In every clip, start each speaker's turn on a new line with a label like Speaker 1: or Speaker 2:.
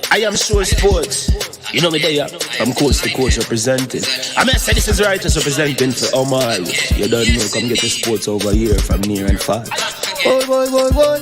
Speaker 1: I am sure sports. You know me there. I'm coach to coach representing. I mean, I say this is righteous representing for Omar. You don't know, come get the sports over here from near and far. Boy.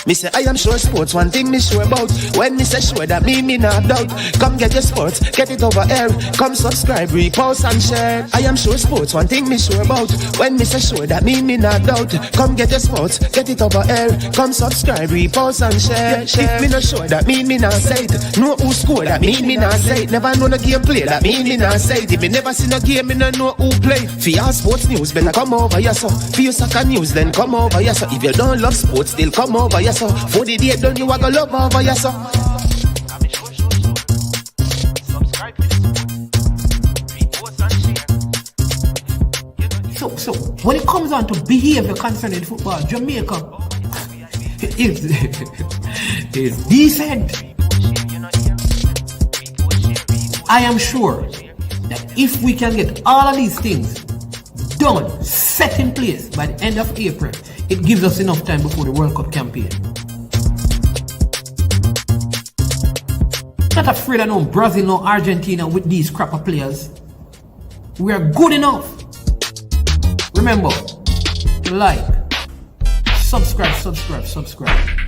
Speaker 1: Me say I am sure sports, one thing me sure about. When me say sure, that me not doubt. Come get your sports, get it over here. Come subscribe, repost and share. I am sure sports, one thing me sure about. When me say sure, that me not doubt. Come get your sports, get it over here. Come subscribe, repost and share. If me not sure, that me not say it. Know who score, that me not say it. Never know no game play, that me not say it. If me never see no game, me no know who play. For your sports news, better come over here so. For your soccer news, then come over here so. If you don't love sports, still come over here so. For the day done, you are gonna love over here so.
Speaker 2: So when it comes on to behavior concerning football, Jamaica is decent. I am sure that if we can get all of these things done, set in place by the end of April, it gives us enough time before the World Cup campaign. Not afraid of no Brazil, no Argentina with these crap of players. We are good enough. Remember, like, subscribe,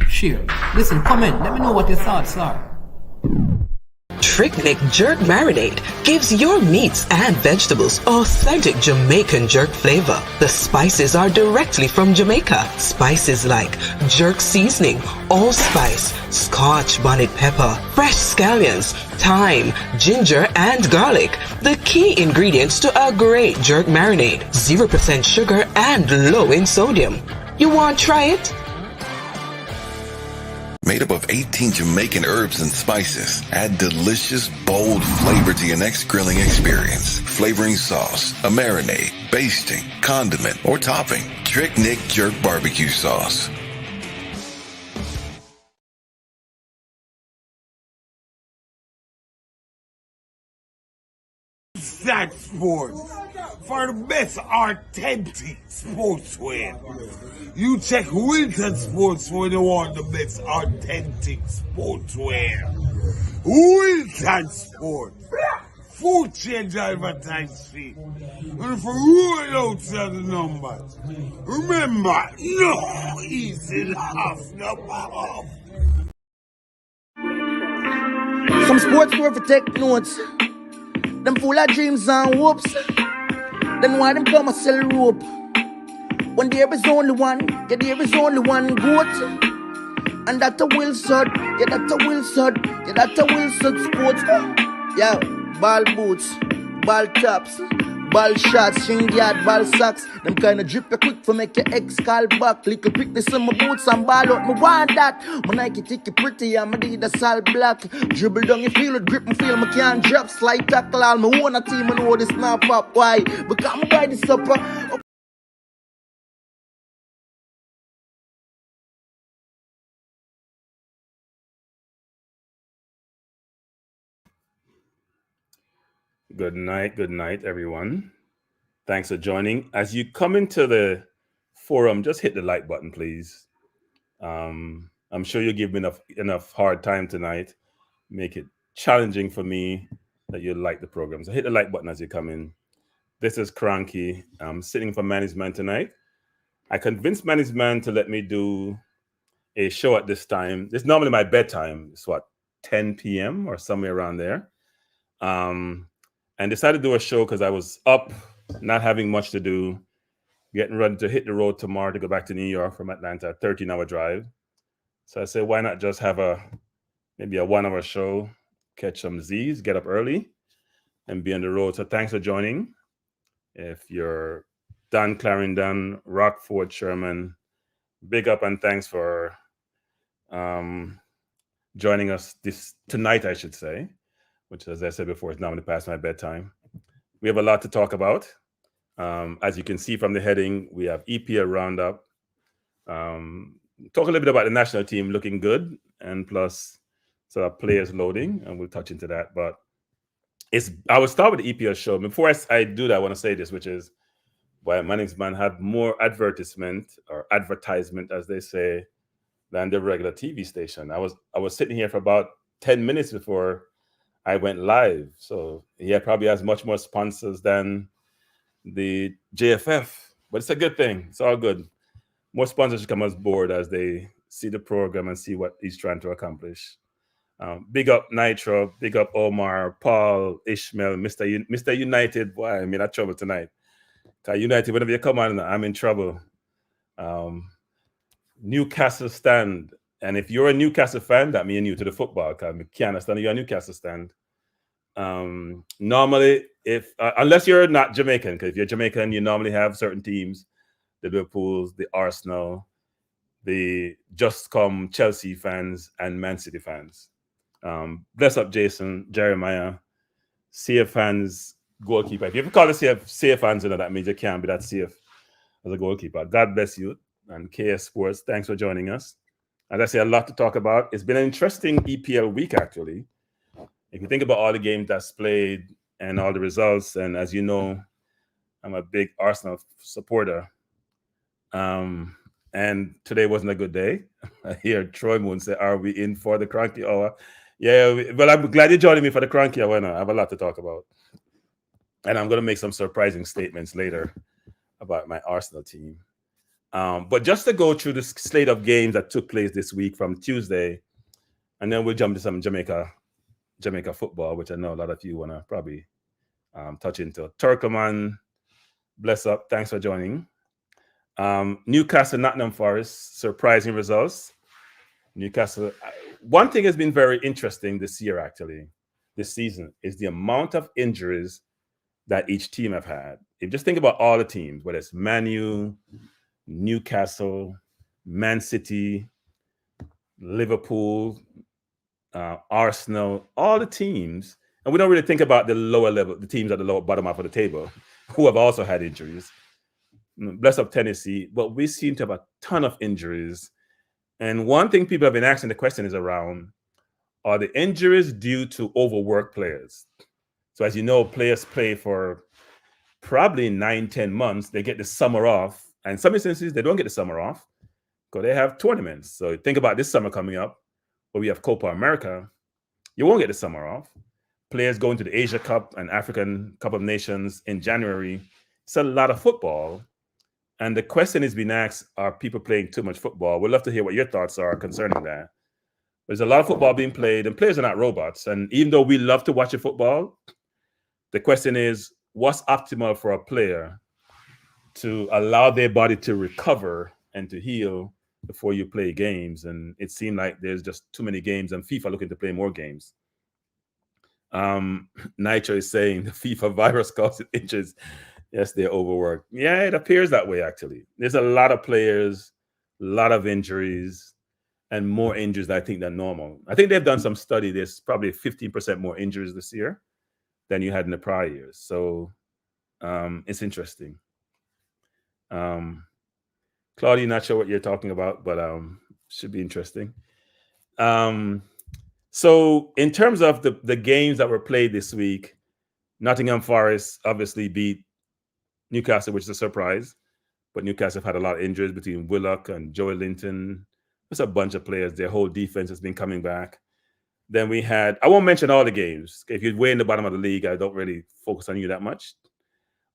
Speaker 2: share. Listen, comment, let me know what your thoughts are.
Speaker 3: Trick-Nick Jerk Marinade gives your meats and vegetables authentic Jamaican jerk flavor. The spices are directly from Jamaica. Spices like jerk seasoning, allspice, scotch bonnet pepper, fresh scallions, thyme, ginger, and garlic. The key ingredients to a great jerk marinade. 0% sugar and low in sodium. You want to try it?
Speaker 4: Made up of 18 Jamaican herbs and spices. Add delicious, bold flavor to your next grilling experience. Flavoring sauce, a marinade, basting, condiment, or topping. Trick-Nick Jerk Barbecue Sauce.
Speaker 5: That sports for the best authentic sportswear. You check Wilton Sports when you want the best authentic sportswear. Wilton Sports. Food change advertise fee. And for roll out the numbers. Remember, no easy laugh, no off.
Speaker 6: Some sports worth to take notes. Them full of dreams and hopes. Then why them come and sell rope? When there is only one, yeah, there is only one goat. And that a Wilson, yeah, that a Wilson, yeah, that a Wilson sports. Yeah, ball boots, ball tops, ball shots, shin guard, ball socks. Them kind of drip you quick for make your ex call back. Little quickness in my boots and ball out, me want that. My Nike ticky pretty and my Adidas all black. Dribble down, you feel it, grip me feel me can't drop. Slide tackle all, me own a team and know this snap up. Why? Because me buy the supper.
Speaker 7: Good night, everyone. Thanks for joining. As you come into the forum, just hit the like button, please. I'm sure you give me enough hard time tonight. Make it challenging for me that you like the program. So hit the like button as you come in. This is Kranky. I'm sitting for management tonight. I convinced management to let me do a show at this time. It's normally my bedtime. It's 10 p.m. or somewhere around there. And decided to do a show because I was up, not having much to do, getting ready to hit the road tomorrow to go back to New York from Atlanta, a 13-hour drive. So I said, why not just have maybe a 1-hour show, catch some Z's, get up early, and be on the road. So thanks for joining. If you're Dan Clarendon, Rockford, Sherman, big up and thanks for joining us tonight, I should say, which, as I said before, is normally past my bedtime. We have a lot to talk about. As you can see from the heading, we have EPL roundup. Talk a little bit about the national team looking good, and plus sort of players loading, and we'll touch into that. But I will start with the EPL show. Before I do that, I want to say this, which is why management had more advertisement, as they say, than the regular TV station. I was sitting here for about 10 minutes before I went live. So he probably has much more sponsors than the JFF, but it's a good thing. It's all good. More sponsors should come on board as they see the program and see what he's trying to accomplish. Big up Nitro, big up Omar, Paul, Ishmael, Mr. United. Boy, I'm in trouble tonight. United, whenever you come on, I'm in trouble. Newcastle stand. And if you're a Newcastle fan, that means you're new to the football. Because I can't understand you're a Newcastle stand. Normally, if unless you're not Jamaican, because if you're Jamaican, you normally have certain teams, the Liverpools, the Arsenal, the Just Come Chelsea fans, and Man City fans. Bless up Jason, Jeremiah, CF fans, goalkeeper. If you ever call the CF fans, that means you can't be that CF as a goalkeeper. God bless you. And KS Sports, thanks for joining us. As I say, a lot to talk about. It's been an interesting EPL week, actually. If you think about all the games that's played and all the results, and as you know, I'm a big Arsenal supporter. And today wasn't a good day. I hear Troy Moon say, "Are we in for the Kranky hour?" Yeah, well, I'm glad you're joining me for the Kranky hour. I have a lot to talk about. And I'm going to make some surprising statements later about my Arsenal team. But just to go through the slate of games that took place this week from Tuesday, and then we'll jump to some Jamaica football, which I know a lot of you want to probably touch into. Turkoman, bless up. Thanks for joining. Newcastle, Nottingham Forest, surprising results. Newcastle. One thing has been very interesting this season, is the amount of injuries that each team have had. If you just think about all the teams, whether it's Man U, Newcastle, Man City, Liverpool, Arsenal, all the teams, and we don't really think about the lower level, the teams at the lower bottom half of the table, who have also had injuries. Bless up Tennessee, but we seem to have a ton of injuries. And one thing people have been asking the question is around, are the injuries due to overworked players? So as you know, players play for probably 9-10 months. They get the summer off. And in some instances, they don't get the summer off because they have tournaments. So think about this summer coming up, where we have Copa America. You won't get the summer off. Players going to the Asia Cup and African Cup of Nations in January. It's a lot of football. And the question is being asked, are people playing too much football? We'd love to hear what your thoughts are concerning that. There's a lot of football being played, and players are not robots. And even though we love to watch the football, the question is, what's optimal for a player to allow their body to recover and to heal before you play games? And it seemed like there's just too many games, and FIFA looking to play more games. Nitro is saying the FIFA virus causes injuries. Yes, they're overworked. Yeah, it appears that way, actually. There's a lot of players, a lot of injuries, and more injuries, I think, than normal. I think they've done some study. There's probably 15% more injuries this year than you had in the prior years. So it's interesting. Claudia, not sure what you're talking about, but should be interesting. So in terms of the games that were played this week, Nottingham Forest obviously beat Newcastle, which is a surprise. But Newcastle have had a lot of injuries between Willock and Joey Linton. There's a bunch of players. Their whole defense has been coming back. Then we had, I won't mention all the games. If you're way in the bottom of the league, I don't really focus on you that much.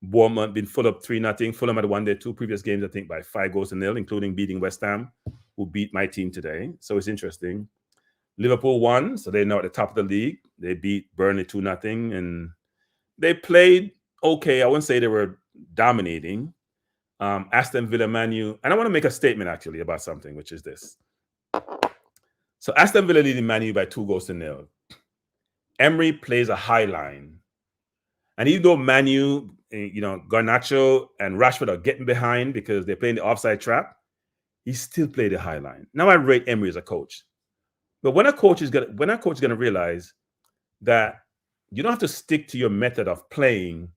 Speaker 7: Bournemouth been full up 3-0. Fulham had won their 2 previous games, I think, by 5-0, including beating West Ham, who beat my team today. So it's interesting. Liverpool won, so they're now at the top of the league. They beat Burnley 2-0, and they played okay. I wouldn't say they were dominating. Aston Villa, Man U, and I want to make a statement actually about something, which is this. So Aston Villa leading Man U by 2-0. Emery plays a high line, and even though Man U, Garnacho and Rashford are getting behind because they're playing the offside trap, he still played the high line. Now I rate Emery as a coach, but when a coach is gonna realize that you don't have to stick to your method of playing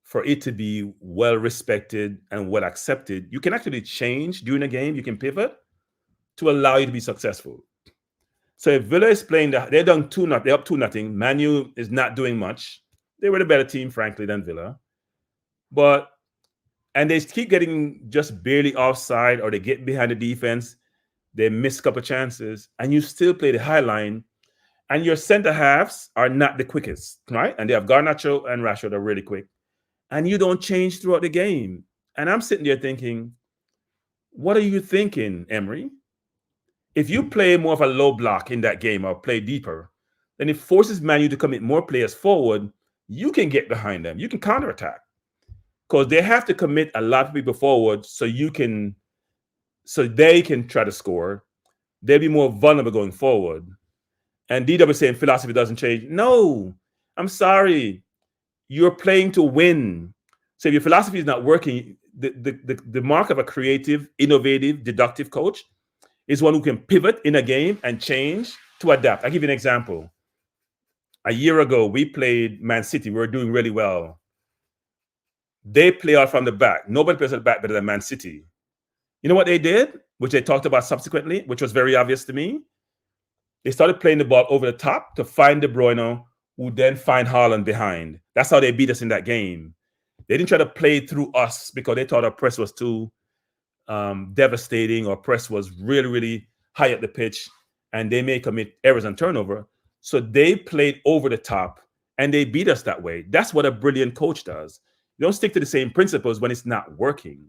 Speaker 7: for it to be well respected and well accepted. You can actually change during a game. You can pivot to allow you to be successful. So if Villa is playing, they're up 2-0. Man U is not doing much. They were the better team, frankly, than Villa. And they keep getting just barely offside, or they get behind the defense. They miss a couple of chances, and you still play the high line. and your center halves are not the quickest, right? And they have Garnacho and Rashford are really quick, and you don't change throughout the game. And I'm sitting there thinking, what are you thinking, Emery? If you play more of a low block in that game or play deeper, then it forces Man U to commit more players forward. You can get behind them. You can counterattack because they have to commit a lot of people forward so they can try to score. They'll be more vulnerable going forward. And DW is saying philosophy doesn't change. No, I'm sorry. You're playing to win. So if your philosophy is not working, the mark of a creative, innovative, deductive coach is one who can pivot in a game and change to adapt. I'll give you an example. A year ago, we played Man City. We were doing really well. They play out from the back. Nobody plays at the back better than Man City. You know what they did, which they talked about subsequently, which was very obvious to me? They started playing the ball over the top to find De Bruyne, who then find Haaland behind. That's how they beat us in that game. They didn't try to play through us because they thought our press was too devastating, or press was really, really high at the pitch, and they may commit errors and turnover. So they played over the top, and they beat us that way. That's what a brilliant coach does. You don't stick to the same principles when it's not working.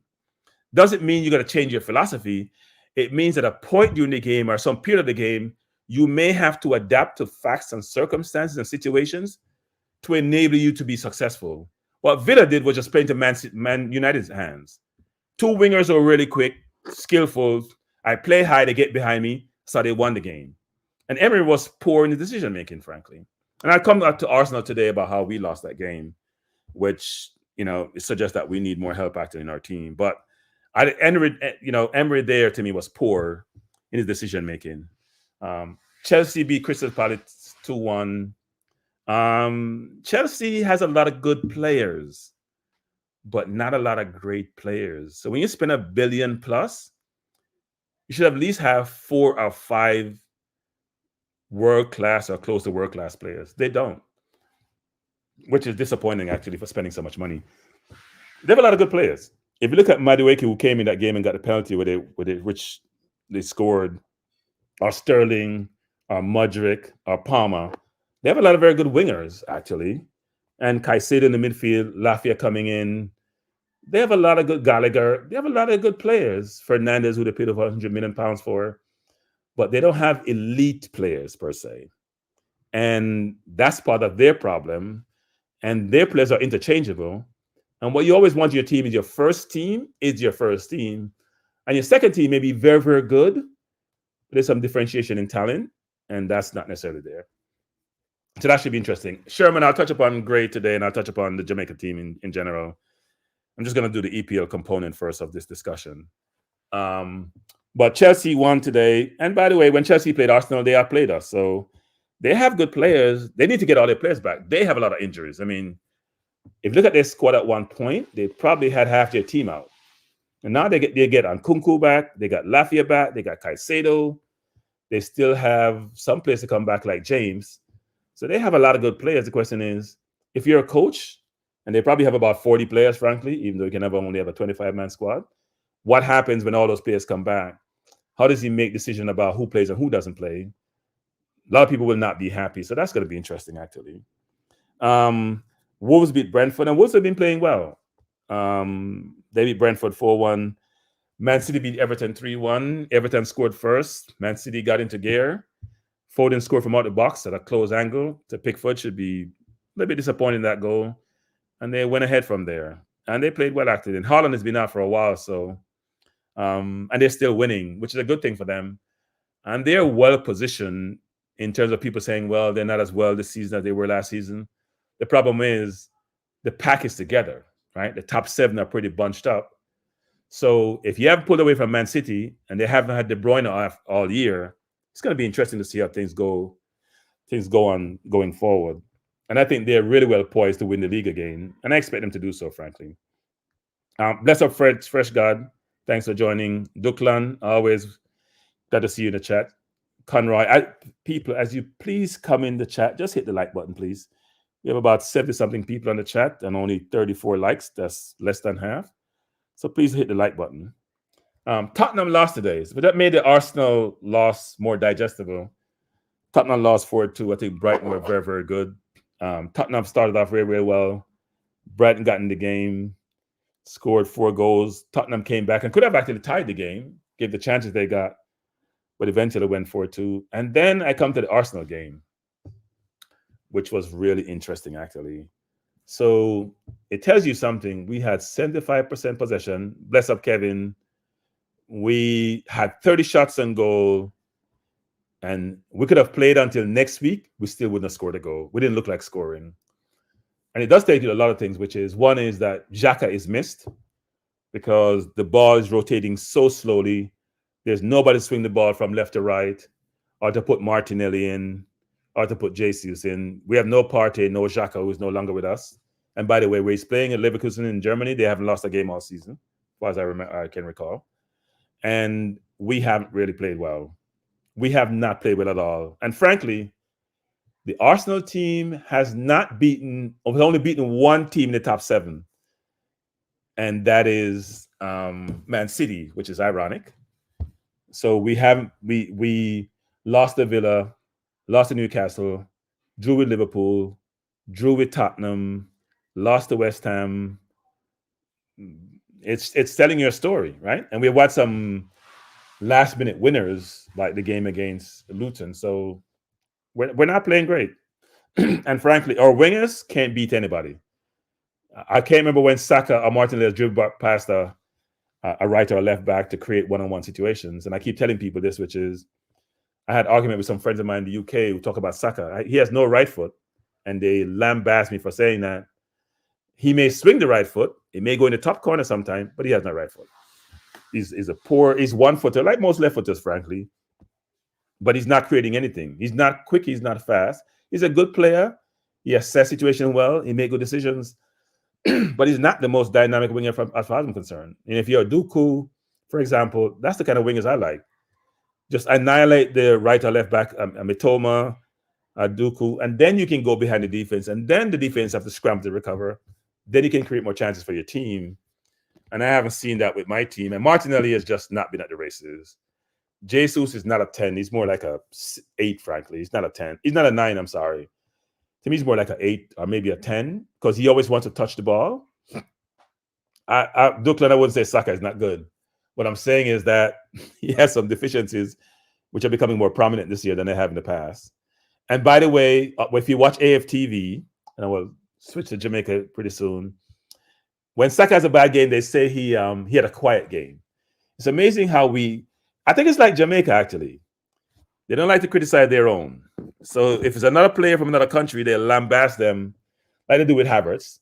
Speaker 7: Doesn't mean you're going to change your philosophy. It means at a point during the game or some period of the game, you may have to adapt to facts and circumstances and situations to enable you to be successful. What Villa did was just play into Man United's hands. Two wingers are really quick, skillful. I play high, they get behind me, so they won the game. And Emery was poor in the decision-making, frankly. And I come up to Arsenal today about how we lost that game, which, it suggests that we need more help acting in our team. But Emery there to me was poor in his decision-making. Chelsea beat Crystal Palace 2-1. Chelsea has a lot of good players, but not a lot of great players. So when you spend $1 billion plus, you should at least have 4 or 5 world-class or close to world-class players. They don't, which is disappointing, actually, for spending so much money. They have a lot of good players. If you look at Madueke, who came in that game and got the penalty which they scored, or Sterling, or Mudryk, or Palmer, they have a lot of very good wingers, actually. And Caicedo in the midfield, Lafia coming in. They have a lot of good Gallagher. They have a lot of good players. Fernandez, who they paid over £100 million for. But they don't have elite players, per se. And that's part of their problem. And their players are interchangeable. And what you always want your team is your first team is your first team. And your second team may be very, very good. But there's some differentiation in talent. And that's not necessarily there. So that should be interesting. Sherman, I'll touch upon Gray today, and I'll touch upon the Jamaica team in general. I'm just going to do the EPL component first of this discussion. But Chelsea won today. And by the way, when Chelsea played Arsenal, they outplayed us. So they have good players. They need to get all their players back. They have a lot of injuries. I mean, if you look at their squad at one point, they probably had half their team out. And now they get Nkunku back. They got Lafia back. They got Caicedo. They still have some players to come back like James. So they have a lot of good players. The question is, if you're a coach, and they probably have about 40 players, frankly, even though you can only have a 25-man squad, what happens when all those players come back? How does he make decisions about who plays and who doesn't play? A lot of people will not be happy. So that's going to be interesting, actually. Wolves beat Brentford, and Wolves have been playing well. They beat Brentford 4-1. Man City beat Everton 3-1. Everton scored first. Man City got into gear. Foden scored from out the box at a close angle. To Pickford should be a little bit disappointing, that goal. And they went ahead from there. And they played well, actually. And Haaland has been out for a while, so and they're still winning, which is a good thing for them. And they're well positioned in terms of people saying, well, they're not as well this season as they were last season. The problem is the pack is together, right? The top 7 are pretty bunched up. So if you haven't pulled away from Man City and they haven't had De Bruyne off all year, it's going to be interesting to see how things go on going forward. And I think they're really well poised to win the league again. And I expect them to do so, frankly. Bless up, Fresh God. Thanks for joining. Duklan, always glad to see you in the chat. Conroy, people, as you please come in the chat, just hit the like button, please. We have about 70-something people on the chat and only 34 likes. That's less than half. So please hit the like button. Tottenham lost today, but that made the Arsenal loss more digestible. Tottenham lost 4-2. I think Brighton were very, very good. Tottenham started off very, very well. Brighton got in the game, scored 4 goals. Tottenham came back and could have actually tied the game, gave the chances they got, but eventually went 4-2. And then I come to the Arsenal game, which was really interesting, actually. So it tells you something. We had 75% possession. Bless up, Kevin. We had 30 shots on goal. And we could have played until next week. We still wouldn't have scored a goal. We didn't look like scoring. And it does take you a lot of things, which is, one is that Xhaka is missed because the ball is rotating so slowly. There's nobody to swing the ball from left to right, or to put Martinelli in, or to put Jesus in. We have no Partey, no Xhaka, who is no longer with us. And by the way, where he's playing at Leverkusen in Germany, they haven't lost a game all season, as far as I can recall. And we haven't really played well. We have not played well at all. And frankly, the Arsenal team has only beaten one team in the top 7. And that is Man City, which is ironic. So we lost to Villa, lost to Newcastle, drew with Liverpool, drew with Tottenham, lost to West Ham. It's telling you a story, right? And we've had some last-minute winners, like the game against Luton. So we're not playing great. And frankly, our wingers can't beat anybody. I can't remember when Saka or Martinelli dribbled past a right or a left back to create one-on-one situations. And I keep telling people this, which is, I had an argument with some friends of mine in the UK who talk about Saka. He has no right foot, and they lambast me for saying that. He may swing the right foot. It may go in the top corner sometime, but he has no right foot. He's one-footer, like most left-footers, frankly. But he's not creating anything. He's not quick. He's not fast. He's a good player. He assesses situation well. He makes good decisions. But he's not the most dynamic winger as far as I'm concerned. And if you're Dooku, for example, that's the kind of wingers I like. Just annihilate the right or left back, Mitoma, Dooku, and then you can go behind the defense. And then the defense have to scramble to recover. Then you can create more chances for your team. And I haven't seen that with my team. And Martinelli has just not been at the races. Jesus is not a 10. He's more like a 8, frankly. He's not a 10. He's not a 9, I'm sorry. To me, he's more like an 8 or maybe a 10 because he always wants to touch the ball. Duckland, I wouldn't say Saka is not good. What I'm saying is that he has some deficiencies which are becoming more prominent this year than they have in the past. And by the way, if you watch AFTV, and I will switch to Jamaica pretty soon, when Saka has a bad game, they say he had a quiet game. It's amazing how I think it's like Jamaica, actually. They don't like to criticize their own. So if it's another player from another country, they'll lambast them like they do with Havertz.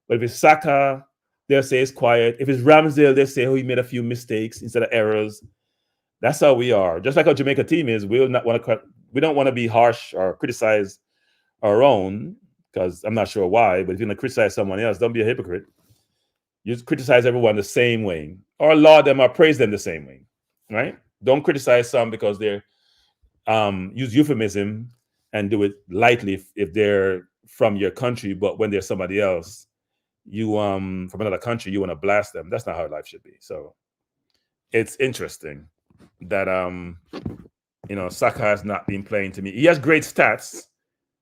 Speaker 7: But if it's Saka, they'll say it's quiet. If it's Ramsdale, they'll say, he made a few mistakes instead of errors. That's how we are. Just like our Jamaica team is, we don't want to be harsh or criticize our own, because I'm not sure why, but if you're going to criticize someone else, don't be a hypocrite. You criticize everyone the same way, or laud them or praise them the same way, right? Don't criticize some because they're use euphemism and do it lightly if they're from your country, but when they're somebody else, you from another country, you want to blast them. That's not how life should be. So it's interesting that Saka has not been playing to me. He has great stats,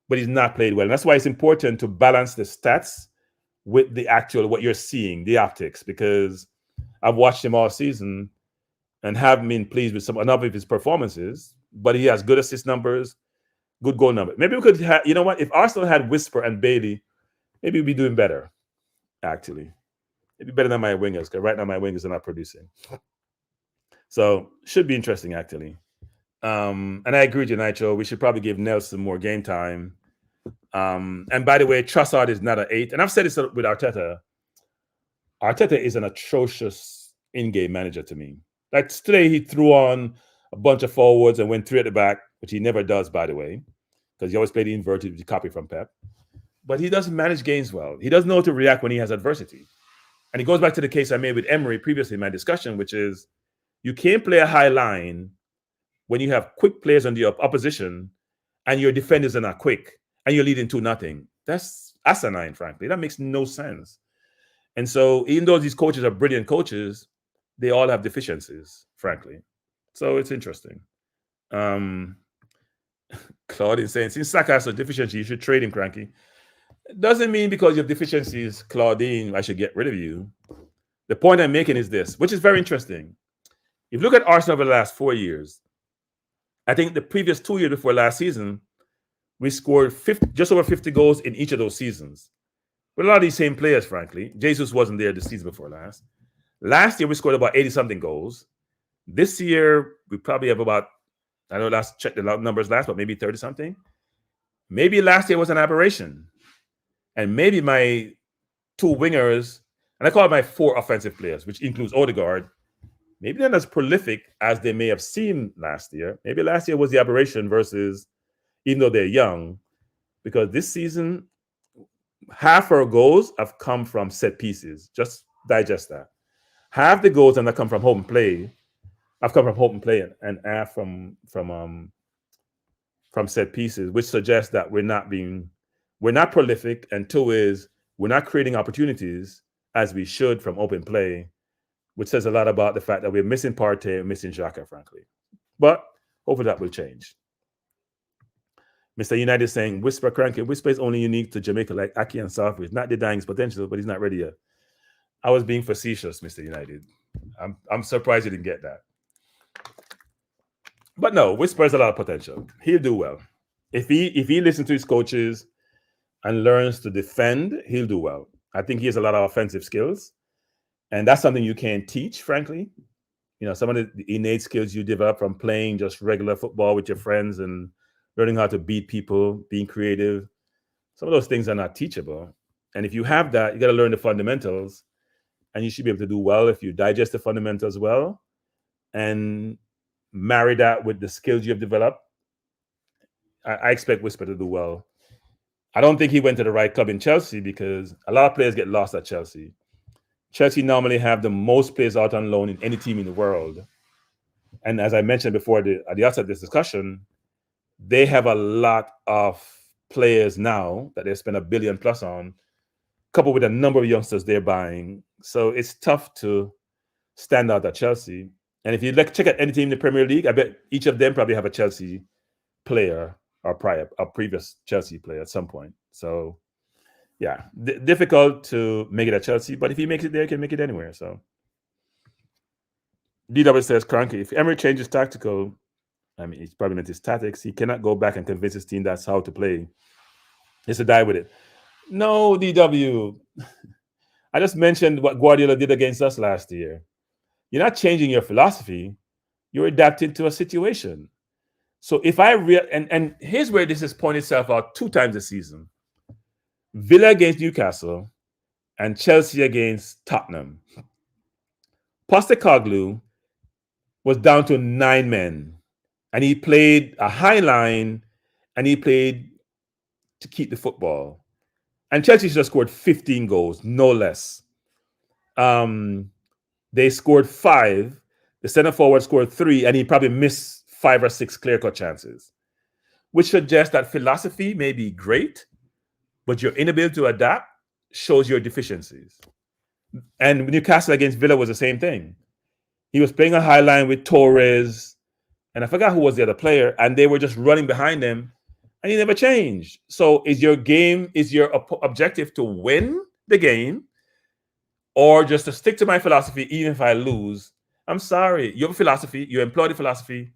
Speaker 7: but he's not played well. And that's why it's important to balance the stats with the actual what you're seeing, the optics, because I've watched him all season and haven't been pleased with enough of his performances, but he has good assist numbers, good goal number. Maybe we could have, you know what? If Arsenal had Whisper and Bailey, maybe we'd be doing better, actually. It'd be better than my wingers, because right now my wingers are not producing. So, should be interesting, actually. And I agree with you, Nitro. We should probably give Nelson more game time. And by the way, Trossard is not an 8. And I've said this with Arteta. Arteta is an atrocious in-game manager to me. Like today, he threw on a bunch of forwards and went 3 at the back, which he never does, by the way, because he always played the inverted, which he copied from Pep. But he doesn't manage games well. He doesn't know how to react when he has adversity. And it goes back to the case I made with Emery previously in my discussion, which is you can't play a high line when you have quick players on the opposition and your defenders are not quick and you're leading 2-0. That's asinine, frankly. That makes no sense. And so even though these coaches are brilliant coaches, they all have deficiencies, frankly. So it's interesting. Claude is saying, since Saka has a deficiency, you should trade him, Kranky. Doesn't mean because you have deficiencies, Claudine, I should get rid of you. The point I'm making is this, which is very interesting. If you look at Arsenal over the last 4 years, I think the previous 2 years before last season, we scored just over 50 goals in each of those seasons. With a lot of these same players, frankly. Jesus wasn't there the season before last. Last year, we scored about 80-something goals. This year, we probably have about, I don't know, last check the numbers last, but maybe 30-something. Maybe last year was an aberration. And maybe my 2 wingers, and I call it my 4 offensive players, which includes Odegaard, maybe they're not as prolific as they may have seemed last year. Maybe last year was the aberration versus, even though they're young, because this season, half our goals have come from set pieces. Just digest that. Half the goals that come from home play have come from home play, and half from set pieces, which suggests that we're not prolific, and 2 is we're not creating opportunities as we should from open play, which says a lot about the fact that we're missing Partey and missing Xhaka, frankly. But hopefully that will change. Mr. United is saying, Whisper Kranky. Whisper is only unique to Jamaica, like Aki and Southwest. Not denying his potential, but he's not ready yet. I was being facetious, Mr. United. I'm surprised you didn't get that. But no, Whisper has a lot of potential. He'll do well. If he listens to his coaches and learns to defend, he'll do well. I think he has a lot of offensive skills. And that's something you can't teach, frankly. You know, some of the innate skills you develop from playing just regular football with your friends and learning how to beat people, being creative. Some of those things are not teachable. And if you have that, you got to learn the fundamentals. And you should be able to do well if you digest the fundamentals well and marry that with the skills you have developed. I expect Whisper to do well. I don't think he went to the right club in Chelsea because a lot of players get lost at Chelsea. Chelsea normally have the most players out on loan in any team in the world. And as I mentioned before at the outset of this discussion, they have a lot of players now that they spend $1 billion plus on, coupled with a number of youngsters they're buying. So it's tough to stand out at Chelsea. And if you check out any team in the Premier League, I bet each of them probably have a Chelsea player or a previous Chelsea player at some point. So yeah, difficult to make it at Chelsea, but if he makes it there, he can make it anywhere. So DW says, Kranky, if Emery changes tactical, I mean, he's probably meant his tactics, he cannot go back and convince his team that's how to play. He has to die with it. No, DW. I just mentioned what Guardiola did against us last year. You're not changing your philosophy. You're adapting to a situation. So if and here's where this has pointed itself out 2 times this season. Villa against Newcastle and Chelsea against Tottenham. Postecoglou was down to 9 men. And he played a high line and he played to keep the football. And Chelsea just scored 15 goals, no less. They scored 5. The center forward scored 3, and he probably missed 5 or 6 clear-cut chances, which suggests that philosophy may be great, but your inability to adapt shows your deficiencies. And Newcastle against Villa was the same thing. He was playing a high line with Torres, and I forgot who was the other player, and they were just running behind him, and he never changed. So is your objective to win the game, or just to stick to my philosophy even if I lose? I'm sorry. You have a philosophy, you employ the philosophy,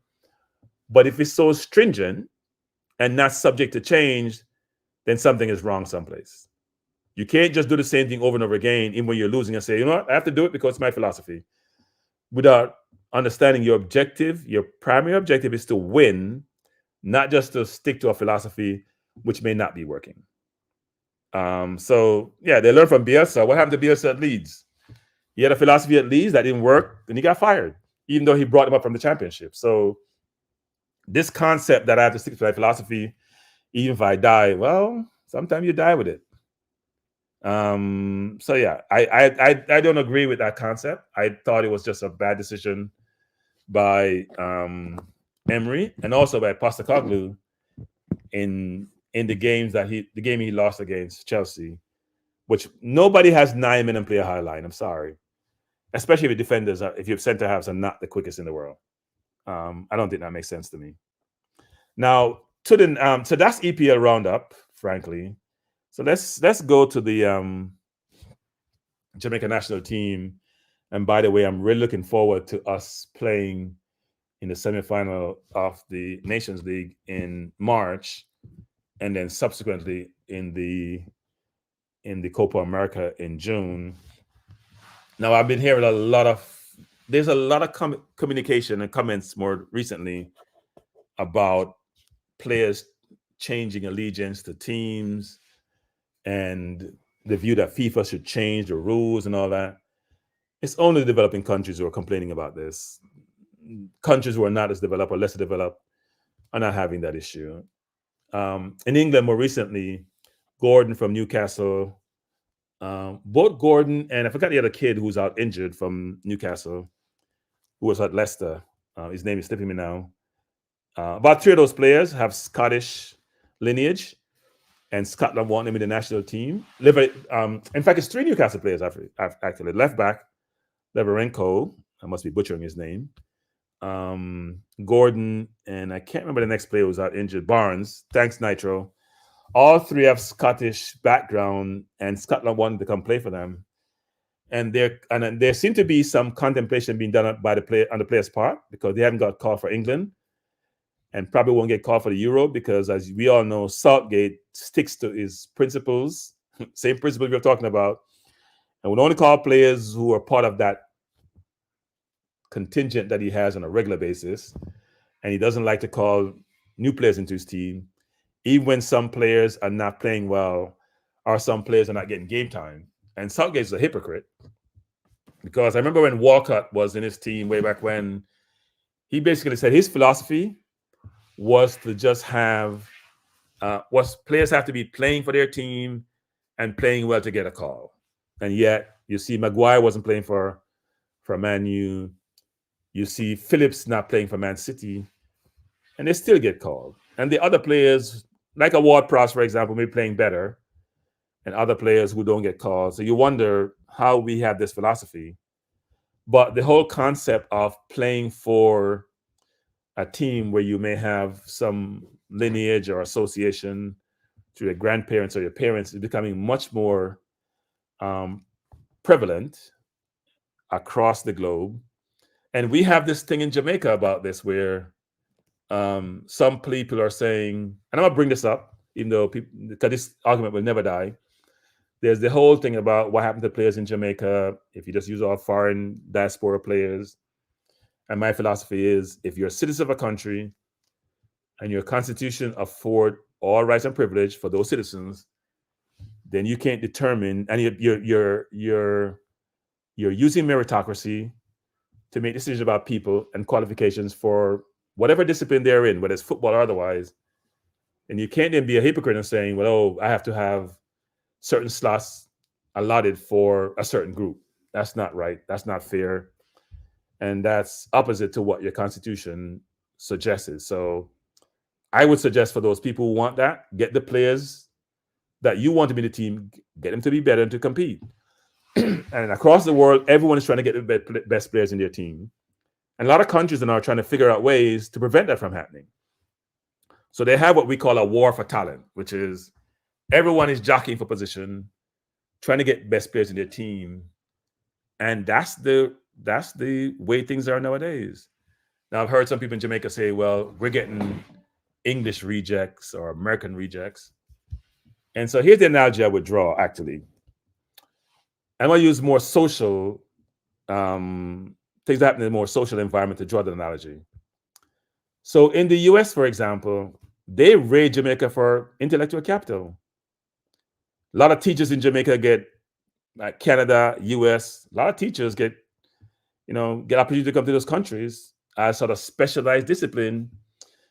Speaker 7: but if it's so stringent and not subject to change, then something is wrong someplace. You can't just do the same thing over and over again, even when you're losing, and say, you know what, I have to do it because it's my philosophy, without understanding your objective. Your primary objective is to win, not just to stick to a philosophy which may not be working. So yeah, they learned from Bielsa. What happened to Bielsa at Leeds? He had a philosophy at Leeds that didn't work, and he got fired, even though he brought him up from the championship. So this concept that I have to stick to my philosophy, even if I die, well, sometimes you die with it. So yeah, I don't agree with that concept. I thought it was just a bad decision by Emery and also by Postecoglou in the game he lost against Chelsea, which nobody has 9 men and play a high line. I'm sorry, especially if defenders if your center halves are not the quickest in the world. I don't think that makes sense to me. Now, so that's EPL roundup, frankly. So let's go to the Jamaica national team. And by the way, I'm really looking forward to us playing in the semifinal of the Nations League in March, and then subsequently in the Copa America in June. Now, I've been hearing there's a lot of communication and comments more recently about players changing allegiance to teams and the view that FIFA should change the rules and all that. It's only the developing countries who are complaining about this. Countries who are not as developed or less developed are not having that issue. In England, more recently, Gordon from Newcastle, both Gordon and I forgot the other kid who's out injured from Newcastle, who was at Leicester. His name is slipping me now. About 3 of those players have Scottish lineage, and Scotland want him in the national team. In fact, it's 3 Newcastle players actually. Left back, Leverenko, I must be butchering his name. Gordon, and I can't remember the next player who was out injured. Barnes, thanks Nitro. All 3 have Scottish background, and Scotland wanted to come play for them. And there seemed to be some contemplation being done by on the players' part, because they haven't got called for England, and probably won't get called for the Euro, because as we all know, Southgate sticks to his principles, same principles we were talking about, and would only call players who are part of that contingent that he has on a regular basis. And he doesn't like to call new players into his team, even when some players are not playing well or some players are not getting game time. And Southgate's a hypocrite, because I remember when Walcott was in his team way back when, he basically said his philosophy was to just have players have to be playing for their team and playing well to get a call. And yet you see Maguire wasn't playing for Man U. You see Phillips not playing for Man City, and they still get called. And the other players, like a Ward-Prowse, for example, may be playing better, and other players who don't get called. So you wonder how we have this philosophy. But the whole concept of playing for a team where you may have some lineage or association to your grandparents or your parents is becoming much more prevalent across the globe. And we have this thing in Jamaica about this, where some people are saying, and I'm going to bring this up, even though because this argument will never die. There's the whole thing about what happened to players in Jamaica if you just use all foreign diaspora players. And my philosophy is, if you're a citizen of a country and your constitution afford all rights and privilege for those citizens, then you can't determine, and you're using meritocracy to make decisions about people and qualifications for whatever discipline they're in, whether it's football or otherwise. And you can't then be a hypocrite and saying, well, I have to have certain slots allotted for a certain group. That's not right. That's not fair. And that's opposite to what your constitution suggests. So I would suggest for those people who want that, get the players that you want to be in the team, get them to be better and to compete. And across the world, everyone is trying to get the best players in their team. And a lot of countries are now trying to figure out ways to prevent that from happening. So they have what we call a war for talent, which is everyone is jockeying for position, trying to get best players in their team. And that's the way things are nowadays. Now, I've heard some people in Jamaica say, well, we're getting English rejects or American rejects. And so here's the analogy I would draw, actually. I'm going to use more social, things that happen in a more social environment to draw the analogy. So in the US, for example, they rate Jamaica for intellectual capital. A lot of teachers in Jamaica get, like Canada, US, a lot of teachers get opportunity to come to those countries as sort of specialized discipline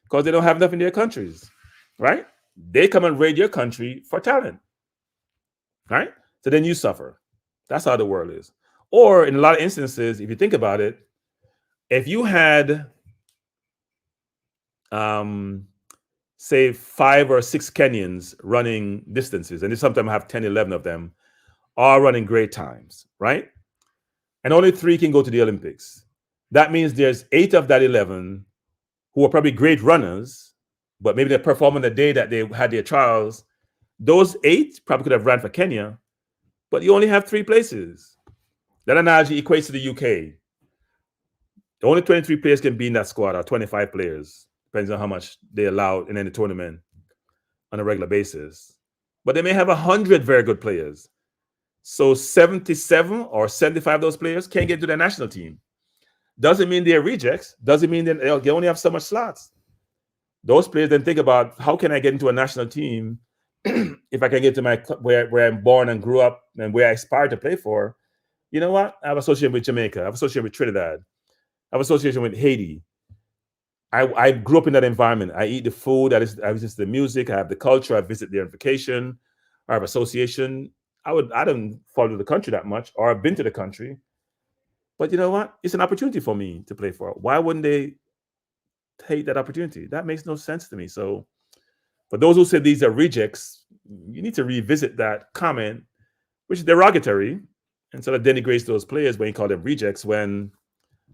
Speaker 7: because they don't have enough in their countries, right? They come and raid your country for talent, right? So then you suffer. That's how the world is. Or in a lot of instances, if you think about it, if you had, say, 5 or 6 Kenyans running distances, and they sometimes have 10, 11 of them, all running great times, right? And only 3 can go to the Olympics. That means there's 8 of that 11 who are probably great runners, but maybe they perform on the day that they had their trials. Those 8 probably could have ran for Kenya, but you only have 3 places. That analogy equates to the UK. Only 23 players can be in that squad, or 25 players, depends on how much they allow in any tournament on a regular basis. But they may have 100 very good players. So 77 or 75 of those players can't get to the national team. Doesn't mean they're rejects. Doesn't mean that they only have so much slots. Those players then think about, how can I get into a national team if I can get to my club where I'm born and grew up and where I aspire to play for. You know what? I have association with Jamaica. I have association with Trinidad. I have association with Haiti. I grew up in that environment. I eat the food. I listen to the music. I have the culture. I visit there on vacation. I have association. I don't follow the country that much, or I've been to the country. But you know what? It's an opportunity for me to play for. Why wouldn't they take that opportunity? That makes no sense to me. So for those who say these are rejects, you need to revisit that comment, which is derogatory, and sort of denigrates those players when you call them rejects, when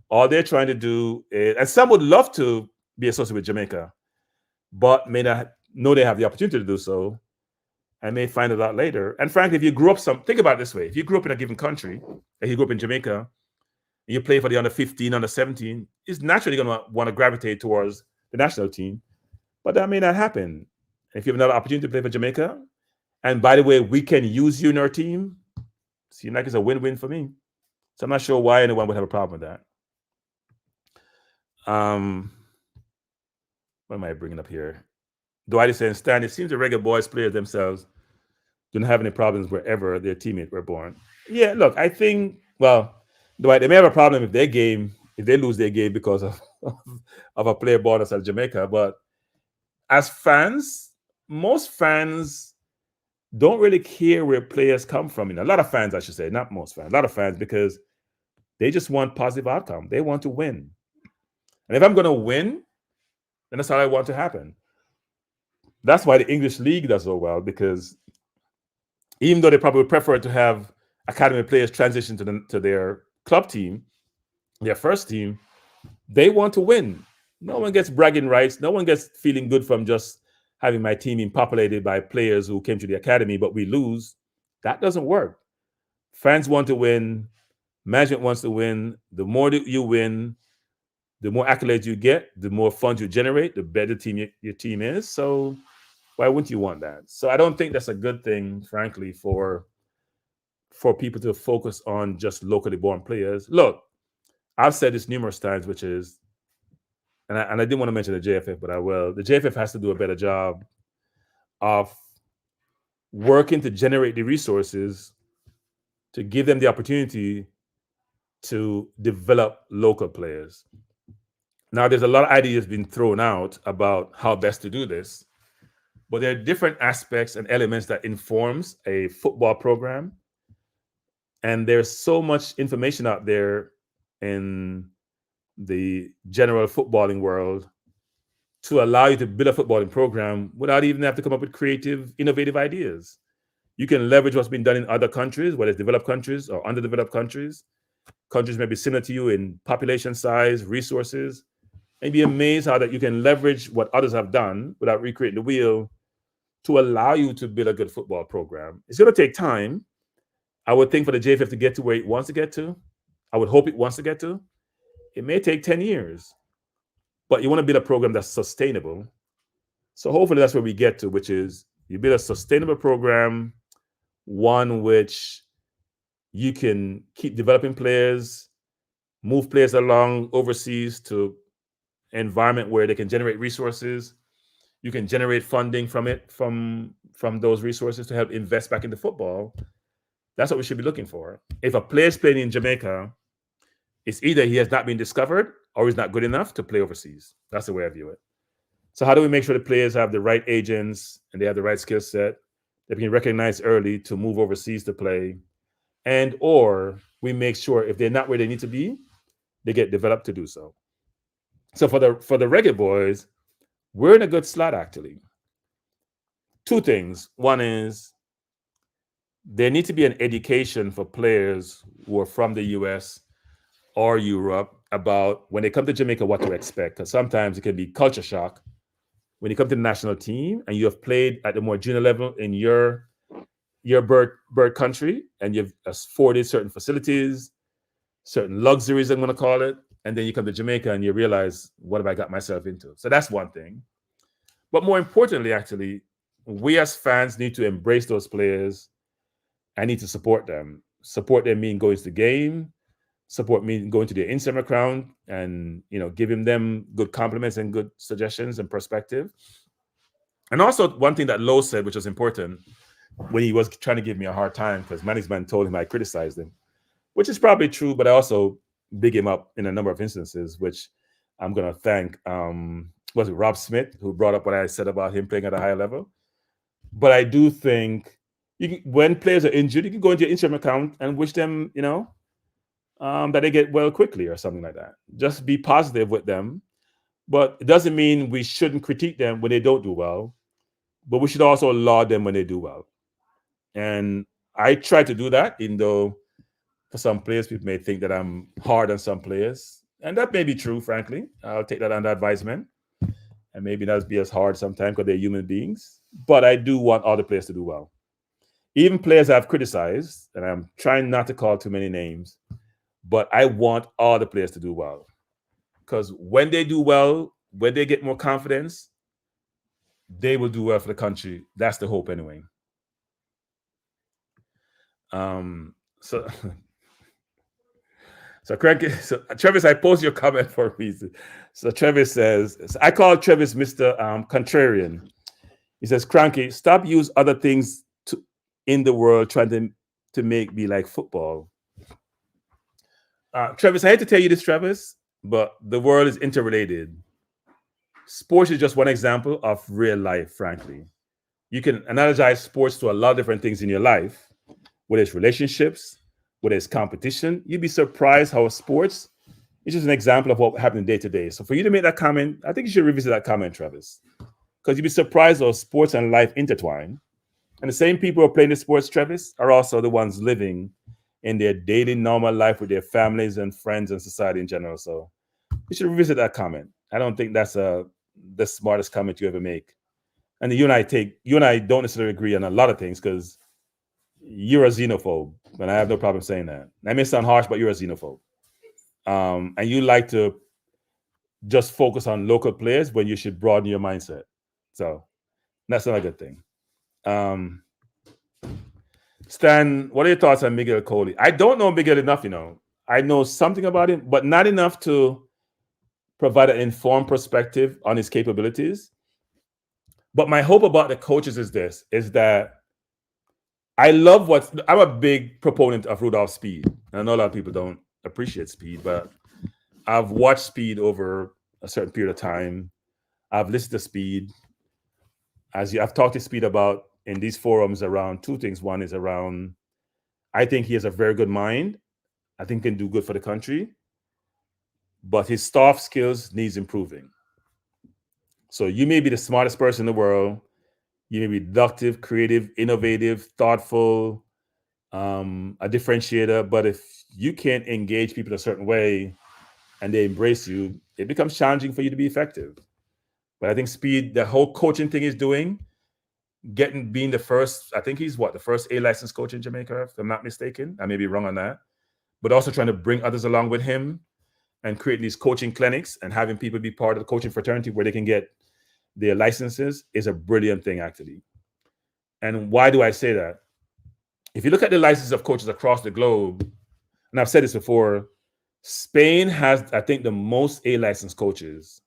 Speaker 7: all they're trying to do is, and some would love to be associated with Jamaica, but may not know they have the opportunity to do so, and may find it out later. And frankly, if you grew up think about it this way: if you grew up in a given country, and you grew up in Jamaica, and you play for the under 15, under 17, it's naturally going to want to gravitate towards the national team, but that may not happen. If you have another opportunity to play for Jamaica, and by the way, we can use you in our team, seems like it's a win-win for me. So I'm not sure why anyone would have a problem with that. What am I bringing up here? Dwight is saying, Stan, it seems the Reggae Boys players themselves don't have any problems wherever their teammates were born. Yeah, look, I think, well, Dwight, they may have a problem if they lose their game because of a player born outside of Jamaica. But as fans, most fans don't really care where players come from. A lot of fans, I should say, not most fans, a lot of fans, because they just want positive outcome. They want to win. And if I'm going to win, then that's how I want to happen. That's why the English League does so well, because even though they probably prefer to have academy players transition to their club team, their first team, they want to win. No one gets bragging rights. No one gets feeling good from just having my team being populated by players who came to the academy, but we lose. That doesn't work. Fans want to win. Management wants to win. The more that you win, the more accolades you get, the more funds you generate, the better team your team is. So why wouldn't you want that? So I don't think that's a good thing, frankly, for people to focus on just locally born players. Look, I've said this numerous times, which is, and I didn't want to mention the JFF, but I will. The JFF has to do a better job of working to generate the resources to give them the opportunity to develop local players. Now, there's a lot of ideas being thrown out about how best to do this, but there are different aspects and elements that informs a football program. And there's so much information out there in the general footballing world to allow you to build a footballing program without even having to come up with creative, innovative ideas. You can leverage what's been done in other countries, whether it's developed countries or underdeveloped countries. Countries may be similar to you in population size, resources, and be amazed how that you can leverage what others have done without recreating the wheel to allow you to build a good football program. It's going to take time. I would think for the JFF to get to where it wants to get to, I would hope it wants to get to, it may take 10 years. But you want to build a program that's sustainable. So hopefully that's where we get to, which is you build a sustainable program, one which you can keep developing players, move players along overseas to an environment where they can generate resources. You can generate funding from those resources to help invest back into football. That's what we should be looking for. If a player is playing in Jamaica, it's either he has not been discovered or he's not good enough to play overseas. That's the way I view it. So how do we make sure the players have the right agents and they have the right skill set that we can recognize early to move overseas to play? And or we make sure if they're not where they need to be, they get developed to do so. So for the Reggae Boys, we're in a good slot, actually. Two things. One is there needs to be an education for players who are from the US or Europe about when they come to Jamaica, what to expect. Because sometimes it can be culture shock when you come to the national team and you have played at the more junior level in your bird country, and you've afforded certain facilities, certain luxuries, I'm going to call it, and then you come to Jamaica and you realize, what have I got myself into? So that's one thing. But more importantly, actually, we as fans need to embrace those players. I need to support them. Support them mean going to the game. Support me going to their Instagram account and, giving them good compliments and good suggestions and perspective. And also one thing that Lowe said, which was important when he was trying to give me a hard time because management told him I criticized him, which is probably true, but I also big him up in a number of instances, which I'm going to thank, was it Rob Smith, who brought up what I said about him playing at a higher level. But I do think when players are injured, you can go into your Instagram account and wish them, that they get well quickly or something like that. Just be positive with them. But it doesn't mean we shouldn't critique them when they don't do well, but we should also laud them when they do well. And I try to do that, even though for some players, people may think that I'm hard on some players. And that may be true, frankly. I'll take that under advisement. And maybe not be as hard sometimes because they're human beings. But I do want all the players to do well. Even players I've criticized, and I'm trying not to call too many names, but I want all the players to do well. Because when they do well, when they get more confidence, they will do well for the country. That's the hope anyway. So Kranky, so Travis, I post your comment for a reason. So Travis says, I call Travis Mr. Contrarian. He says, Kranky, stop use other things in the world trying to make me like football. Travis, I hate to tell you this, Travis, but the world is interrelated. Sports is just one example of real life, frankly. You can analogize sports to a lot of different things in your life, whether it's relationships, whether it's competition. You'd be surprised how sports is just an example of what happens day to day. So for you to make that comment, I think you should revisit that comment, Travis, because you'd be surprised how sports and life intertwine. And the same people who are playing the sports, Travis, are also the ones living in their daily normal life with their families and friends and society in general. So you should revisit that comment. I don't think that's the smartest comment you ever make. And you and I don't necessarily agree on a lot of things because you're a xenophobe, and I have no problem saying that. That may sound harsh, but you're a xenophobe. And you like to just focus on local players when you should broaden your mindset. So that's not a good thing. Stan, what are your thoughts on Miguel Coley? I don't know Miguel enough, I know something about him, but not enough to provide an informed perspective on his capabilities. But my hope about the coaches is that I'm a big proponent of Rudolph Speed. And I know a lot of people don't appreciate Speed, but I've watched Speed over a certain period of time. I've listened to Speed. I've talked to Speed about in these forums around two things. One is around, I think he has a very good mind. I think he can do good for the country, but his soft skills needs improving. So you may be the smartest person in the world. You may be deductive, creative, innovative, thoughtful, a differentiator. But if you can't engage people a certain way and they embrace you, it becomes challenging for you to be effective. But I think Speed, the whole coaching thing he's doing, being the first, I think he's the first A licensed coach in Jamaica, if I'm not mistaken. I may be wrong on that. But also trying to bring others along with him and creating these coaching clinics and having people be part of the coaching fraternity where they can get their licenses is a brilliant thing, actually. And why do I say that? If you look at the licenses of coaches across the globe, and I've said this before, Spain has, I think, the most A licensed coaches.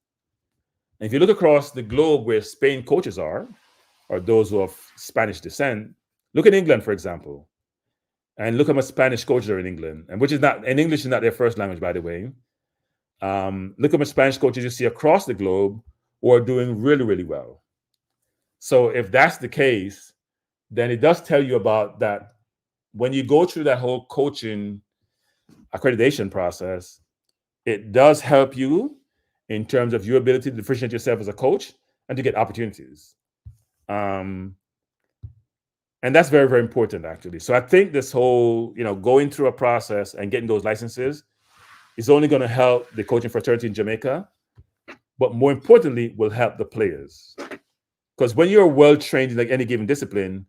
Speaker 7: And if you look across the globe where Spain coaches are, or those who have Spanish descent, look at England, for example, and look at how much Spanish coaches are in England, and English is not their first language, by the way. Look at how much Spanish coaches you see across the globe who are doing really, really well. So if that's the case, then it does tell you about that when you go through that whole coaching accreditation process, it does help you in terms of your ability to differentiate yourself as a coach and to get opportunities. And that's very, very important, actually. So I think this whole, going through a process and getting those licenses is only going to help the coaching fraternity in Jamaica, but more importantly, will help the players. Because when you're well trained in like any given discipline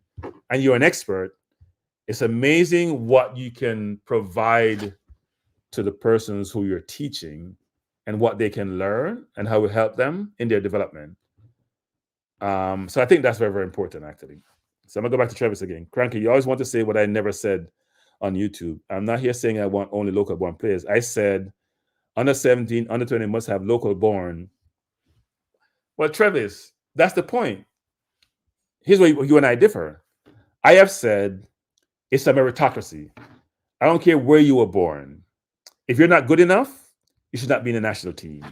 Speaker 7: and you're an expert, it's amazing what you can provide to the persons who you're teaching and what they can learn and how it help them in their development. So I think that's very, very important, actually. So I'm gonna go back to Travis again. Kranky, you always want to say what I never said on YouTube. I'm not here saying I want only local born players. I said under 17, under 20 must have local born. Well, Travis, that's the point. Here's where you and I differ. I have said it's a meritocracy. I don't care where you were born. If you're not good enough, you should not be in the national team.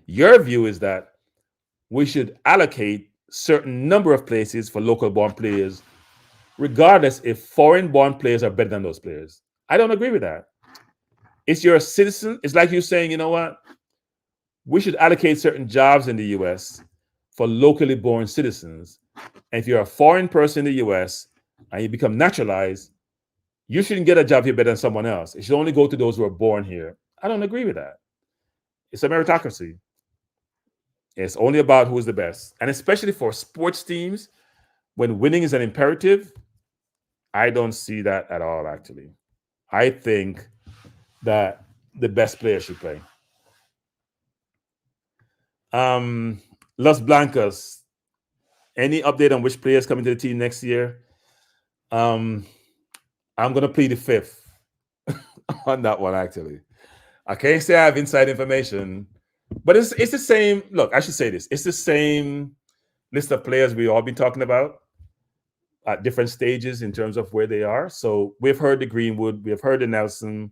Speaker 7: Your view is that we should allocate certain number of places for local born players, regardless if foreign born players are better than those players. I don't agree with that. It's your citizen. It's like you saying, you know what? We should allocate certain jobs in the US for locally born citizens. And if you're a foreign person in the US and you become naturalized, you shouldn't get a job here better than someone else. It should only go to those who are born here. I don't agree with that. It's a meritocracy. It's only about who's the best. And especially for sports teams, when winning is an imperative, I don't see that at all, actually. I think that the best player should play. Los Blancos, any update on which players coming to the team next year? I'm going to plead the fifth on that one, actually. I can't say I have inside information, but it's the same. Look, I should say this. It's the same list of players we all been talking about at different stages in terms of where they are. So we've heard the Greenwood, we have heard the Nelson,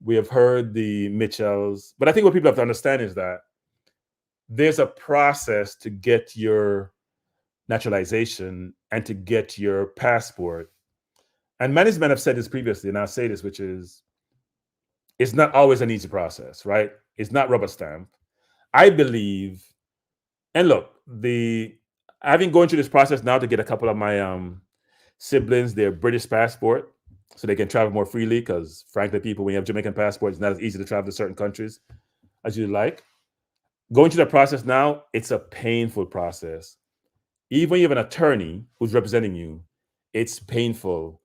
Speaker 7: we have heard the Mitchells. But I think what people have to understand is that there's a process to get your naturalization and to get your passport. And management have said this previously, and I'll say this, which is, it's not always an easy process, right? It's not rubber stamp. I believe, and look, I've been going through this process now to get a couple of my siblings their British passport so they can travel more freely, because frankly, people, when you have Jamaican passport, it's not as easy to travel to certain countries as you'd like. Going through that process now, it's a painful process. Even when you have an attorney who's representing you, it's painful.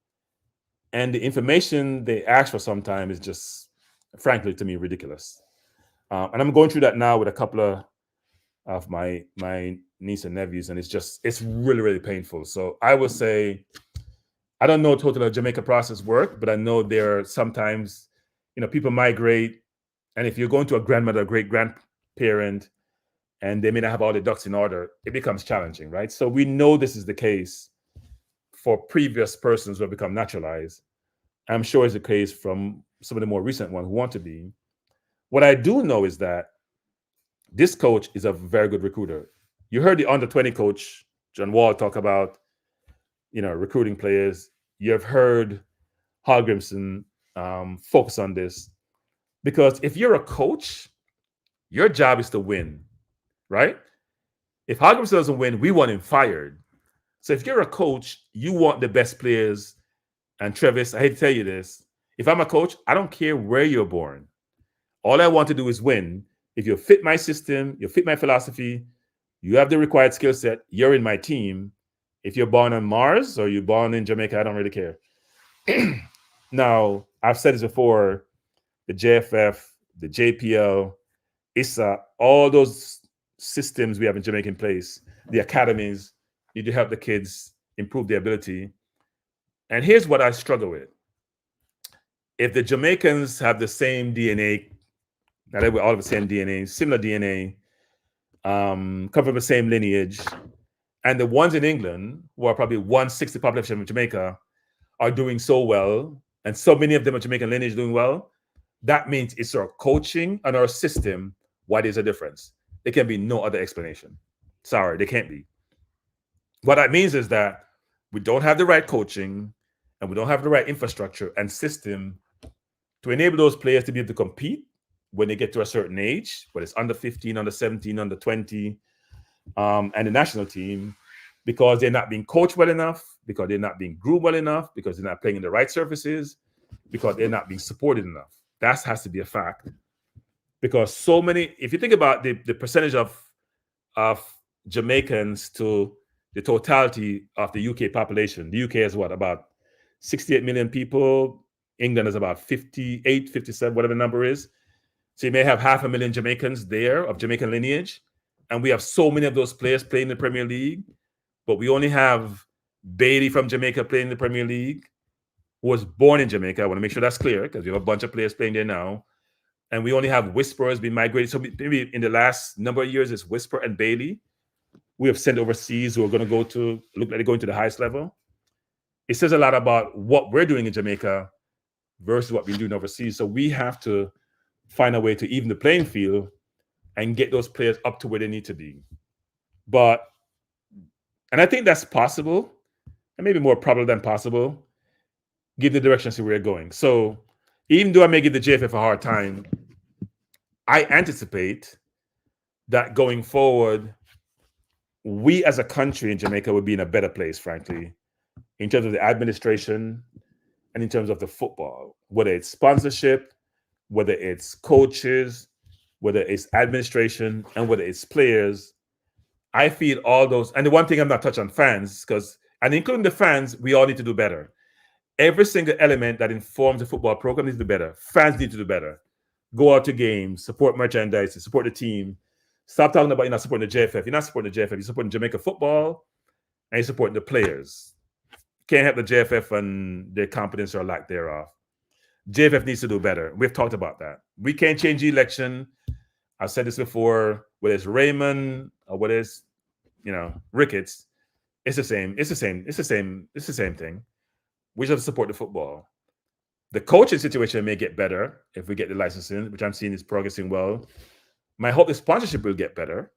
Speaker 7: And the information they ask for sometimes is just, frankly, to me, ridiculous. And I'm going through that now with a couple of my niece and nephews, and it's really, really painful. So I would say, I don't know totally how Jamaica process work, but I know there are sometimes, people migrate, and if you're going to a grandmother, a great grandparent, and they may not have all the ducks in order, it becomes challenging, right? So we know this is the case for previous persons who have become naturalized. I'm sure it's the case from some of the more recent ones who want to be. What I do know is that this coach is a very good recruiter. You heard the under-20 coach, John Wall, talk about, recruiting players. You have heard Hallgrimson focus on this. Because if you're a coach, your job is to win, right? If Hallgrimson doesn't win, we want him fired. So if you're a coach, you want the best players. And Travis, I hate to tell you this, if I'm a coach, I don't care where you're born. All I want to do is win. If you fit my system, you fit my philosophy, you have the required skill set, you're in my team. If you're born on Mars or you're born in Jamaica, I don't really care. Now, I've said this before, the JFF, the JPL, ISA, all those systems we have in Jamaica in place, the academies, need to help the kids improve their ability. And here's what I struggle with. If the Jamaicans have the same DNA, not all of the same DNA, similar DNA, come from the same lineage, and the ones in England, who are probably 1/6 the population of Jamaica, are doing so well, and so many of them are Jamaican lineage doing well, that means it's our coaching and our system why there's a difference. There can be no other explanation. Sorry, there can't be. What that means is that we don't have the right coaching and we don't have the right infrastructure and system to enable those players to be able to compete when they get to a certain age, whether it's under 15, under 17, under 20, and the national team, because they're not being coached well enough, because they're not being groomed well enough, because they're not playing in the right surfaces, because they're not being supported enough. That has to be a fact. Because so many, if you think about the percentage of Jamaicans to the totality of the UK population. The UK has what, about 68 million people. England is about 58, 57, whatever the number is. So you may have 500,000 Jamaicans there of Jamaican lineage. And we have so many of those players playing in the Premier League, but we only have Bailey from Jamaica playing in the Premier League, who was born in Jamaica. I want to make sure that's clear because we have a bunch of players playing there now. And we only have Whisperers being migrated. So maybe in the last number of years, it's Whisper and Bailey we have sent overseas who are going to go to, look like they're going to the highest level. It says a lot about what we're doing in Jamaica versus what we're doing overseas. So we have to find a way to even the playing field and get those players up to where they need to be. And I think that's possible, and maybe more probable than possible, given the direction we're going. So even though I may give the JFF a hard time, I anticipate that going forward, we as a country in Jamaica would be in a better place, frankly, in terms of the administration and in terms of the football, whether it's sponsorship, whether it's coaches, whether it's administration, and whether it's players. I feel all those, and the one thing I'm not touching on fans, and including the fans, we all need to do better. Every single element that informs the football program needs to do better. Fans need to do better. Go out to games, support merchandise, support the team. Stop talking about you're not supporting the JFF. You're not supporting the JFF. You're supporting Jamaica football, and you're supporting the players. Can't help the JFF and their competence or lack thereof. JFF needs to do better. We've talked about that. We can't change the election. I've said this before, whether it's Raymond or whether it's, Ricketts, it's the same. It's the same thing. We just have to support the football. The coaching situation may get better if we get the licensing, which I'm seeing is progressing well. My hope the sponsorship will get better,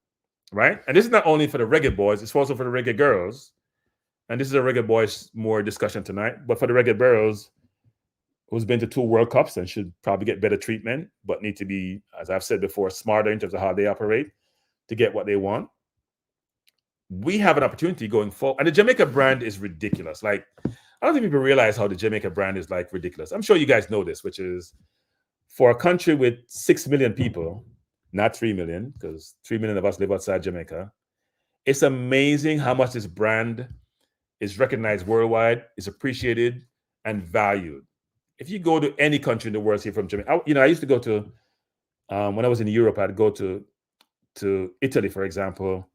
Speaker 7: right? And this is not only for the reggae boys, it's also for the reggae girls. And this is a reggae boys more discussion tonight, but for the reggae girls who's been to 2 World Cups and should probably get better treatment, but need to be, as I've said before, smarter in terms of how they operate to get what they want. We have an opportunity going forward. And the Jamaica brand is ridiculous. Like, I don't think people realize how the Jamaica brand is like ridiculous. I'm sure you guys know this, which is for a country with 6 million people, not 3 million, because 3 million of us live outside Jamaica. It's amazing how much this brand is recognized worldwide, is appreciated, and valued. If you go to any country in the world, say from Jamaica, I used to go to, when I was in Europe, I'd go to Italy, for example,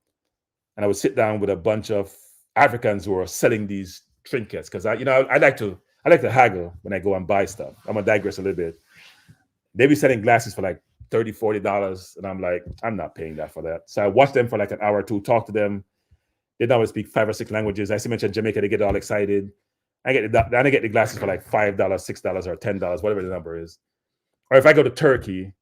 Speaker 7: and I would sit down with a bunch of Africans who are selling these trinkets because I like to haggle when I go and buy stuff. I'm gonna digress a little bit. They be selling glasses for like $30, $40, and I'm like, I'm not paying that for that. So I watch them for like an hour or two, talk to them. They don't always speak 5 or 6 languages. I see mention Jamaica, they get all excited. I get the glasses for like $5, $6, or $10, whatever the number is. Or if I go to Turkey,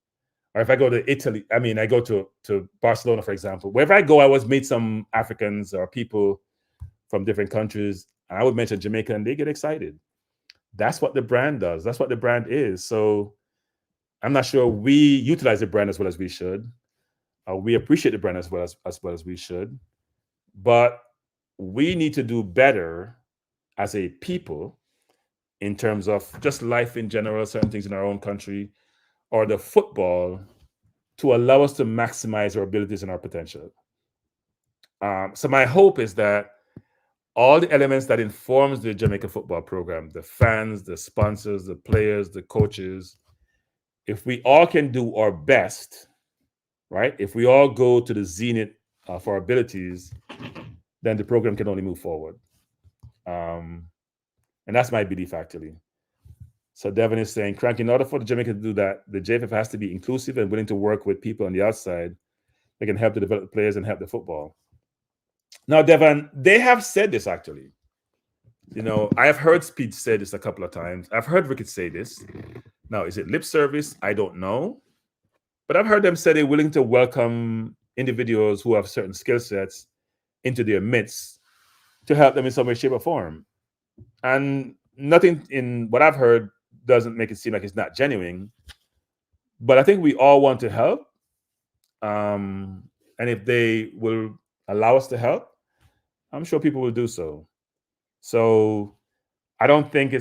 Speaker 7: or if I go to Italy, I go to Barcelona, for example. Wherever I go, I always meet some Africans or people from different countries. And I would mention Jamaica, and they get excited. That's what the brand does. That's what the brand is. So I'm not sure we utilize the brand as well as we should. We appreciate the brand as well as we should. But we need to do better as a people in terms of just life in general, certain things in our own country, or the football, to allow us to maximize our abilities and our potential. So my hope is that all the elements that informs the Jamaica football program, the fans, the sponsors, the players, the coaches, if we all can do our best, right? If we all go to the zenith of our abilities, then the program can only move forward. And that's my belief, actually. So Devin is saying, Kranky, in order for the Jamaica to do that, the JFF has to be inclusive and willing to work with people on the outside that can help to develop the players and help the football. Now, Devin, they have said this, actually. I have heard Speed say this a couple of times. I've heard Rickett say this. Now, is it lip service? I don't know. But I've heard them say they're willing to welcome individuals who have certain skill sets into their midst to help them in some way, shape, or form. And nothing in what I've heard doesn't make it seem like it's not genuine. But I think we all want to help. And if they will allow us to help, I'm sure people will do so. So I don't think we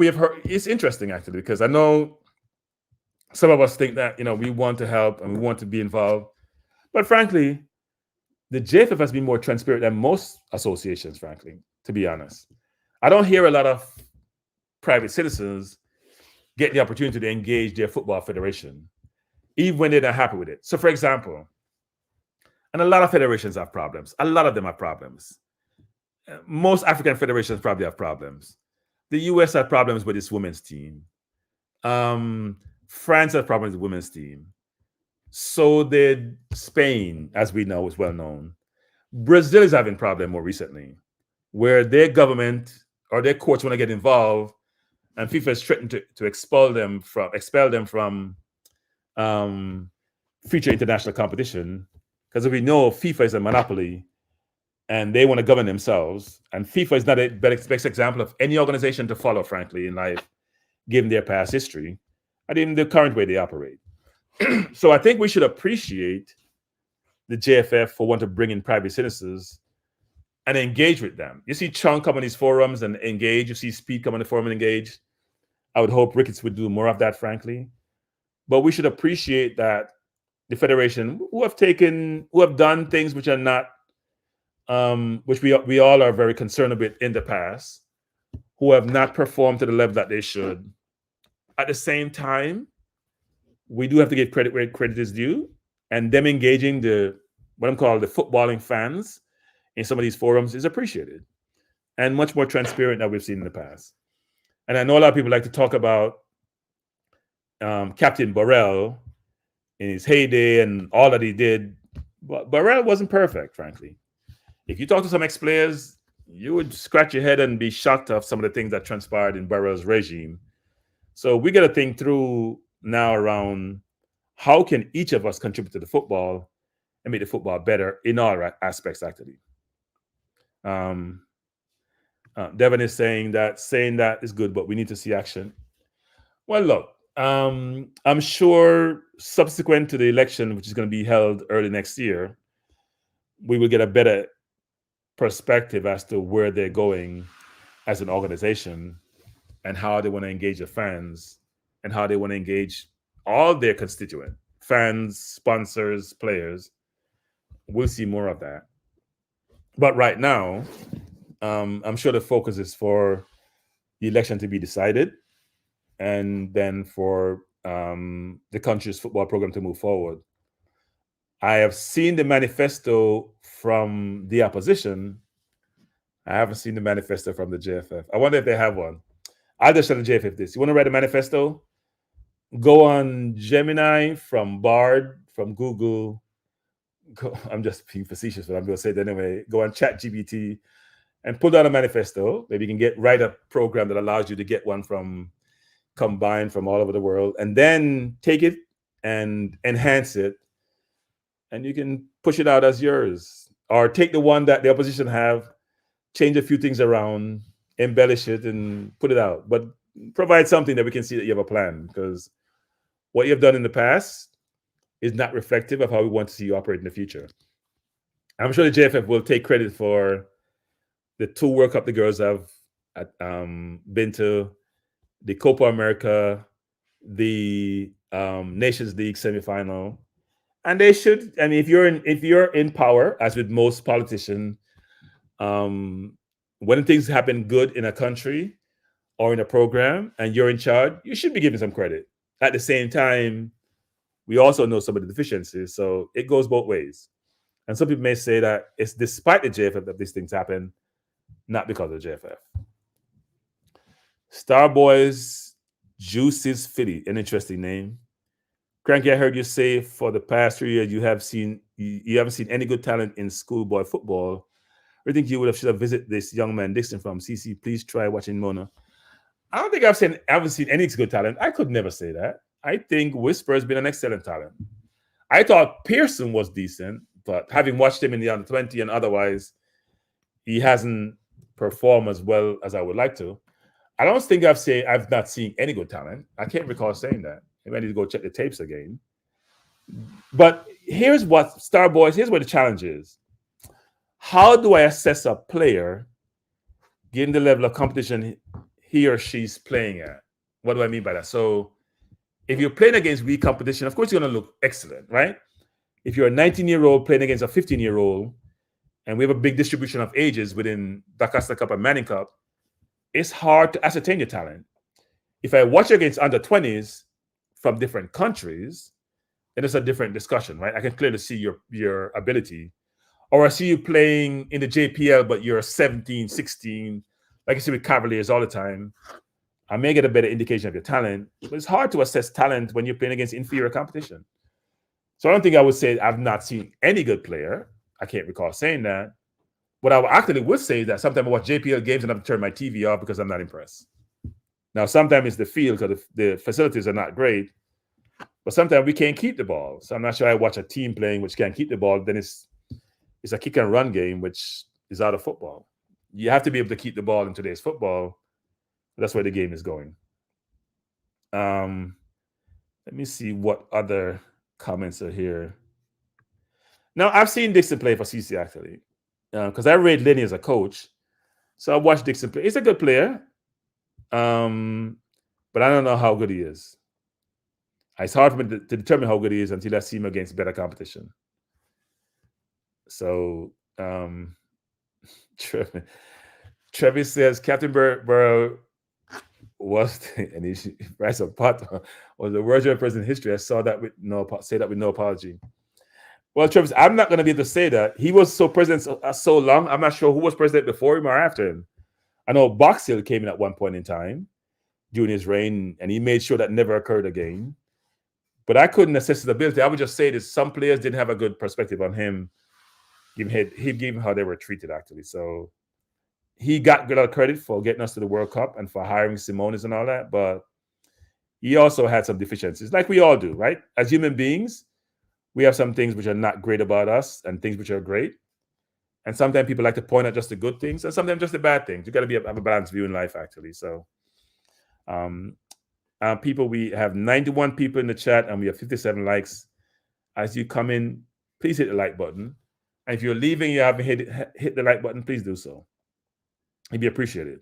Speaker 7: have heard. It's interesting, actually, because I know some of us think that, we want to help and we want to be involved. But frankly, the JFF has been more transparent than most associations, frankly, to be honest. I don't hear a lot of private citizens get the opportunity to engage their football federation, even when they're not happy with it. So, for example, and a lot of federations have problems. A lot of them have problems. Most African federations probably have problems. The US had problems with its women's team. France had problems with the women's team. So did Spain, as we know, is well known. Brazil is having a problem more recently, where their government or their courts want to get involved, and FIFA is threatened to expel them from future international competition, because we know FIFA is a monopoly and they want to govern themselves. And FIFA is not a best example of any organization to follow, frankly, in life, given their past history and even the current way they operate. So I think we should appreciate the JFF for wanting to bring in private citizens and engage with them. You see Chung come on these forums and engage. You see Speed come on the forum and engage. I would hope Ricketts would do more of that, frankly. But we should appreciate that the federation, who have done things which are not, which we all are very concerned about in the past, who have not performed to the level that they should. At the same time, we do have to give credit where credit is due, and them engaging what I'm calling the footballing fans in some of these forums is appreciated and much more transparent than we've seen in the past. And I know a lot of people like to talk about Captain Burrell in his heyday and all that he did, but Burrell wasn't perfect, frankly. If you talk to some ex-players, you would scratch your head and be shocked of some of the things that transpired in Burrell's regime. So we got to think through now around how can each of us contribute to the football and make the football better in all aspects, actually. Devin is saying that is good, but we need to see action. Well, look, I'm sure subsequent to the election, which is going to be held early next year, we will get a better perspective as to where they're going as an organization and how they want to engage the fans and how they want to engage all their constituent fans, sponsors, players. We'll see more of that. But right now, I'm sure the focus is for the election to be decided and then for the country's football program to move forward. I have seen the manifesto from the opposition. I haven't seen the manifesto from the JFF. I wonder if they have one. I'll just tell the JFF this. You want to write a manifesto? Go on Gemini, from Bard, from Google. I'm just being facetious, but I'm going to say it anyway. Go on ChatGPT and pull down a manifesto. Maybe you can write a program that allows you to get one combined from all over the world, and then take it and enhance it, and you can push it out as yours. Or take the one that the opposition have, change a few things around, embellish it, and put it out. But provide something that we can see that you have a plan, because what you've done in the past is not reflective of how we want to see you operate in the future. I'm sure the JFF will take credit for the 2 World Cup the girls have been to, the Copa America, the Nations League semifinal, and they should. I mean, if you're in power, as with most politicians, when things happen good in a country or in a program, and you're in charge, you should be given some credit. At the same time, we also know some of the deficiencies, so it goes both ways. And some people may say that it's despite the JFF that these things happen, not because of the JFF. Starboys Juices Philly, an interesting name. Kranky, I heard you say for the past 3 years you haven't seen any good talent in schoolboy football. I think you should have visited this young man Dixon from CC. Please try watching Mona. I don't think I haven't seen any good talent. I could never say that. I think Whisper has been an excellent talent. I thought Pearson was decent, but having watched him in the under 20 and otherwise, he hasn't performed as well as I would like to. I don't think I've not seen any good talent. I can't recall saying that. Maybe I need to go check the tapes again. But here's what here's where the challenge is. How do I assess a player given the level of competition he or she's playing at? What do I mean by that? So if you're playing against weak competition, of course you're going to look excellent, right? if you're a 19-year-old playing against a 15-year-old, and we have a big distribution of ages within the Costa Cup and Manning Cup, it's hard to ascertain your talent. If I watch against under 20s from different countries, then it's a different discussion, right? I can clearly see your ability. Or I see you playing in the JPL, but you're 17, 16, like you see with Cavaliers all the time. I may get a better indication of your talent, but it's hard to assess talent when you're playing against inferior competition. So I don't think I would say I've not seen any good player. I can't recall saying that. What I actually would say is that sometimes I watch JPL games and I have to turn my TV off because I'm not impressed. Now, sometimes it's the field because the facilities are not great, but sometimes we can't keep the ball. So I'm not sure I watch a team playing which can't keep the ball. Then it's a kick and run game, which is out of football. You have to be able to keep the ball in today's football. That's where the game is going. Let me see what other comments are here. Now, I've seen Dixon play for CC actually, because I rate Lenny as a coach. So I watched Dixon play. He's a good player, but I don't know how good he is. It's hard for me to determine how good he is until I see him against better competition. So Trevis says Captain Burrow was, and he writes a pot, was the worst president in history. I saw that with no apology. Well, Travis, I'm not going to be able to say that. He was president so long. I'm not sure who was president before him or after him. I know Box Hill came in at one point in time during his reign, and he made sure that never occurred again. But I couldn't assess his ability. I would just say that some players didn't have a good perspective on him. He gave him how they were treated, actually. So he got good credit for getting us to the World Cup and for hiring Simonis and all that. But he also had some deficiencies, like we all do, right? As human beings, we have some things which are not great about us and things which are great. And sometimes people like to point out just the good things and sometimes just the bad things. You got to have a balanced view in life, actually. So people, we have 91 people in the chat and we have 57 likes. As you come in, please hit the like button. And if you're leaving, you haven't hit the like button, please do so. It'd be appreciated.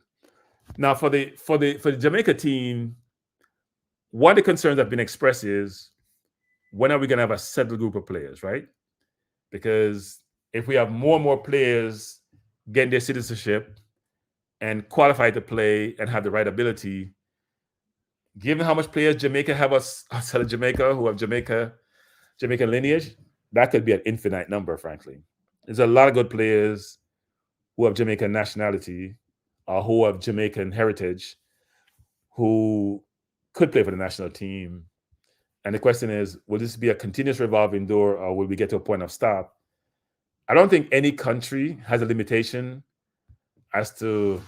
Speaker 7: Now, for the Jamaica team, one of the concerns that have been expressed is, when are we going to have a settled group of players, right? Because if we have more and more players getting their citizenship and qualified to play and have the right ability, given how much players Jamaica have outside of Jamaica who have Jamaican lineage, that could be an infinite number, frankly. There's a lot of good players who have Jamaican nationality or who have Jamaican heritage who could play for the national team. And the question is, will this be a continuous revolving door or will we get to a point of stop? I don't think any country has a limitation as to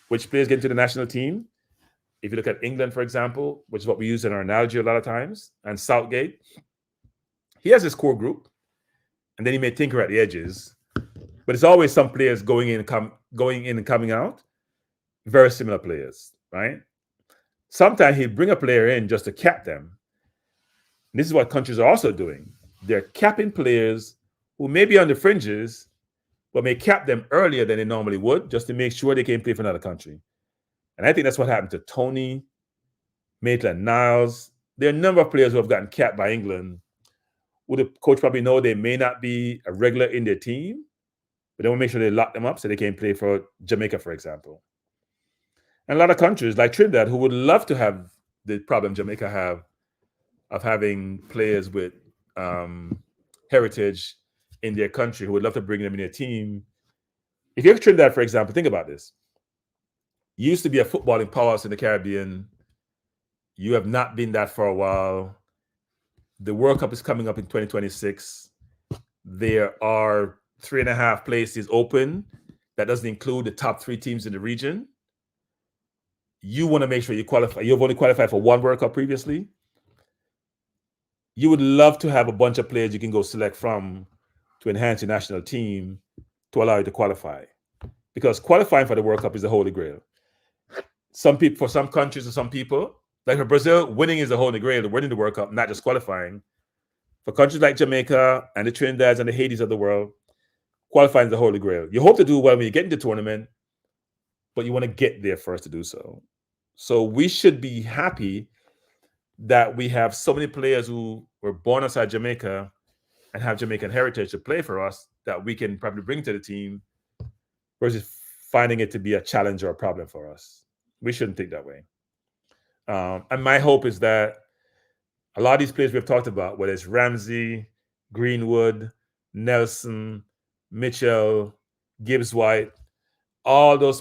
Speaker 7: which players get into the national team. If you look at England, for example, which is what we use in our analogy a lot of times, and Southgate, he has his core group, and then he may tinker at the edges. But it's always some players going in and coming out, very similar players, right? Sometimes he'd bring a player in just to cap them. And this is what countries are also doing. They're capping players who may be on the fringes, but may cap them earlier than they normally would, just to make sure they can play for another country. And I think that's what happened to Tony, Maitland-Niles. There are a number of players who have gotten capped by England, who the coach probably know they may not be a regular in their team, but they want to make sure they lock them up so they can play for Jamaica, for example. And a lot of countries like Trinidad who would love to have the problem Jamaica have of having players with heritage in their country who would love to bring them in their team. If you're Trinidad, for example, think about this. You used to be a footballing powerhouse in the Caribbean. You have not been that for a while. The World Cup is coming up in 2026. There are 3.5 places open. That doesn't include the top 3 teams in the region. You want to make sure you qualify. You've only qualified for 1 World Cup previously. You would love to have a bunch of players you can go select from to enhance your national team to allow you to qualify. Because qualifying for the World Cup is the holy grail. Some people, for some countries or some people, like for Brazil, winning is the holy grail, winning the World Cup, not just qualifying. For countries like Jamaica and the Trinidad and the Haitis of the world, qualifying is the holy grail. You hope to do well when you get into the tournament, but you want to get there first to do so. So we should be happy that we have so many players who were born outside Jamaica and have Jamaican heritage to play for us that we can probably bring to the team versus finding it to be a challenge or a problem for us. We shouldn't think that way. And my hope is that a lot of these players we've talked about, whether it's Ramsey, Greenwood, Nelson, Mitchell, Gibbs White, all those,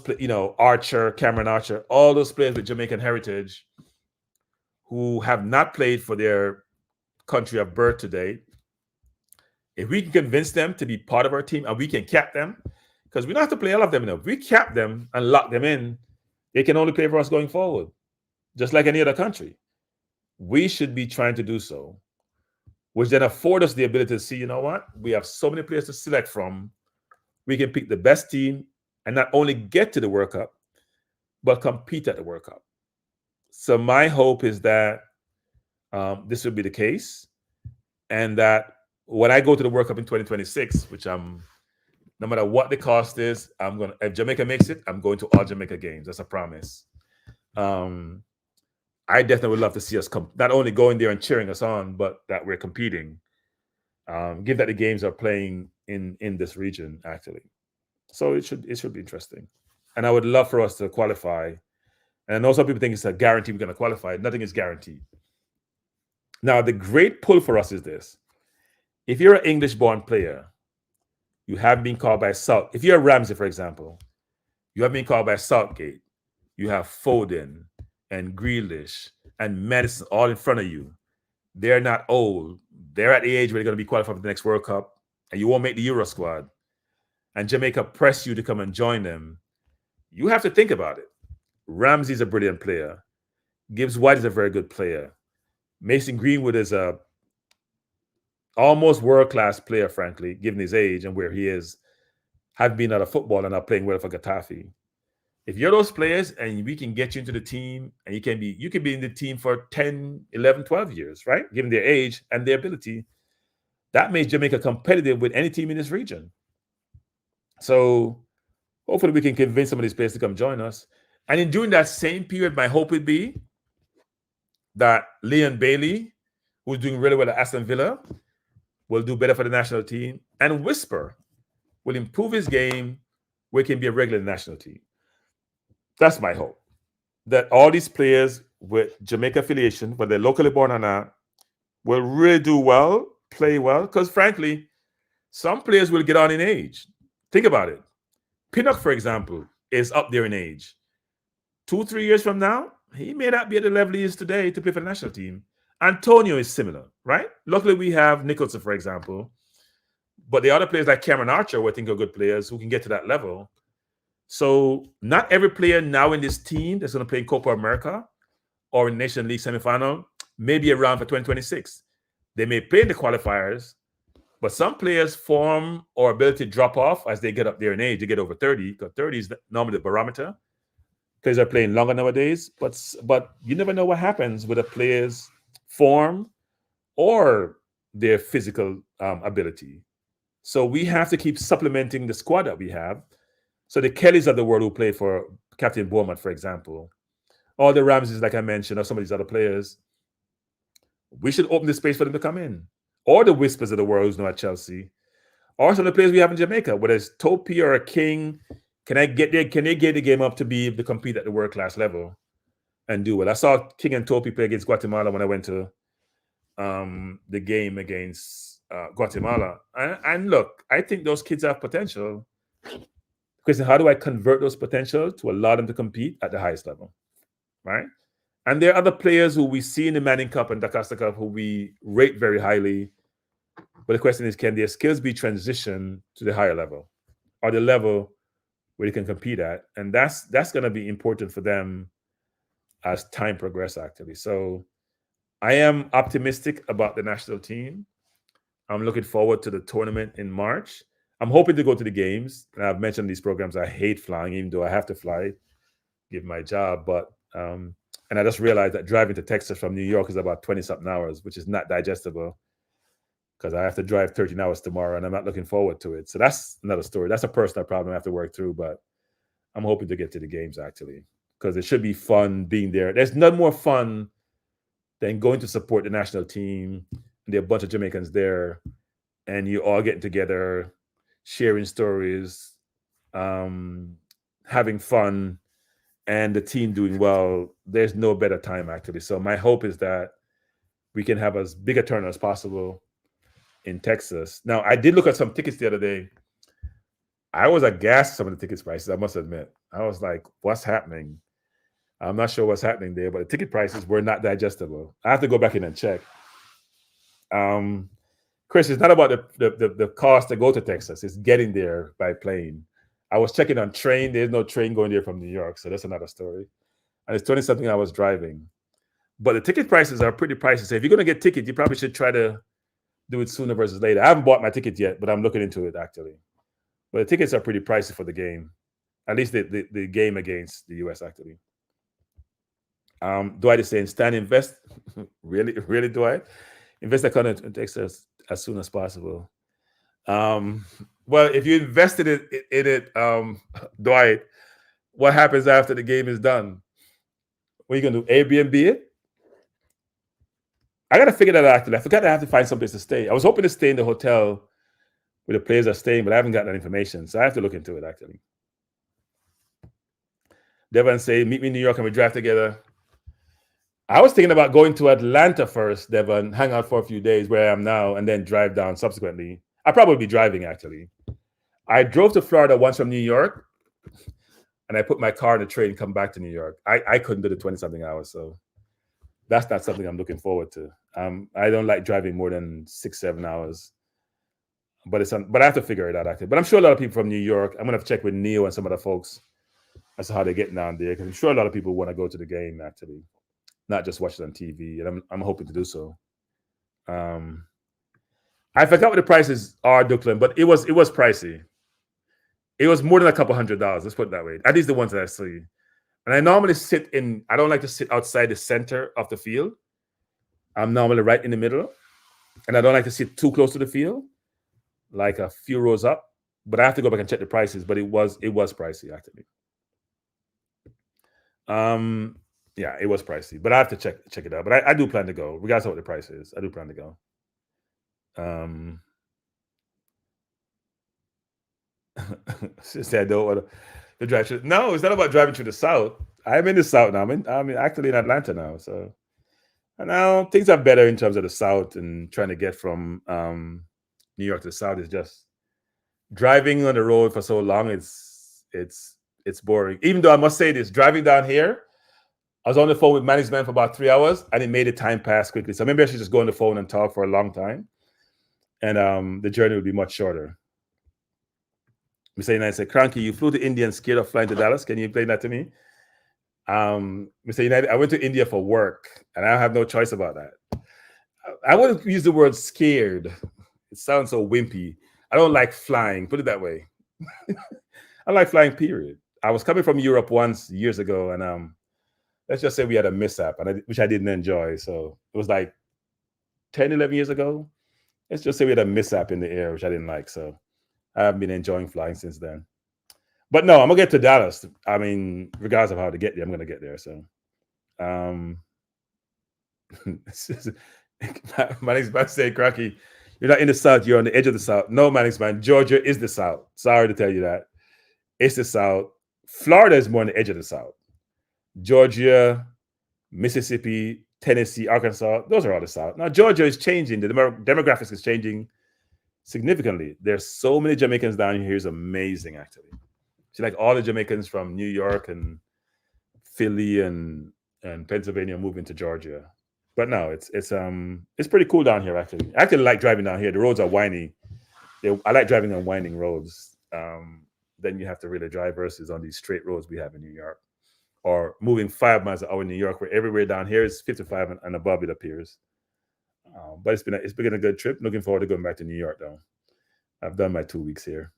Speaker 7: Archer, Cameron Archer, all those players with Jamaican heritage who have not played for their country of birth today, if we can convince them to be part of our team and we can cap them, because we don't have to play all of them enough. If we cap them and lock them in, they can only play for us going forward, just like any other country. We should be trying to do so, which then afford us the ability to see, you know what? We have so many players to select from. We can pick the best team and not only get to the World Cup, but compete at the World Cup. So my hope is that this will be the case, and that when I go to the World Cup in 2026, which no matter what the cost is, if Jamaica makes it, I'm going to all Jamaica games. That's a promise. I definitely would love to see us not only going there and cheering us on, but that we're competing. Given that the games are playing in this region, actually. So it should be interesting. And I would love for us to qualify. And I know some people think it's a guarantee we're going to qualify. Nothing is guaranteed. Now, the great pull for us is this. If you're an English-born player, you haven't been called by South. If you're a Ramsey, for example, you haven't been called by Southgate. You have Foden and Grealish and Madison all in front of you. They're not old. They're at the age where they're going to be qualified for the next World Cup, and you won't make the Euro squad. And Jamaica press you to come and join them. You have to think about it. Ramsey's a brilliant player. Gibbs White is a very good player. Mason Greenwood is a almost world-class player, frankly, given his age and where he is, have been out of football and are playing well for Getafe. If you're those players and we can get you into the team, and you can be in the team for 10, 11, 12 years, right? Given their age and their ability, that makes Jamaica competitive with any team in this region. So hopefully we can convince some of these players to come join us. And in during that same period, my hope would be that Leon Bailey, who's doing really well at Aston Villa, will do better for the national team, and Whisper will improve his game where he can be a regular national team. That's my hope, that all these players with Jamaica affiliation, whether they're locally born or not, will really do well, play well, because frankly, some players will get on in age. Think about it. Pinnock, for example, is up there in age. 2-3 years from now, he may not be at the level he is today to play for the national team. Antonio is similar, right? Luckily, we have Nicholson, for example. But the other players like Cameron Archer, who I think are good players who can get to that level. So not every player now in this team that's going to play in Copa America or in Nation League semifinal may be around for 2026. They may play in the qualifiers, but some players' form or ability to drop off as they get up there in age. They get over 30, because 30 is normally the barometer. Players are playing longer nowadays, but you never know what happens with a player's form or their physical ability. So we have to keep supplementing the squad that we have. So the Kellys of the world who play for Captain Beaumont, for example, or the Ramses, like I mentioned, or some of these other players, we should open the space for them to come in. Or the Whispers of the world who's now at Chelsea, or some of the players we have in Jamaica, whether it's Topi or a King. Can they get the game up to be able to compete at the world-class level and do well? I saw King and Topi play against Guatemala when I went to the game against Guatemala. And look, I think those kids have potential. The question, how do I convert those potential to allow them to compete at the highest level, right? And there are other players who we see in the Manning Cup and DaCosta Cup who we rate very highly. But the question is, can their skills be transitioned to the higher level or the level where they can compete at? And that's going to be important for them as time progresses, actually. So I am optimistic about the national team. I'm looking forward to the tournament in March. I'm hoping to go to the games. And I've mentioned these programs. I hate flying, even though I have to fly, given my job. But and I just realized that driving to Texas from New York is about 20-something hours, which is not digestible because I have to drive 13 hours tomorrow, and I'm not looking forward to it. So that's another story. That's a personal problem I have to work through, but I'm hoping to get to the games, actually, because it should be fun being there. There's none more fun than going to support the national team, and there are a bunch of Jamaicans there, and you all getting together, sharing stories, having fun, and the team doing well, there's no better time actually. So my hope is that we can have as big a turnout as possible in Texas. Now, I did look at some tickets the other day. I was aghast at some of the tickets prices, I must admit. I was like, what's happening? I'm not sure what's happening there, but the ticket prices were not digestible. I have to go back in and check. Chris, it's not about the cost to go to Texas. It's getting there by plane. I was checking on train. There's no train going there from New York, so that's another story. And it's 20-something hours driving. But the ticket prices are pretty pricey. So if you're going to get tickets, you probably should try to do it sooner versus later. I haven't bought my ticket yet, but I'm looking into it actually. But the tickets are pretty pricey for the game, at least the game against the US actually. Dwight is saying, Stan, invest. really, Dwight? Invest account in Texas as soon as possible. Well, if you invested in it, Dwight, what happens after the game is done? What are you going to do? Airbnb it? I got to figure that out actually. I forgot I have to find someplace to stay. I was hoping to stay in the hotel where the players are staying, but I haven't got that information. So I have to look into it actually. Devon say, meet me in New York and we drive together. I was thinking about going to Atlanta first, Devon, hang out for a few days where I am now, and then drive down subsequently. I'll probably be driving, actually. I drove to Florida once from New York, and I put my car in the train and come back to New York. I couldn't do the 20-something hours, so that's not something I'm looking forward to. I don't like driving more than 6-7 hours. But I have to figure it out, actually. But I'm sure a lot of people from New York, I'm going to have to check with Neil and some other folks as to how they're getting down there, because I'm sure a lot of people want to go to the game, actually. Not just watch it on TV, and I'm hoping to do so. I forgot what the prices are, Duklin, but it was pricey. It was more than a couple $100. Let's put it that way. At least the ones that I see. And I normally I don't like to sit outside the center of the field. I'm normally right in the middle, and I don't like to sit too close to the field, like a few rows up. But I have to go back and check the prices. But it was pricey actually. Yeah, it was pricey, but I have to check it out. But I do plan to go, regardless of what the price is. I do plan to go. She said, "Don't want to drive through." No, it's not about driving through the South. I'm in the South now. I'm actually in Atlanta now. So, and now things are better in terms of the South, and trying to get from New York to the South is just driving on the road for so long. It's boring. Even though I must say this, driving down here, I was on the phone with management for about 3 hours, and it made the time pass quickly. So maybe I should just go on the phone and talk for a long time, and the journey would be much shorter. Mr. United said, Kranky, you flew to India and scared of flying to Dallas. Can you explain that to me? Mr. United, I went to India for work, and I have no choice about that. I wouldn't use the word scared. It sounds so wimpy. I don't like flying, put it that way. I like flying, period. I was coming from Europe once years ago, and let's just say we had a mishap, which I didn't enjoy. So it was like 10, 11 years ago. Let's just say we had a mishap in the air, which I didn't like. So I haven't been enjoying flying since then. But no, I'm going to get to Dallas. I mean, regardless of how to get there, I'm going to get there. So Mannix Man said, Kranky, you're not in the South. You're on the edge of the South. No, Mannix Man, Georgia is the South. Sorry to tell you that. It's the South. Florida is more on the edge of the South. Georgia, Mississippi, Tennessee, Arkansas, those are all the South. Now, Georgia is changing. The demographics is changing significantly. There's so many Jamaicans down here. It's amazing, actually. It's like all the Jamaicans from New York and Philly and Pennsylvania moving to Georgia. But no, it's pretty cool down here, actually. I actually like driving down here. The roads are windy. I like driving on winding roads. Then you have to really drive versus on these straight roads we have in New York. Or moving 5 miles an hour in New York, where everywhere down here is 55 and above, it appears. But it's been a good trip. Looking forward to going back to New York, though. I've done my 2 weeks here.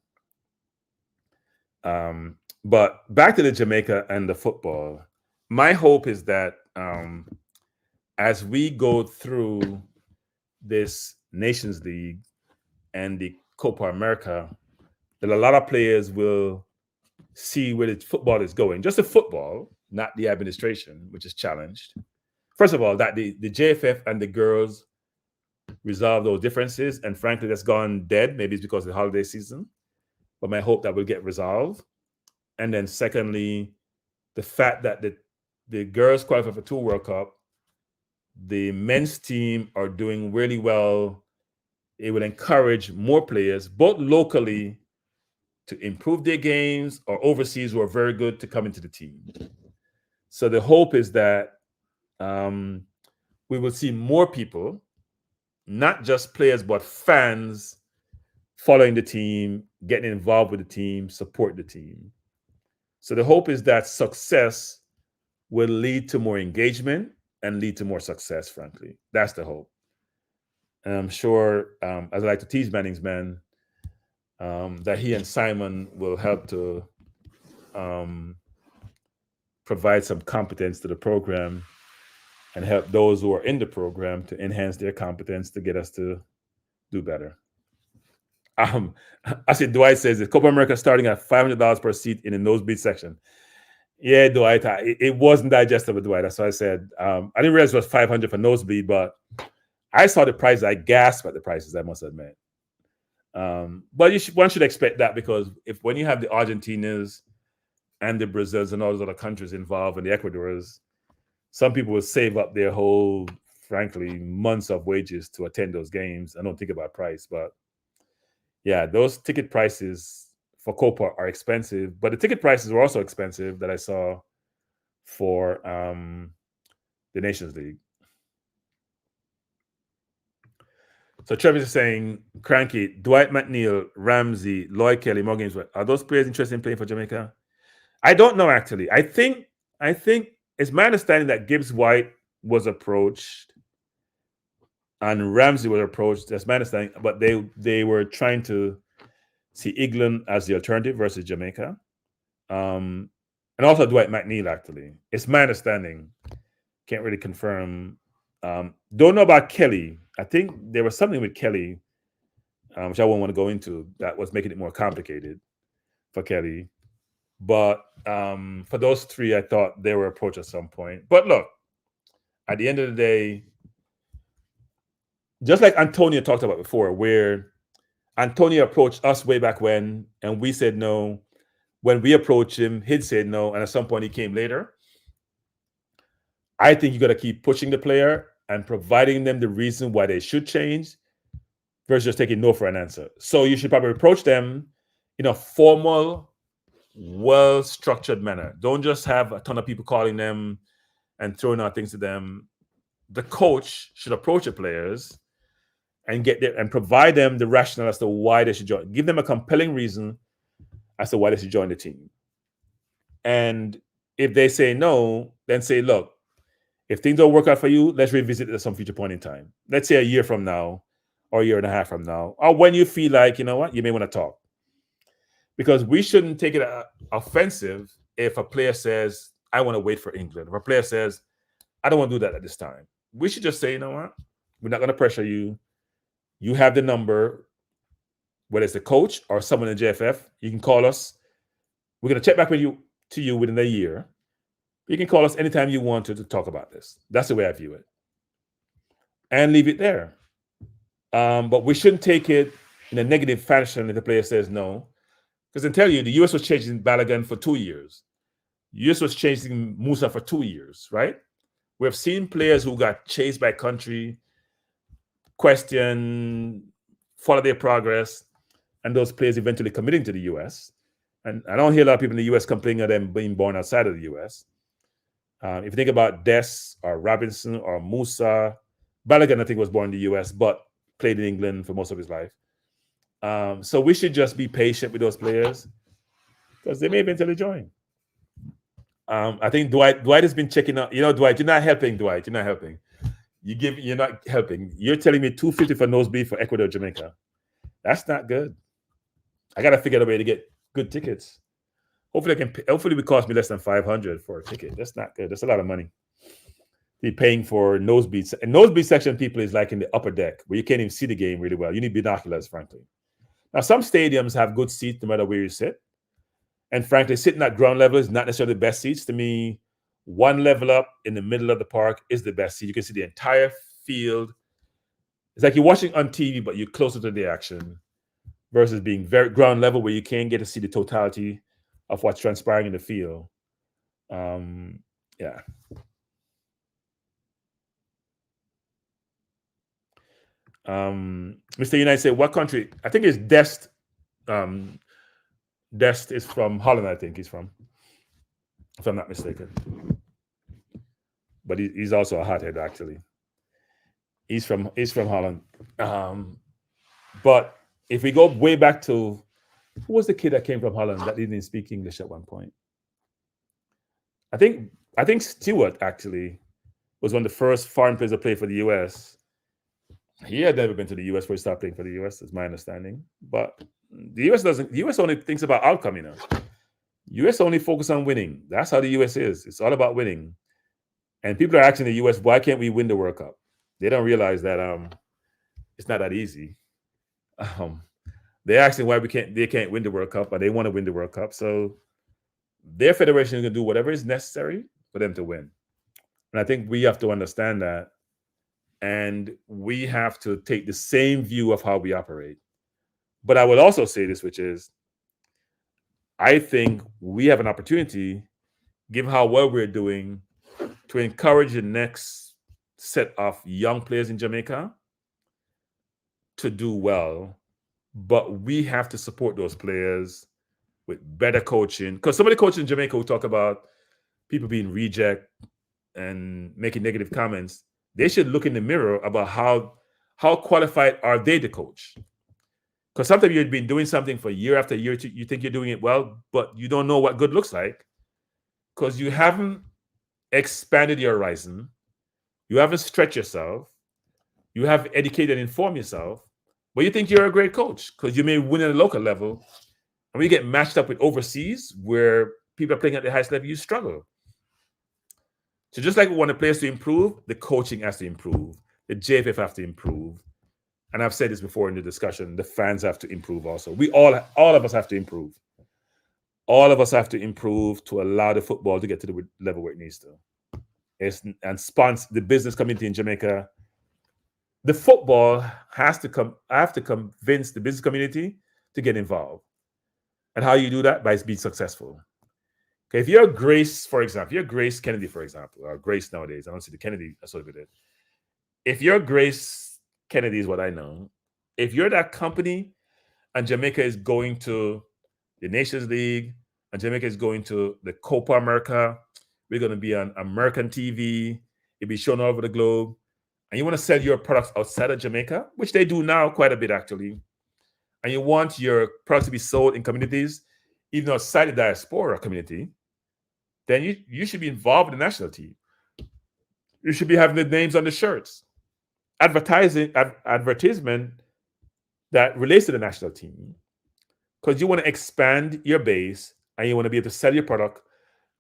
Speaker 7: But back to the Jamaica and the football. My hope is that as we go through this Nations League and the Copa America, that a lot of players will see where the football is going. Just the football, not the administration, which is challenged. First of all, that the JFF and the girls resolve those differences. And frankly, that's gone dead. Maybe it's because of the holiday season, but my hope that will get resolved. And then secondly, the fact that the girls qualify for 2 World Cup, the men's team are doing really well. It will encourage more players, both locally to improve their games or overseas who are very good to come into the team. So the hope is that we will see more people, not just players, but fans following the team, getting involved with the team, support the team. So the hope is that success will lead to more engagement and lead to more success, frankly. That's the hope. And I'm sure, as I like to tease Manning's men, that he and Simon will help to provide some competence to the program and help those who are in the program to enhance their competence to get us to do better. I see Dwight says the Copa America starting at $500 per seat in the nosebleed section. Yeah, Dwight, it wasn't digestible, Dwight. That's why I said I didn't realize it was $500 for nosebleed, but I saw the prices. I gasped at the prices, I must admit. But one should expect that, because when you have the Argentinas and the Brazils and all those other countries involved and the Ecuadors, some people will save up their whole, frankly, months of wages to attend those games. I don't think about price, but yeah, those ticket prices for Copa are expensive, but the ticket prices were also expensive that I saw for the Nations League. So Travis is saying, Kranky, Dwight McNeil, Ramsey, Lloyd Kelly, Morgan, are those players interested in playing for Jamaica? I don't know, actually. I think it's my understanding that Gibbs White was approached and Ramsey was approached. That's my understanding, but they were trying to see England as the alternative versus Jamaica. And also Dwight McNeil, actually. It's my understanding. Can't really confirm. Don't know about Kelly. I think there was something with Kelly, which I won't want to go into, that was making it more complicated for Kelly. But for those 3, I thought they were approached at some point. But look, at the end of the day, just like Antonio talked about before, where Antonio approached us way back when, and we said no. When we approached him, he'd said no, and at some point he came later. I think you got to keep pushing the player and providing them the reason why they should change versus just taking no for an answer. So you should probably approach them in a formal, well-structured manner. Don't just have a ton of people calling them and throwing out things to them. The coach should approach the players and get there and provide them the rationale as to why they should join. Give them a compelling reason as to why they should join the team. And if they say no, then say, look, if things don't work out for you, let's revisit it at some future point in time. Let's say a year from now or a year and a half from now, or when you feel like, you know what, you may want to talk. Because we shouldn't take it offensive if a player says, I want to wait for England. If a player says, I don't want to do that at this time. We should just say, you know what, we're not going to pressure you. You have the number, whether it's the coach or someone in JFF, you can call us. We're going to check back with you within a year. You can call us anytime you want to talk about this. That's the way I view it. And leave it there. But we shouldn't take it in a negative fashion if the player says no. Because I tell you, the U.S. was chasing Balogun for 2 years. The U.S. was chasing Musa for 2 years, right? We have seen players who got chased by country, question, follow their progress, and those players eventually committing to the U.S. And I don't hear a lot of people in the U.S. complaining of them being born outside of the U.S. If you think about Des or Robinson or Musa, Balogun, I think, was born in the U.S., but played in England for most of his life. So we should just be patient with those players because they may eventually join. I think Dwight has been checking out. You know, Dwight, you're not helping, Dwight. You're not helping. You're not helping. You're telling me $250 for nosebleed for Ecuador, Jamaica. That's not good. I got to figure out a way to get good tickets. Hopefully it would cost me less than $500 for a ticket. That's not good. That's a lot of money. Be paying for nosebleeds. And nosebleed section people is like in the upper deck where you can't even see the game really well. You need binoculars, frankly. Now, some stadiums have good seats no matter where you sit. And frankly, sitting at ground level is not necessarily the best seats. To me, one level up in the middle of the park is the best seat. You can see the entire field It's like you're watching on TV, but you're closer to the action versus being very ground level where you can't get to see the totality of what's transpiring in the field. Yeah. Mr. United said, what country? I think it's Dest. Dest is from Holland, I think he's from, if I'm not mistaken. But he's also a hothead, actually. He's from Holland. But if we go way back to, who was the kid that came from Holland that didn't speak English at one point? I think Stewart actually was one of the first foreign players to play for the US. He had never been to the US before he started playing for the US, is my understanding. But the US only thinks about outcome, you know. US only focus on winning. That's how the US is. It's all about winning. And people are asking the US, why can't we win the World Cup? They don't realize that it's not that easy. They're asking why they can't win the World Cup, but they want to win the World Cup. So their federation is going to do whatever is necessary for them to win. And I think we have to understand that. And we have to take the same view of how we operate. But I would also say this, which is, I think we have an opportunity, given how well we're doing, to encourage the next set of young players in Jamaica to do well. But we have to support those players with better coaching. Because some of the coaches in Jamaica who talk about people being reject and making negative comments, they should look in the mirror about how qualified are they to coach. Because sometimes you've been doing something for year after year, you think you're doing it well, but you don't know what good looks like because you haven't expanded your horizon. You haven't stretched yourself. You have educated and informed yourself, but you think you're a great coach because you may win at a local level. And when you get matched up with overseas where people are playing at the highest level, you struggle. So just like we want the players to improve, the coaching has to improve. The JFF have to improve. And I've said this before in the discussion, the fans have to improve also. We all of us have to improve. All of us have to improve to allow the football to get to the level where it needs to. And sponsor the business community in Jamaica. The football has to come. I have to convince the business community to get involved. And how you do that? By being successful. Okay, if you're Grace, for example, you're Grace Kennedy, for example, or Grace nowadays. I don't see the Kennedy associated with it. If you're Grace Kennedy is what I know. If you're that company and Jamaica is going to the Nations League and Jamaica is going to the Copa America, we're going to be on American TV, it'll be shown all over the globe, and you want to sell your products outside of Jamaica, which they do now quite a bit actually, and you want your products to be sold in communities, even outside the diaspora community, then you should be involved in the national team. You should be having the names on the shirts. Advertisement that relates to the national team, because you want to expand your base and you want to be able to sell your product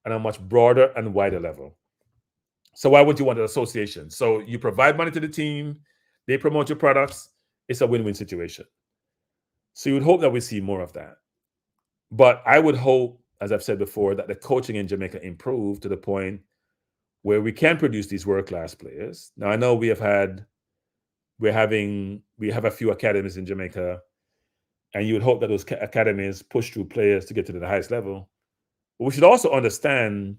Speaker 7: on a much broader and wider level. So why would you want an association? So you provide money to the team, they promote your products, it's a win-win situation. So you would hope that we see more of that. But I would hope, as I've said before, that the coaching in Jamaica improve to the point where we can produce these world-class players. Now I know we have a few academies in Jamaica, and you would hope that those academies push through players to get to the highest level. But we should also understand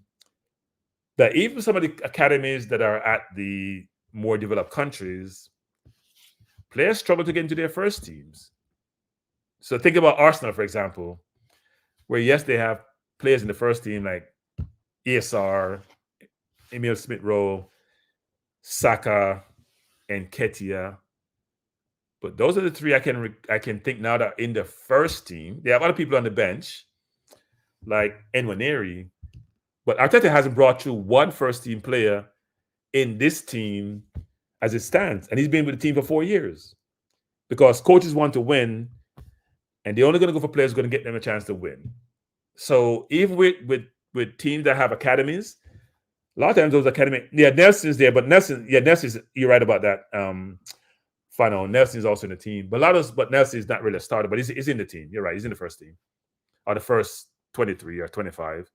Speaker 7: that even some of the academies that are at the more developed countries, players struggle to get into their first teams. So think about Arsenal, for example, where yes, they have players in the first team like ESR, Emil Smith-Rowe, Saka, and Ketia. But those are the three I can think now that are in the first team. They have other people on the bench, like Nwaneri, but Arteta hasn't brought through one first-team player in this team as it stands. And he's been with the team for 4 years because coaches want to win, and they're only going to go for players who are going to get them a chance to win. So even with teams that have academies, a lot of times those academies, Nelson's there, but Nelson's, you're right about that. Nelson's also in the team, but Nelson is not really a starter, but he's in the team. You're right, he's in the first team, or the first 23 or 25.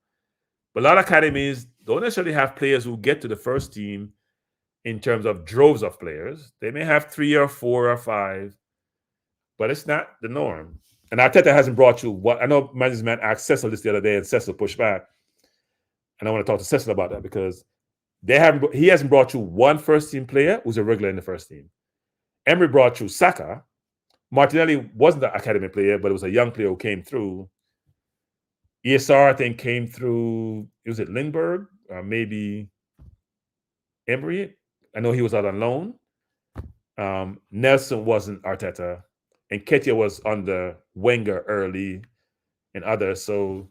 Speaker 7: But a lot of academies don't necessarily have players who get to the first team in terms of droves of players. They may have 3 or 4 or 5, but it's not the norm. And Arteta hasn't brought you what I know. Management asked Cecil this the other day, and Cecil pushed back. And I want to talk to Cecil about that because he hasn't brought you one first team player who's a regular in the first team. Emery brought you Saka. Martinelli wasn't an academy player, but it was a young player who came through. ESR, I think, came through. Was it Lindbergh or maybe Emery? I know he was out on loan. Nelson wasn't Arteta, and Ketia was under Wenger early, and others. So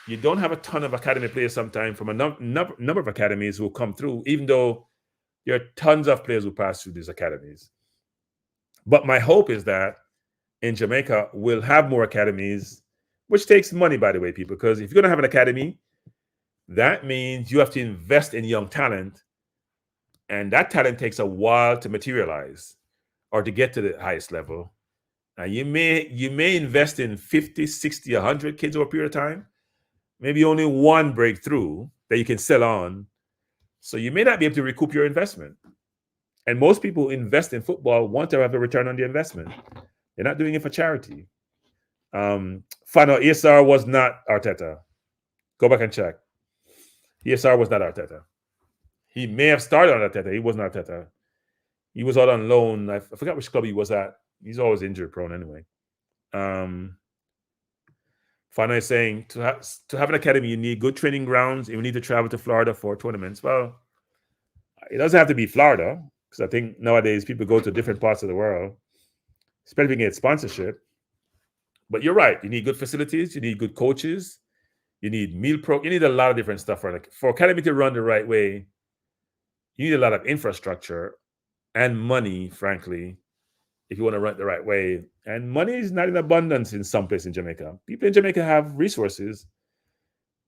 Speaker 7: you don't have a ton of academy players sometimes from a number of academies who come through, even though there are tons of players who pass through these academies. But my hope is that in Jamaica, we'll have more academies, which takes money, by the way, people, because if you're going to have an academy, that means you have to invest in young talent, and that talent takes a while to materialize or to get to the highest level. Now, you may invest in 50, 60, 100 kids over a period of time, maybe only one breakthrough that you can sell on. So you may not be able to recoup your investment. And most people who invest in football want to have a return on their investment. They're not doing it for charity. Final ESR was not Arteta. Go back and check. ESR was not Arteta. He may have started on Arteta. He wasn't Arteta. He was out on loan. I forgot which club he was at. He's always injury prone anyway. Final is saying to have an academy, you need good training grounds, and you need to travel to Florida for tournaments. Well, it doesn't have to be Florida, because I think nowadays people go to different parts of the world, especially if you get sponsorship. But you're right. You need good facilities. You need good coaches. You need meal you need a lot of different stuff for academy to run the right way. You need a lot of infrastructure and money, frankly, if you want to run it the right way. And money is not in abundance in some places in Jamaica. People in Jamaica have resources,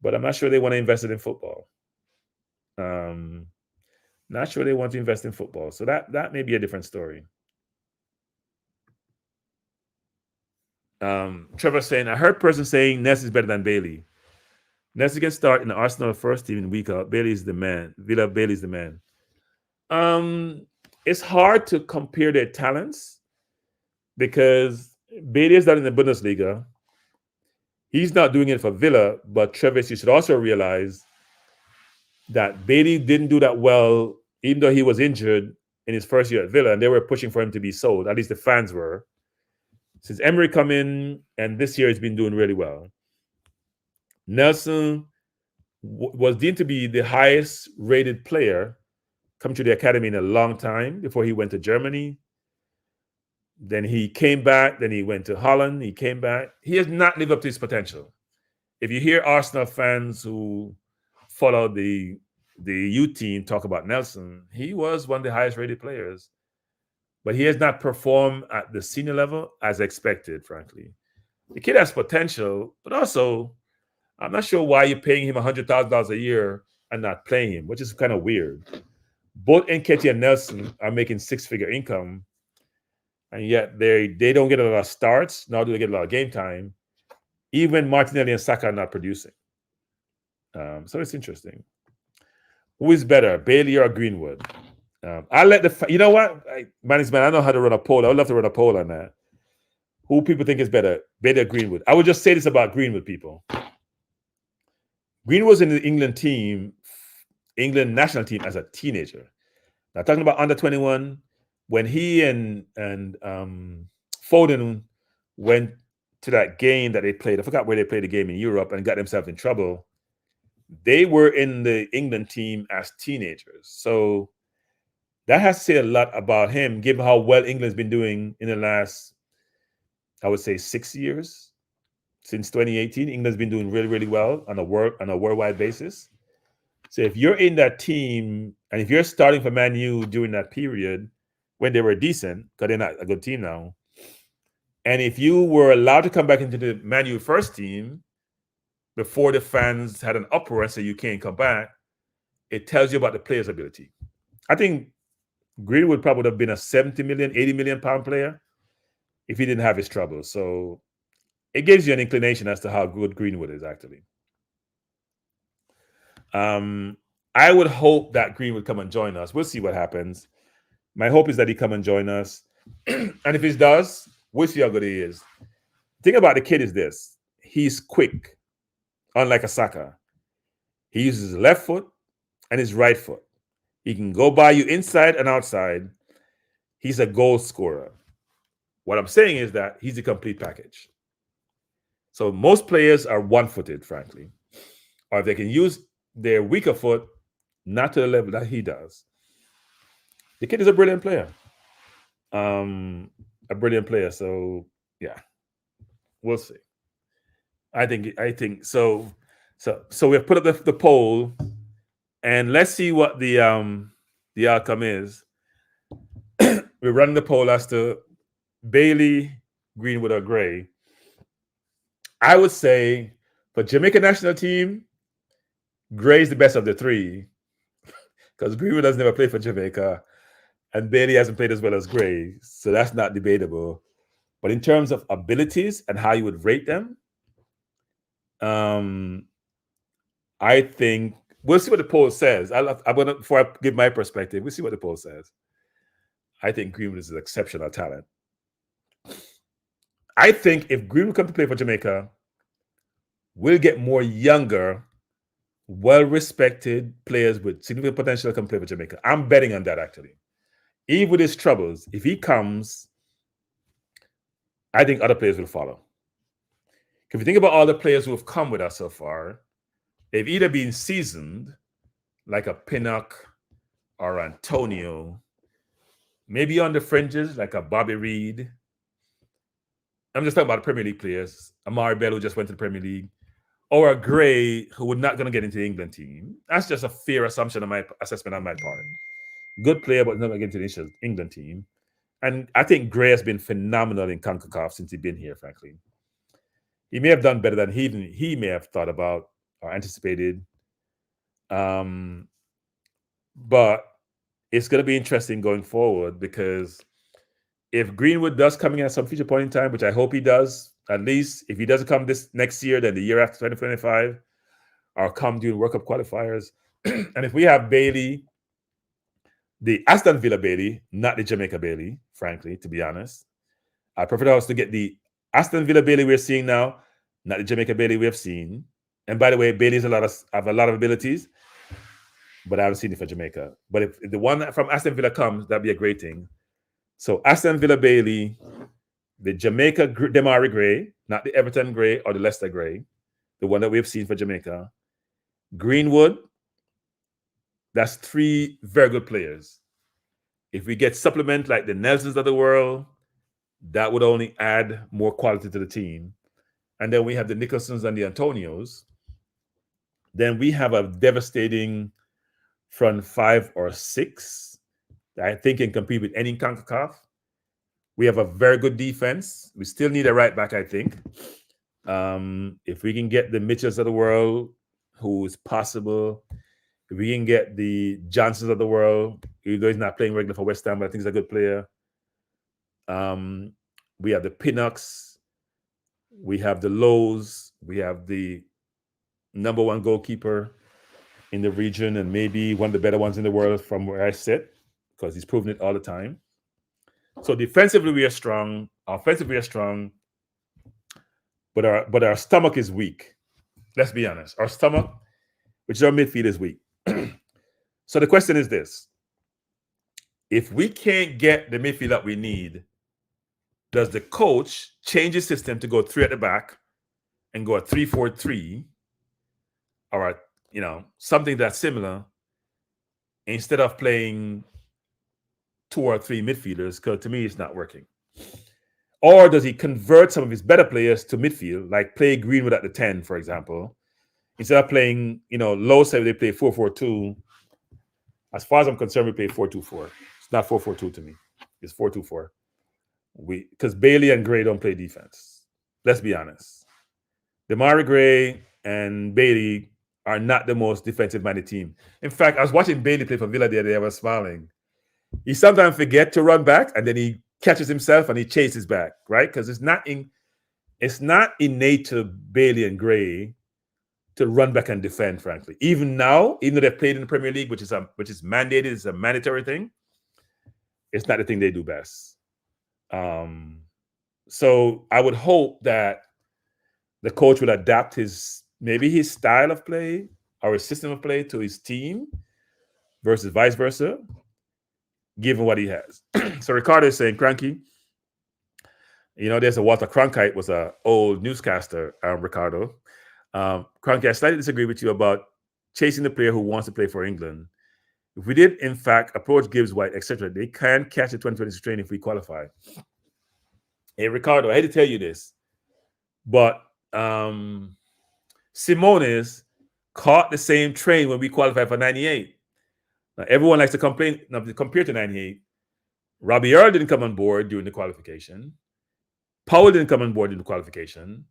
Speaker 7: but I'm not sure they want to invest it in football. Not sure they want to invest in football. So that may be a different story. Trevor saying, I heard person saying Ness is better than Bailey. Ness can start in the Arsenal first team in week out. Bailey's the man. Bailey's the man. It's hard to compare their talents because Bailey is not in the Bundesliga. He's not doing it for Villa, but Travis, you should also realize that Bailey didn't do that well, even though he was injured in his first year at Villa, and they were pushing for him to be sold. At least the fans were. Since Emery come in, and this year he's been doing really well. Nelson was deemed to be the highest rated player coming to the academy in a long time before he went to Germany. Then he came back. Then he went to Holland. He came back. He has not lived up to his potential. If you hear Arsenal fans who follow the youth team talk about Nelson, he was one of the highest rated players. But he has not performed at the senior level as expected, frankly. The kid has potential, but also I'm not sure why you're paying him $100,000 a year and not playing him, which is kind of weird. Both Nketiah and Nelson are making six-figure income, and yet they don't get a lot of starts, nor do they get a lot of game time. Even Martinelli and Saka are not producing. So it's interesting. Who is better, Bailey or Greenwood? I'll let you know what? Management, I know how to run a poll. I would love to run a poll on that. Who people think is better, Bailey or Greenwood? I would just say this about Greenwood, people. Greenwood was in the England national team as a teenager. Now, talking about under 21, when he and Foden went to that game that they played, I forgot where they played the game in Europe and got themselves in trouble. They were in the England team as teenagers. So that has to say a lot about him, given how well England's been doing in the last, I would say, 6 years. Since 2018, England's been doing really, really well on a worldwide basis. So if you're in that team, and if you're starting for Man U during that period when they were decent, because they're not a good team now, and if you were allowed to come back into the Man U first team before the fans had an uproar and said you can't come back, it tells you about the player's ability. I think Greenwood probably would have been a 70 million, 80 million pound player if he didn't have his troubles. So it gives you an inclination as to how good Greenwood is, actually. I would hope that Green would come and join us. We'll see what happens. My hope is that he come and join us. And if he does, we'll see how good he is. The thing about the kid is this. He's quick, unlike a Saka. He uses his left foot and his right foot. He can go by you inside and outside. He's a goal scorer. What I'm saying is that he's a complete package. So most players are one-footed, frankly. Or if they can use their weaker foot, not to the level that he does. The kid is a brilliant player. So yeah, we'll see. I think so. So we have put up the poll, and let's see what the outcome is. We're running the poll as to Bailey, Greenwood, or Gray. I would say for Jamaica national team, Gray is the best of the three because Greenwood has never played for Jamaica and Bailey hasn't played as well as Gray. So that's not debatable. But in terms of abilities and how you would rate them, I think we'll see what the poll says. Before I give my perspective, we'll see what the poll says. I think Greenwood is an exceptional talent. I think if Greenwood comes to play for Jamaica, we'll get more younger, well-respected players with significant potential to come play for Jamaica. I'm betting on that, actually. Even with his troubles, if he comes, I think other players will follow. If you think about all the players who have come with us so far, they've either been seasoned, like a Pinnock or Antonio, maybe on the fringes, like a Bobby Reed. I'm just talking about Premier League players. Amari Bell, who just went to the Premier League, or a Gray, who would not going to get into the England team. That's just a fair assumption on my assessment on my part. Good player, but not going to get into the England team. And I think Gray has been phenomenal in CONCACAF since he's been here, frankly. He may have done better than he may have thought about or anticipated. But it's going to be interesting going forward because if Greenwood does come in at some future point in time, which I hope he does, at least if he doesn't come this next year, then the year after 2025, or come during World Cup qualifiers. And if we have Bailey, the Aston Villa Bailey, not the Jamaica Bailey, frankly, to be honest. I prefer us to get the Aston Villa Bailey we're seeing now, not the Jamaica Bailey we have seen. And by the way, Bailey's have a lot of abilities, but I haven't seen it for Jamaica. But if the one from Aston Villa comes, that'd be a great thing. So Aston Villa Bailey, the Jamaica Demari Gray, not the Everton Gray or the Leicester Gray, the one that we've seen for Jamaica. Greenwood, that's three very good players. If we get supplement like the Nelsons of the world, that would only add more quality to the team. And then we have the Nicholsons and the Antonios. Then we have a devastating front 5 or 6 that I think can compete with any CONCACAF. We have a very good defense. We still need a right back, I think. If we can get the Mitchells of the world, who is possible, if we can get the Johnsons of the world, even though he's not playing regular for West Ham, but I think he's a good player. We have the Pinnocks. We have the Lows. We have the number 1 goalkeeper in the region and maybe one of the better ones in the world from where I sit, because he's proven it all the time. So defensively, we are strong. Offensively, we are strong. But our stomach is weak. Let's be honest. Our stomach, which is our midfield, is weak. So the question is this. If we can't get the midfield that we need, does the coach change his system to go 3 at the back and go a 3-4-3 or something that's similar instead of playing 2 or 3 midfielders? Because to me, it's not working. Or does he convert some of his better players to midfield, like play Greenwood at the 10, for example, instead of playing, low side, they play 4-4-2. As far as I'm concerned, we play 4-2-4. It's not 4-4-2 to me. It's 4-2-4. Because Bailey and Gray don't play defense. Let's be honest. Demari Gray and Bailey are not the most defensive-minded team. In fact, I was watching Bailey play for Villa the other day. I was smiling. He sometimes forgets to run back, and then he catches himself and he chases back, right? Because it's not innate to Bailey and Gray to run back and defend, frankly. Even now, even though they've played in the Premier League, which is mandated, it's a mandatory thing, it's not the thing they do best. So I would hope that the coach would adapt his style of play or his system of play to his team versus vice versa, given what he has. So Ricardo is saying, Kranky, there's a Walter Cronkite was an old newscaster, Ricardo. Kranky, I slightly disagree with you about chasing the player who wants to play for England. If we did, in fact, approach Gibbs, White, etc., they can catch the 2020 train if we qualify. Hey, Ricardo, I hate to tell you this, but Simones caught the same train when we qualified for 98. Now, everyone likes to compare to 98. Robbie Earl didn't come on board during the qualification. Powell didn't come on board during the qualification.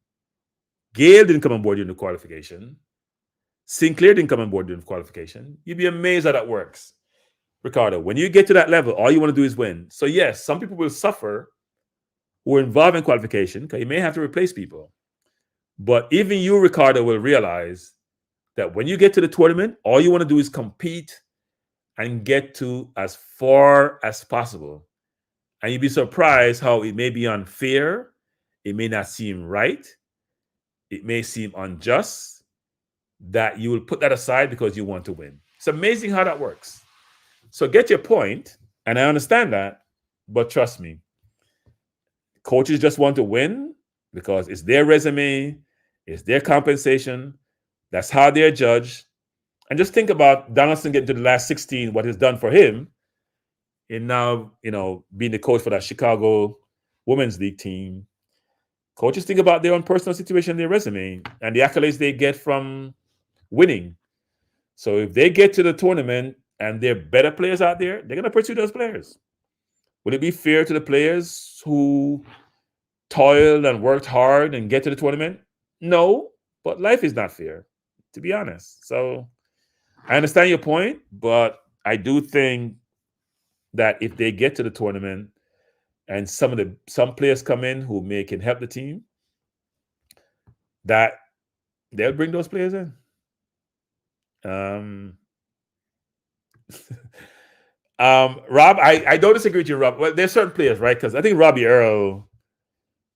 Speaker 7: Gale didn't come on board during the qualification. Sinclair didn't come on board during the qualification. You'd be amazed how that works. Ricardo, when you get to that level, all you want to do is win. So yes, some people will suffer who are involved in qualification because you may have to replace people. But even you, Ricardo, will realize that when you get to the tournament, all you want to do is compete and get to as far as possible. And you'd be surprised how it may be unfair. It may not seem right. It may seem unjust that you will put that aside because you want to win. It's amazing how that works. So get your point, and I understand that, but trust me, coaches just want to win because it's their resume, it's their compensation. That's how they're judged. And just think about Donaldson getting to the last 16, what he's done for him, and now, being the coach for that Chicago Women's League team. Coaches think about their own personal situation, their resume, and the accolades they get from winning. So if they get to the tournament and there are better players out there, they're going to pursue those players. Would it be fair to the players who toiled and worked hard and get to the tournament? No, but life is not fair, to be honest. So I understand your point, but I do think that if they get to the tournament and some players come in who can help the team, that they'll bring those players in. Rob, I don't disagree with you, Rob. Well, there's certain players, right? Because I think Robbie Earl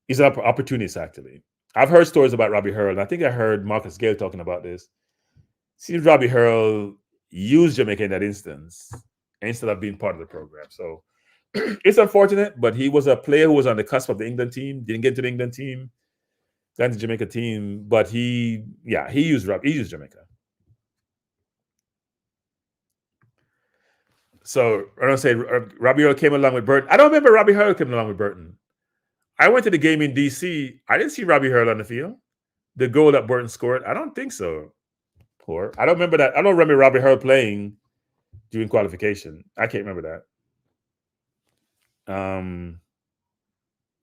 Speaker 7: is an opportunist, actually. I've heard stories about Robbie Earl, and I think I heard Marcus Gale talking about this. Seems Robbie Earl used Jamaica in that instance instead of being part of the program. So it's unfortunate, but he was a player who was on the cusp of the England team, didn't get to the England team, got into the Jamaica team, but he used Jamaica. So I don't say Robbie Earl came along with Burton. I don't remember Robbie Earl coming along with Burton. I went to the game in DC. I didn't see Robbie Earl on the field. The goal that Burton scored, I don't think so. Or I don't remember that. I don't remember Robbie Earl playing during qualification. I can't remember that.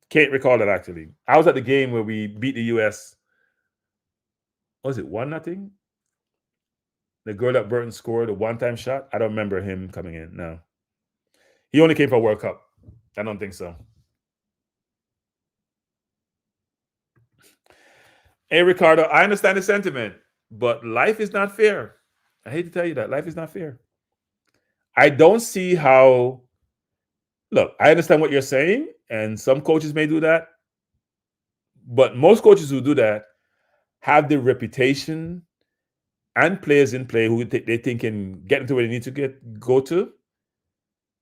Speaker 7: Can't recall that, actually. I was at the game where we beat the US. Was it 1-0? The goal that Burton scored, a one-time shot. I don't remember him coming in. No. He only came for World Cup. I don't think so. Hey, Ricardo, I understand the sentiment, but life is not fair. I hate to tell you that. Life is not fair. I don't see how... Look, I understand what you're saying, and some coaches may do that, but most coaches who do that have the reputation and players in play who they think can get into where they need to go to,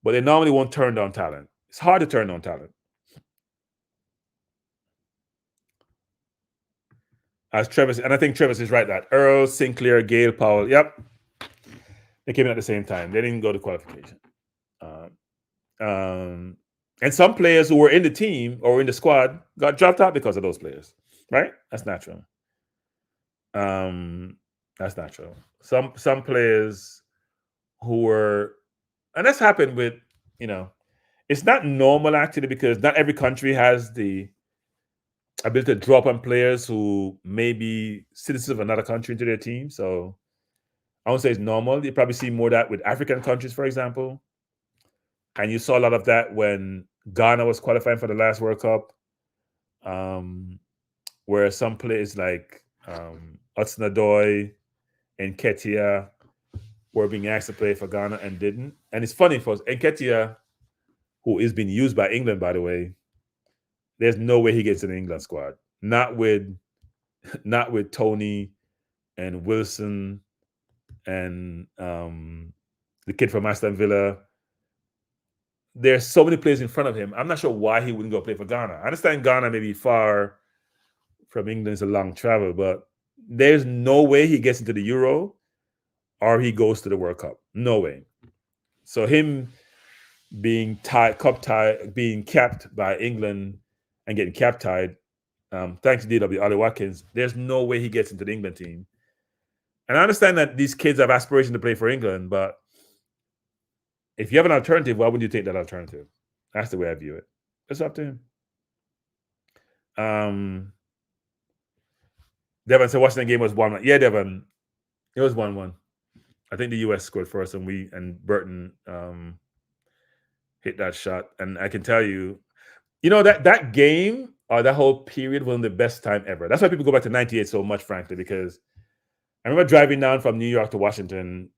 Speaker 7: but they normally won't turn down talent. It's hard to turn down talent. As Travis, and I think Travis is right that Earl, Sinclair, Gale, Powell, yep, they came in at the same time. They didn't go to qualification. And some players who were in the team or in the squad got dropped out because of those players, right? That's natural. That's natural. Some players who were, and that's happened with, it's not normal actually because not every country has the ability to drop on players who may be citizens of another country into their team. So I won't say it's normal. You probably see more of that with African countries, for example. And you saw a lot of that when Ghana was qualifying for the last World Cup, where some players like Hudson-Odoi, and Nketiah were being asked to play for Ghana and didn't. And it's funny for Nketiah, who is being used by England, by the way, there's no way he gets in the England squad. Not with Tony and Wilson and the kid from Aston Villa. There's so many players in front of him. I'm not sure why he wouldn't go play for Ghana. I understand Ghana may be far from England, it's a long travel, but there's no way he gets into the Euro or he goes to the World Cup. No way. So him being being capped by England and getting cap tied, thanks to DW Ollie Watkins, there's no way he gets into the England team. And I understand that these kids have aspiration to play for England, but if you have an alternative, why wouldn't you take that alternative? That's the way I view it. It's up to him. Devon said Washington game was 1-1. Yeah, Devon, it was 1-1. I think the US scored first, and Burton hit that shot. And I can tell you, that game or that whole period was one of the best time ever. That's why people go back to '98 so much, frankly, because I remember driving down from New York to Washington,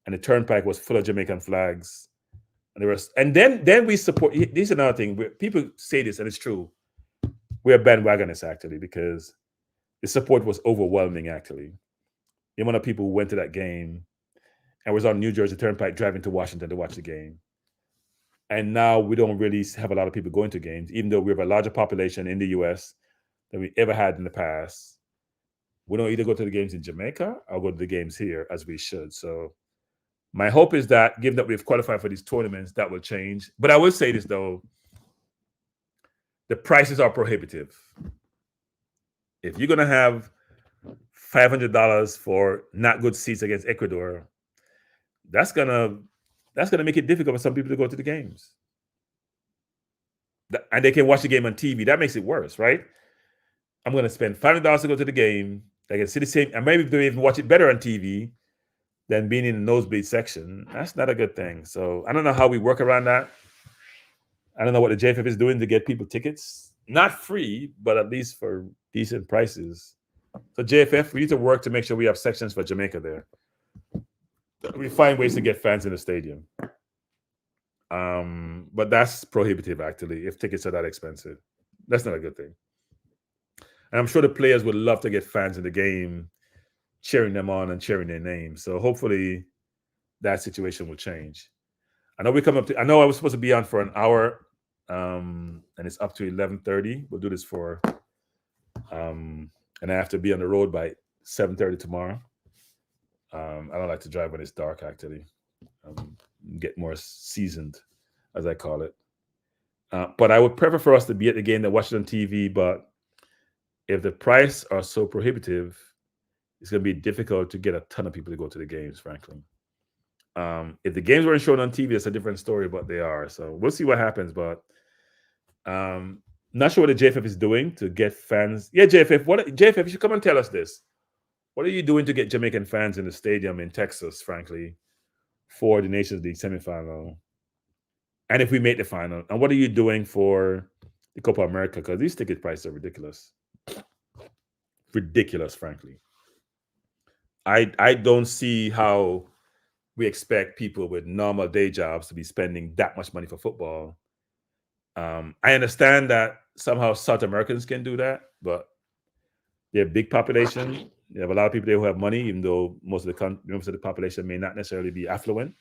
Speaker 7: and the turnpike was full of Jamaican flags. And then we support. This is another thing. People say this, and it's true. We're bandwagonists, actually, because the support was overwhelming, actually. The amount of people who went to that game and was on New Jersey Turnpike driving to Washington to watch the game. And now we don't really have a lot of people going to games, even though we have a larger population in the US than we ever had in the past. We don't either go to the games in Jamaica or go to the games here as we should. So my hope is that, given that we've qualified for these tournaments, that will change. But I will say this, though. The prices are prohibitive. If you're going to have $500 for not good seats against Ecuador, that's gonna make it difficult for some people to go to the games. And they can watch the game on TV. That makes it worse, right? I'm going to spend $500 to go to the game. I can see the same, and maybe they even watch it better on TV than being in the nosebleed section. That's not a good thing. So I don't know how we work around that. I don't know what the JFF is doing to get people tickets. Not free, but at least for decent prices. So JFF, we need to work to make sure we have sections for Jamaica there. We find ways to get fans in the stadium. But that's prohibitive, actually, if tickets are that expensive. That's not a good thing. And I'm sure the players would love to get fans in the game, cheering them on and cheering their names. So hopefully that situation will change. I know I was supposed to be on for an hour, and it's up to 11:30. We'll do this for, and I have to be on the road by 7:30 tomorrow. I don't like to drive when it's dark, actually. Get more seasoned, as I call it. But I would prefer for us to be at the game than watch it on TV. But if the price are so prohibitive, it's going to be difficult to get a ton of people to go to the games, frankly. If the games weren't shown on TV, it's a different story, but they are. So we'll see what happens. But not sure what the JFF is doing to get fans. Yeah, JFF, you should come and tell us this. What are you doing to get Jamaican fans in the stadium in Texas, frankly, for the Nations League semifinal? And if we make the final, and what are you doing for the Copa America? Because these ticket prices are ridiculous. Ridiculous, frankly. I don't see how we expect people with normal day jobs to be spending that much money for football. I understand that somehow South Americans can do that, but they're a big population. You have a lot of people there who have money, even though most of the population may not necessarily be affluent.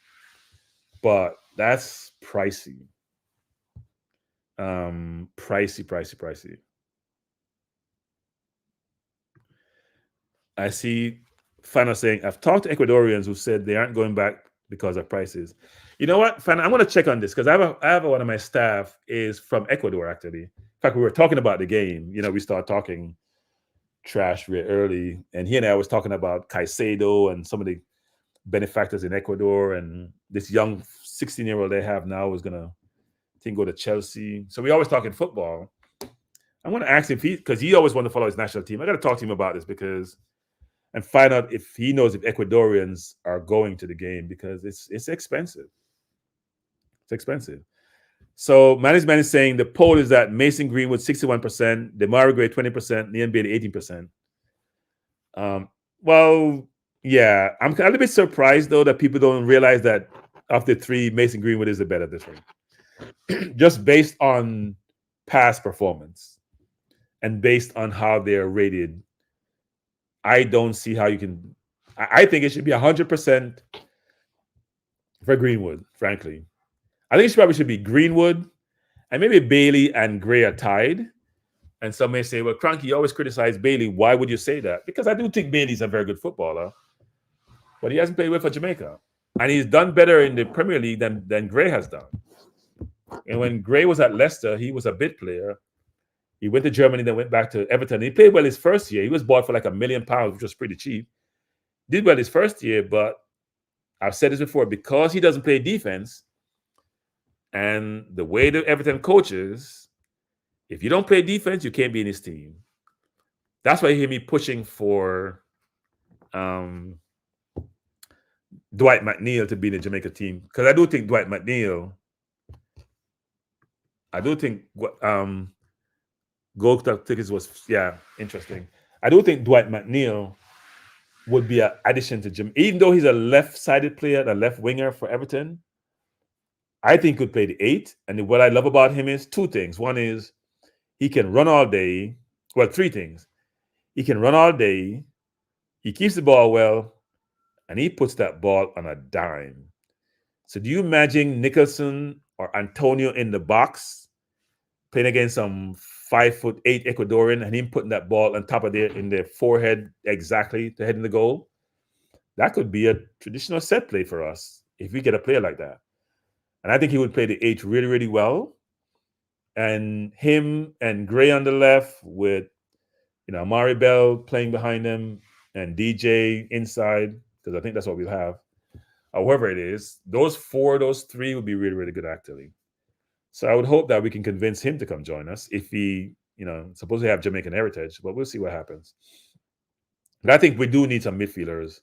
Speaker 7: But that's pricey. Pricey. I see Fana saying, I've talked to Ecuadorians who said they aren't going back because of prices. You know what, Fana, I'm going to check on this because I have one of my staff is from Ecuador, actually. In fact, we were talking about the game. We started talking trash real early, and he and I was talking about Caicedo and some of the benefactors in Ecuador, and this young 16-year-old they have now is going to, I think, go to Chelsea. So we always talking football. I'm going to ask him because he always wanted to follow his national team. I got to talk to him about this and find out if he knows if Ecuadorians are going to the game, because it's expensive. It's expensive. So Management is saying the poll is that Mason Greenwood 61%, Demarai Gray 20%, Liam Bailey 18%. Well, yeah, I'm a little bit surprised though that people don't realize that of the three, Mason Greenwood is the better this one, just based on past performance and based on how they're rated. I don't see how you can. I think it should be 100% for Greenwood. Frankly, I think it probably should be Greenwood, and maybe Bailey and Gray are tied. And some may say, well, Kranky, you always criticize Bailey. Why would you say that? Because I do think Bailey's a very good footballer, but he hasn't played well for Jamaica. And he's done better in the Premier League than Gray has done. And when Gray was at Leicester, he was a bit player. He went to Germany, then went back to Everton. He played well his first year. He was bought for like £1 million, which was pretty cheap. Did well his first year, but I've said this before, because he doesn't play defense and the way the Everton coaches, if you don't play defense, you can't be in his team. That's why you hear me pushing for Dwight McNeil to be in the Jamaica team. Because I do think Dwight McNeil, goal tickets was, interesting. I do think Dwight McNeil would be an addition to Jim. Even though he's a left-sided player, a left winger for Everton, I think he could play the 8. And what I love about him is 2 things. One is he can run all day. Well, 3 things. He can run all day. He keeps the ball well. And he puts that ball on a dime. So do you imagine Nicholson or Antonio in the box playing against some 5'8" Ecuadorian and him putting that ball on top of in their forehead exactly to head in the goal? That could be a traditional set play for us if we get a player like that. And I think he would play the 8 really, really well. And him and Gray on the left with, Amari Bell playing behind him and DJ inside, because I think that's what we'll have. However it is, those 3 would be really, really good actually. So I would hope that we can convince him to come join us if he, supposedly have Jamaican heritage, but we'll see what happens. But I think we do need some midfielders.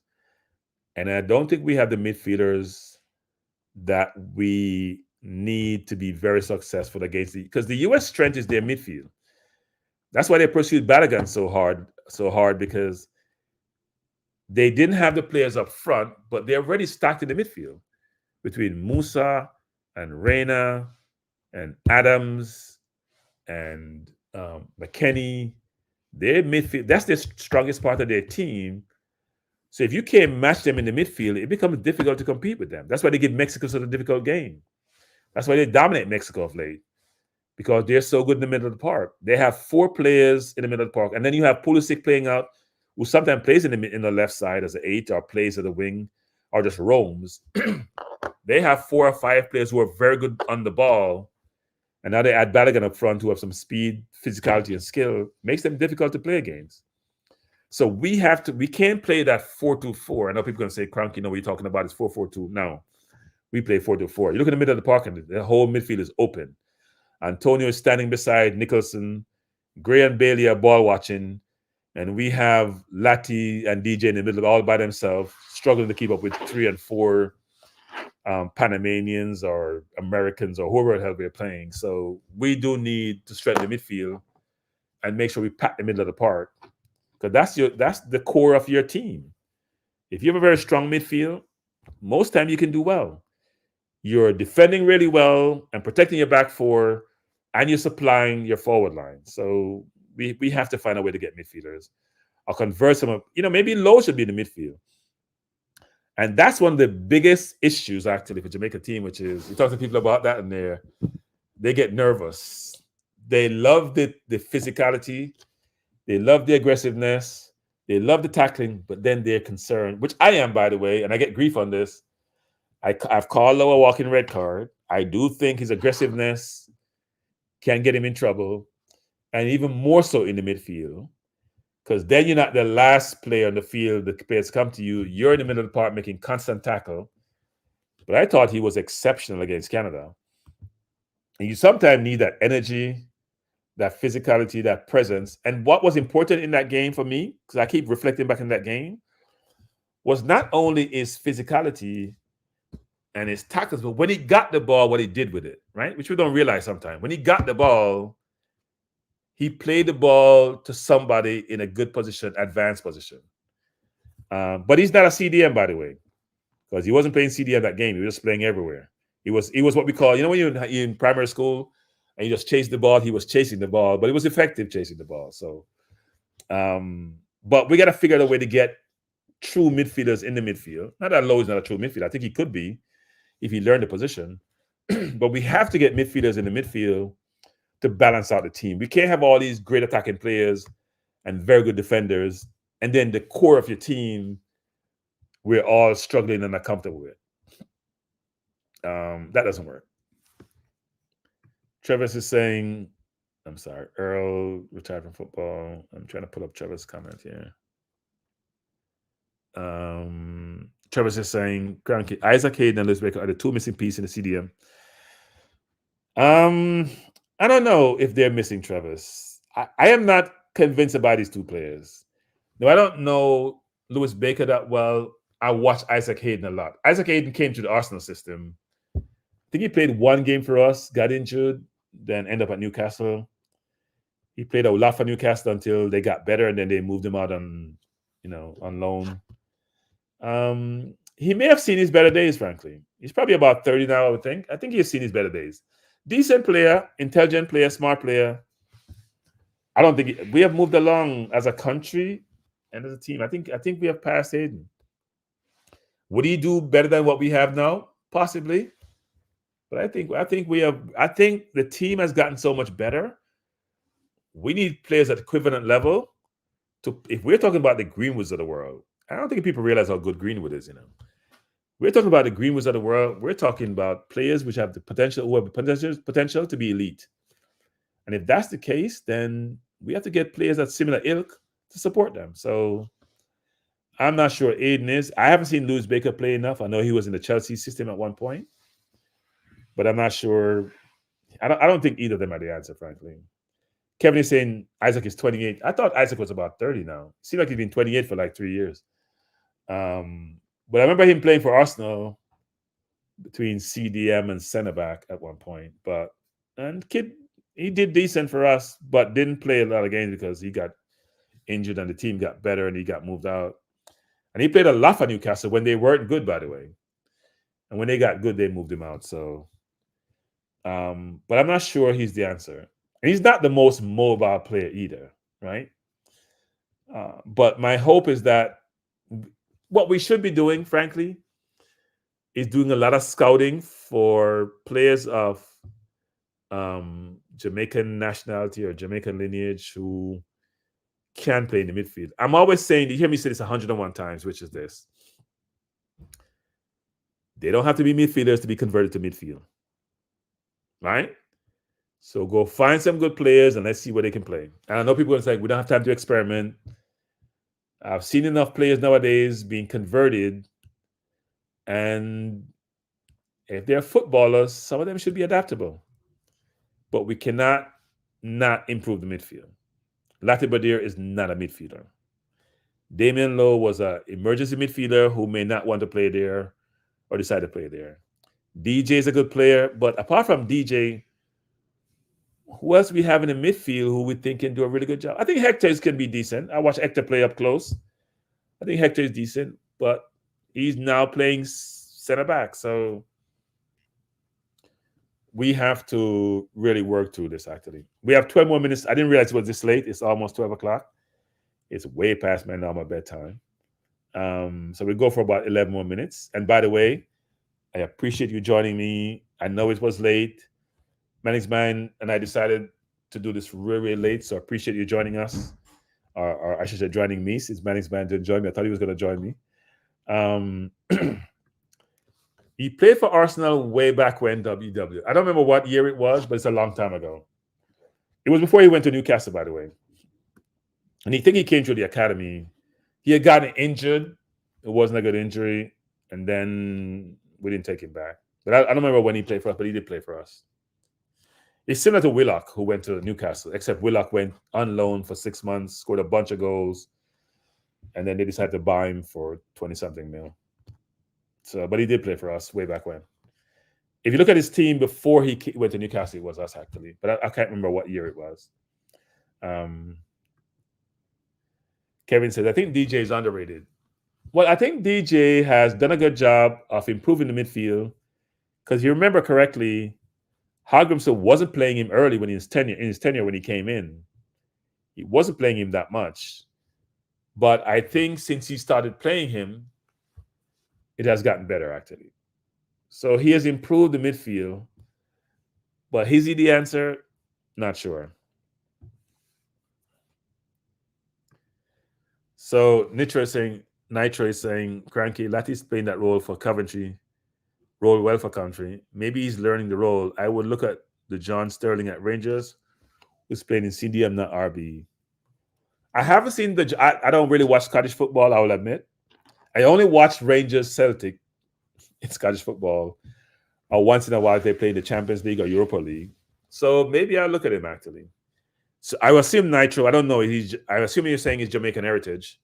Speaker 7: And I don't think we have the midfielders that we need to be very successful against because the U.S. strength is their midfield. That's why they pursued Balogun so hard because they didn't have the players up front, but they're already stacked in the midfield between Musa and Reina and Adams and McKennie. Their midfield, that's the strongest part of their team. So if you can't match them in the midfield, it becomes difficult to compete with them. That's why they give Mexico such a difficult game. That's why they dominate Mexico of late, because they're so good in the middle of the park. They have 4 players in the middle of the park, and then you have Pulisic playing out, who sometimes plays in the left side as an 8 or plays at the wing or just roams. They have 4 or 5 players who are very good on the ball, and now they add Balogun up front who have some speed, physicality, and skill. Makes them difficult to play against. So we can't play that 4-2-4. I know people are going to say, Kranky, what you're talking about is 4-4-2. No, we play 4-2-4. You look in the middle of the park and the whole midfield is open. Antonio is standing beside Nicholson. Gray and Bailey are ball watching. And we have Lati and DJ in the middle all by themselves, struggling to keep up with 3 and 4 Panamanians or Americans or whoever the hell we're playing. So we do need to strengthen the midfield and make sure we pack the middle of the park. Because that's the core of your team. If you have a very strong midfield, most time you can do well. You're defending really well and protecting your back 4, and you're supplying your forward line. So we have to find a way to get midfielders. I'll convert some of, maybe Lowe should be in the midfield. And that's one of the biggest issues actually for Jamaica team, which is you talk to people about that and they get nervous. They love the physicality. They love the aggressiveness. They love the tackling, but then they're concerned, which I am, by the way, and I get grief on this. I've called Lowe a walking red card. I do think his aggressiveness can get him in trouble, and even more so in the midfield, because then you're not the last player on the field. The players come to you. You're in the middle of the park making constant tackle. But I thought he was exceptional against Canada. And you sometimes need that energy, that physicality, that presence. And what was important in that game for me, because I keep reflecting back in that game, was not only his physicality and his tackles, but when he got the ball, what he did with it, right? Which we don't realize sometimes. When he got the ball, he played the ball to somebody in a good position, advanced position. But he's not a CDM, by the way, because he wasn't playing CDM that game. He was just playing everywhere. He was what we call, when you're in primary school and you just chase the ball, he was chasing the ball, but it was effective chasing the ball. So, but we got to figure out a way to get true midfielders in the midfield. Not that Lowe is not a true midfielder. I think he could be if he learned the position. But we have to get midfielders in the midfield to balance out the team. We can't have all these great attacking players and very good defenders, and then the core of your team we're all struggling and not comfortable with. That doesn't work. Travis is saying, I'm sorry, Earl retired from football. I'm trying to pull up Travis' comment here. Travis is saying, Kranky, Isaac Hayden and Lewis Baker are the two missing pieces in the CDM. I don't know if they're missing Travis. I am not convinced about these two players. No, I don't know Lewis Baker that well. I watched Isaac Hayden a lot. Isaac Hayden came to the Arsenal system. I think he played one game for us, got injured, then ended up at Newcastle. He played a lot for Newcastle until they got better, and then they moved him out on loan. He may have seen his better days, frankly. He's probably about 30 now, I would think. I think he's seen his better days. Decent player, intelligent player, smart player. I don't think we have moved along as a country and as a team. I think we have passed Hayden. Would he do better than what we have now? Possibly. But I think the team has gotten so much better. We need players at equivalent level. If we're talking about the Greenwoods of the world, I don't think people realize how good Greenwood is, We're talking about the Greenwoods of the world. We're talking about players which have the potential, potential to be elite. And if that's the case, then we have to get players at similar ilk to support them. So I'm not sure Aiden is. I haven't seen Lewis Baker play enough. I know he was in the Chelsea system at one point, but I'm not sure. I don't think either of them are the answer, frankly. Kevin is saying Isaac is 28. I thought Isaac was about 30 now. It seems like he's been 28 for like 3 years. But I remember him playing for Arsenal between CDM and centre back at one point. He did decent for us, but didn't play a lot of games because he got injured and the team got better and he got moved out. And he played a lot for Newcastle when they weren't good, by the way. And when they got good, they moved him out. So, but I'm not sure he's the answer. And he's not the most mobile player either, right? But my hope is that what we should be doing, frankly, is doing a lot of scouting for players of Jamaican nationality or Jamaican lineage who can play in the midfield. I'm always saying, you hear me say this 101 times, which is this. They don't have to be midfielders to be converted to midfield, right? So go find some good players and let's see where they can play. And I know people are going to say, we don't have time to experiment. I've seen enough players nowadays being converted, and if they're footballers, some of them should be adaptable. But we cannot not improve the midfield. Latibadir is not a midfielder. Damian Lowe was an emergency midfielder who may not want to play there or decide to play there. DJ is a good player, but apart from DJ, who else we have in the midfield who we think can do a really good job? I think Hector can be decent. I watched Hector play up close. I think Hector is decent, but he's now playing center back. So we have to really work through this, actually. We have 12 more minutes. I didn't realize it was this late. It's almost 12 o'clock. It's way past my normal bedtime. So we go for about 11 more minutes. And by the way, I appreciate you joining me. I know it was late. Management and I decided to do this really, really late, so I appreciate you joining us. Or I should say joining me, since Management didn't join me. I thought he was going to join me. He played for Arsenal way back when, WW. I don't remember what year it was, but it's a long time ago. It was before he went to Newcastle, by the way. And he think he came through the academy. He had gotten injured. It wasn't a good injury. And then we didn't take him back. But I don't remember when he played for us, but he did play for us. It's similar to Willock, who went to Newcastle, except Willock went on loan for 6 months, scored a bunch of goals, and then they decided to buy him for 20-something mil. So, but he did play for us way back when. If you look at his team before he went to Newcastle, it was us, actually. But I can't remember what year it was. Kevin says, I think DJ is underrated. Well, I think DJ has done a good job of improving the midfield because you remember correctly, Hagrimson wasn't playing him early when in his tenure when he came in. He wasn't playing him that much. But I think since he started playing him, it has gotten better actually. So he has improved the midfield. But is he the answer? Not sure. So Nitro is saying, Kranky, Latty's playing that role for Coventry, role well for Coventry. Maybe he's learning the role. I would look at the John Sterling at Rangers, who's playing in CDM, not RB. I haven't seen I don't really watch Scottish football, I will admit. I only watch Rangers Celtic in Scottish football, or once in a while they play the Champions League or Europa League. So maybe I'll look at him actually. So I assume Nitro, I don't know. I assume you're saying he's Jamaican heritage,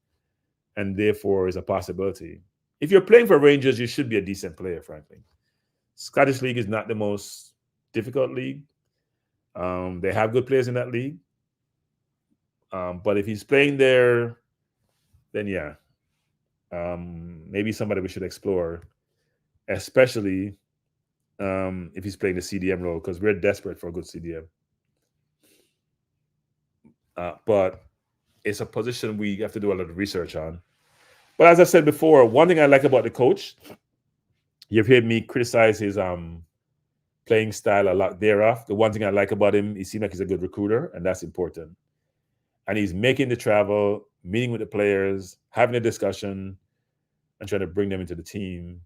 Speaker 7: and therefore is a possibility. If you're playing for Rangers, you should be a decent player, frankly. Scottish League is not the most difficult league. They have good players in that league. But if he's playing there, then yeah. Maybe somebody we should explore, especially if he's playing the CDM role, because we're desperate for a good CDM. But it's a position we have to do a lot of research on. But as I said before, one thing I like about the coach, you've heard me criticize his playing style a lot thereof. The one thing I like about him, he seems like he's a good recruiter, and that's important. And he's making the travel, meeting with the players, having a discussion, and trying to bring them into the team.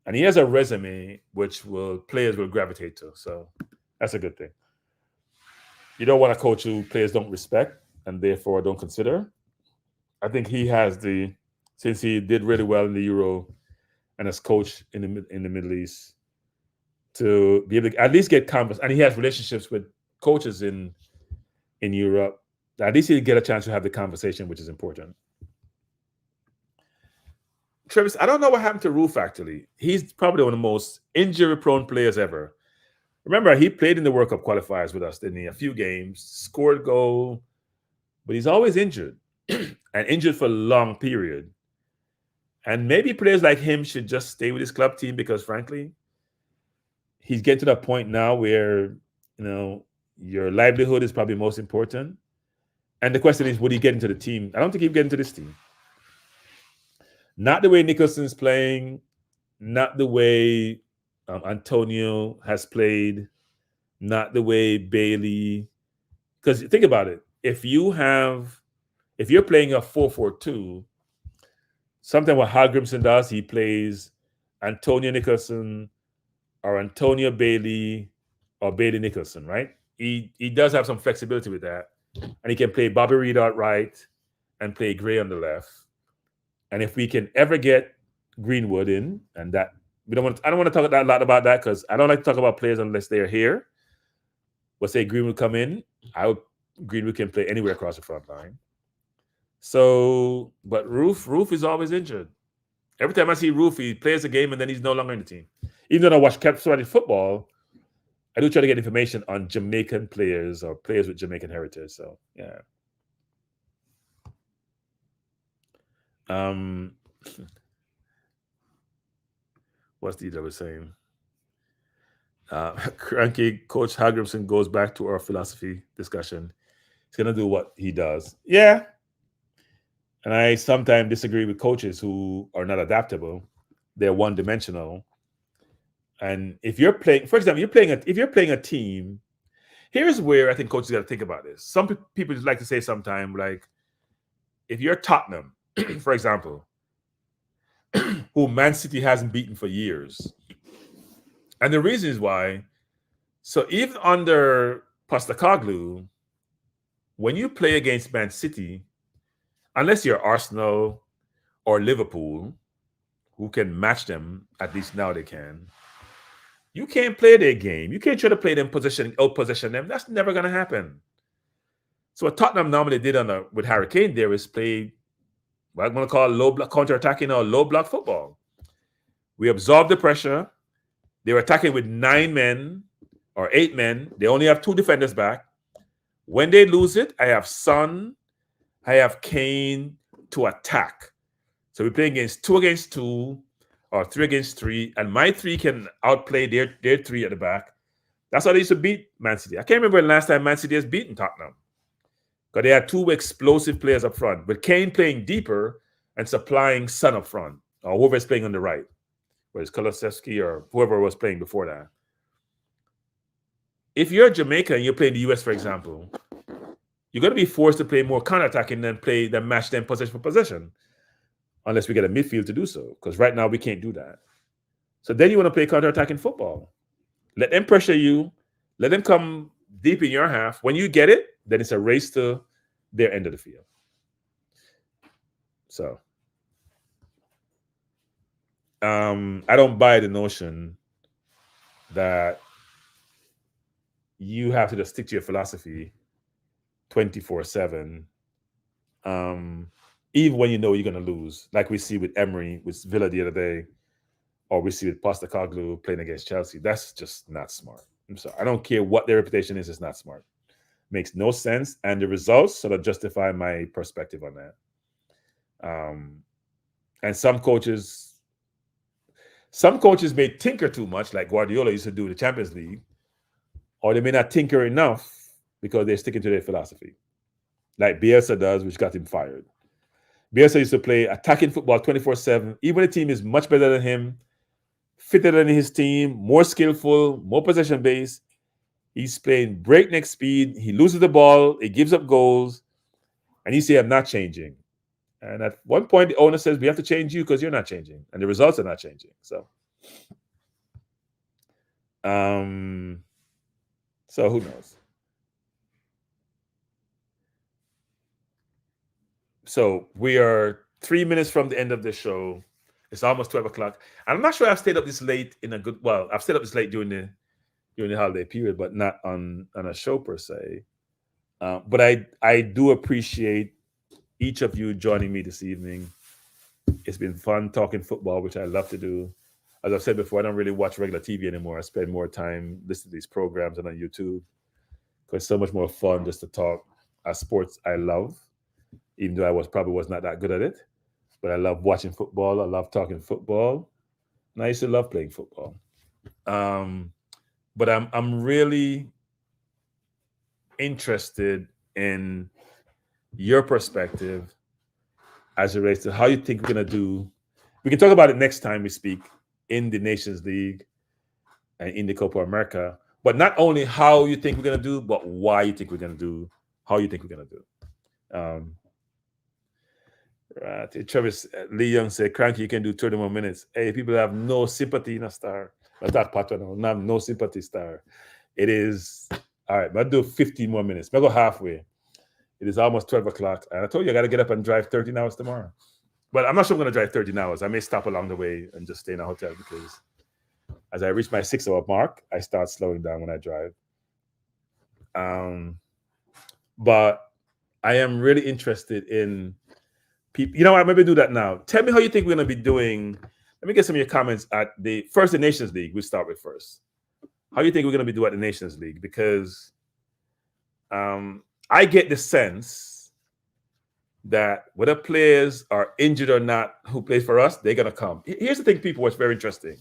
Speaker 7: And he has a resume which players will gravitate to. So that's a good thing. You don't want a coach who players don't respect and therefore don't consider. I think he has since he did really well in the Euro and as coach in the Middle East, to be able to at least get converse. And he has relationships with coaches in Europe. At least he'll get a chance to have the conversation, which is important. Travis, I don't know what happened to Roof, actually. He's probably one of the most injury-prone players ever. Remember, he played in the World Cup qualifiers with us, didn't he? A few games, scored a goal, but he's always injured, and injured for a long period. And maybe players like him should just stay with his club team because, frankly, he's getting to that point now where, your livelihood is probably most important. And the question is, would he get into the team? I don't think he'd get into this team. Not the way Nicholson's playing, not the way Antonio has played, not the way Bailey. Because think about it. If you're playing a 4-4-2, something what Hagrimson does, he plays Antonio Nicholson or Antonio Bailey or Bailey Nicholson, right? He does have some flexibility with that. And he can play Bobby Reed out right and play Gray on the left. And if we can ever get Greenwood in, and that I don't want to talk a lot about that because I don't like to talk about players unless they're here. But say Greenwood come in, Greenwood can play anywhere across the front line. So, but Roof is always injured. Every time I see Roof, he plays a game and then he's no longer in the team. Even though I watch Scottish football, I do try to get information on Jamaican players or players with Jamaican heritage. So, yeah. What's the other saying? Kranky, Coach Hagrimson goes back to our philosophy discussion. He's going to do what he does. Yeah. And I sometimes disagree with coaches who are not adaptable. They're one-dimensional. And if you're playing, for example, if you're playing a team, here's where I think coaches got to think about this. Some people just like to say sometimes, like, if you're Tottenham, for example, who Man City hasn't beaten for years. And the reason is why, so even under Postecoglou, when you play against Man City, unless you're Arsenal or Liverpool, who can match them, at least now they can, you can't play their game. You can't try to play them out-possession them. That's never going to happen. So what Tottenham normally did with Harry Kane there is play what I'm going to call low block counter-attacking or low block football. We absorb the pressure. They were attacking with 9 men or 8 men. They only have 2 defenders back. When they lose it, I have Son, I have Kane to attack. So we play against 2 against 2 or 3 against 3, and my 3 can outplay their 3 at the back. That's how they used to beat Man City. I can't remember the last time Man City has beaten Tottenham. Because they had 2 explosive players up front, but Kane playing deeper and supplying Son up front, or whoever is playing on the right, whether it's Kulusevski or whoever was playing before that. If you're Jamaica and you're playing the US, for example, you're going to be forced to play more counter-attacking than match them possession for possession, unless we get a midfield to do so, because right now we can't do that. So then you want to play counter-attacking football. Let them pressure you. Let them come deep in your half. When you get it, then it's a race to their end of the field. So I don't buy the notion that you have to just stick to your philosophy 24/7, even when you know you're going to lose, like we see with Emery, with Villa the other day, or we see with Postecoglou playing against Chelsea. That's just not smart. I'm sorry. I don't care what their reputation is. It's not smart. Makes no sense. And the results sort of justify my perspective on that. And some coaches may tinker too much, like Guardiola used to do in the Champions League, or they may not tinker enough because they're sticking to their philosophy, like Bielsa does, which got him fired. Bielsa used to play attacking football 24/7. Even when the team is much better than him, fitter than his team, more skillful, more possession-based, he's playing breakneck speed. He loses the ball. He gives up goals. And he say, I'm not changing. And at one point, the owner says, we have to change you because you're not changing. And the results are not changing. So who knows? So we are 3 minutes from the end of the show. It's almost 12 o'clock. I'm not sure I've stayed up this late I've stayed up this late during the holiday period, but not on a show per se. But I do appreciate each of you joining me this evening. It's been fun talking football, which I love to do. As I've said before, I don't really watch regular TV anymore. I spend more time listening to these programs and on YouTube because it's so much more fun just to talk sports I love, even though I probably was not that good at it. But I love watching football. I love talking football. And I used to love playing football. But I'm really interested in your perspective as it relates to how you think we're going to do. We can talk about it next time we speak in the Nations League and in the Copa America. But not only how you think we're going to do, but why you think we're going to do, how you think we're going to do. Right. Travis Lee Young said, Kranky, you can do 30 more minutes. Hey, people have no sympathy in a star. But that part, have no sympathy star. It is, all right, I'll do 15 more minutes. I'll go halfway. It is almost 12 o'clock. And I told you I got to get up and drive 13 hours tomorrow. But I'm not sure I'm going to drive 13 hours. I may stop along the way and just stay in a hotel because as I reach my 6-hour mark, I start slowing down when I drive. But I am really interested in people. You know what? Maybe do that now. Tell me how you think we're going to be doing. Let me get some of your comments at the Nations League. We'll start with first. How do you think we're going to be doing at the Nations League? Because I get the sense that whether players are injured or not who play for us, they're going to come. Here's the thing, people, what's very interesting.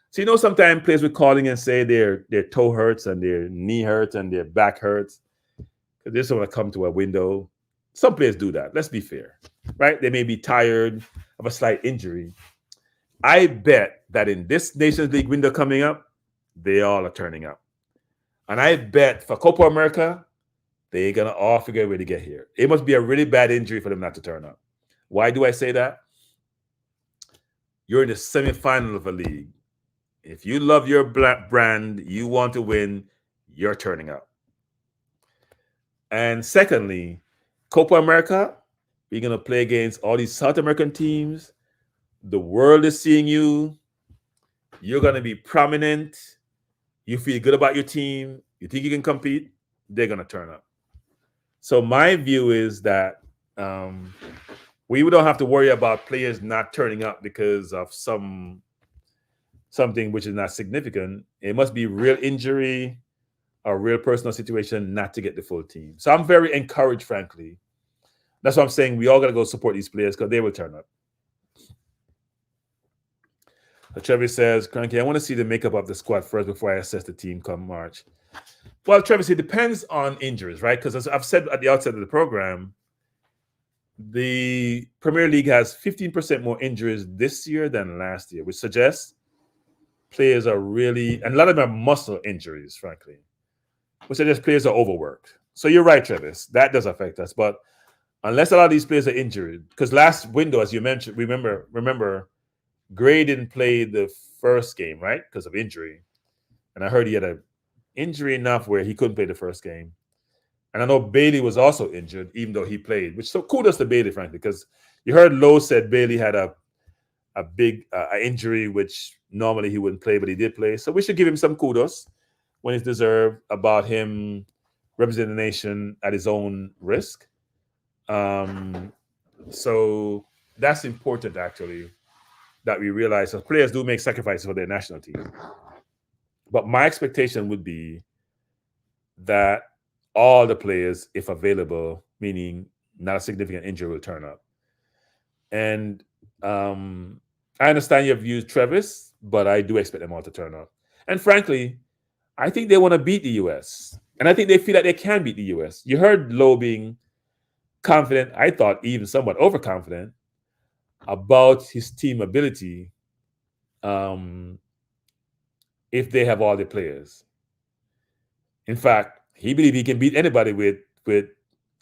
Speaker 7: So, you know, sometimes players will calling and say their toe hurts and their knee hurts and their back hurts because they just want to come to a window. Some players do that. Let's be fair, right? They may be tired of a slight injury. I bet that in this Nations League window coming up, they all are turning up. And I bet for Copa America, they're going to all figure out a way to get here. It must be a really bad injury for them not to turn up. Why do I say that? You're in the semifinal of a league. If you love your brand, you want to win, you're turning up. And secondly, Copa America, you're going to play against all these South American teams. The world is seeing you. You're going to be prominent. You feel good about your team. You think you can compete. They're going to turn up. So my view is that we don't have to worry about players not turning up because of something which is not significant. It must be real injury or real personal situation not to get the full team. So I'm very encouraged, frankly. That's why I'm saying we all got to go support these players because they will turn up. Travis says, Kranky, I want to see the makeup of the squad first before I assess the team come March. Well, Travis, it depends on injuries, right? Because as I've said at the outset of the program, the Premier League has 15% more injuries this year than last year, which suggests players are really, and a lot of them are muscle injuries, frankly, which suggests players are overworked. So you're right, Travis. That does affect us. But unless a lot of these players are injured, because last window, as you mentioned, remember, Gray didn't play the first game, right? Because of injury. And I heard he had an injury enough where he couldn't play the first game. And I know Bailey was also injured, even though he played, which so kudos to Bailey, frankly, because you heard Lowe said Bailey had a big injury, which normally he wouldn't play, but he did play. So we should give him some kudos when it's deserved about him representing the nation at his own risk. So that's important, actually, that we realize that players do make sacrifices for their national team. But my expectation would be that all the players, if available, meaning not a significant injury, will turn up. And I understand you've used Travis, but I do expect them all to turn up. And frankly, I think they want to beat the U.S. And I think they feel that they can beat the U.S. You heard Lowe being confident, I thought even somewhat overconfident, about his team ability if they have all the players. In fact, he believes he can beat anybody with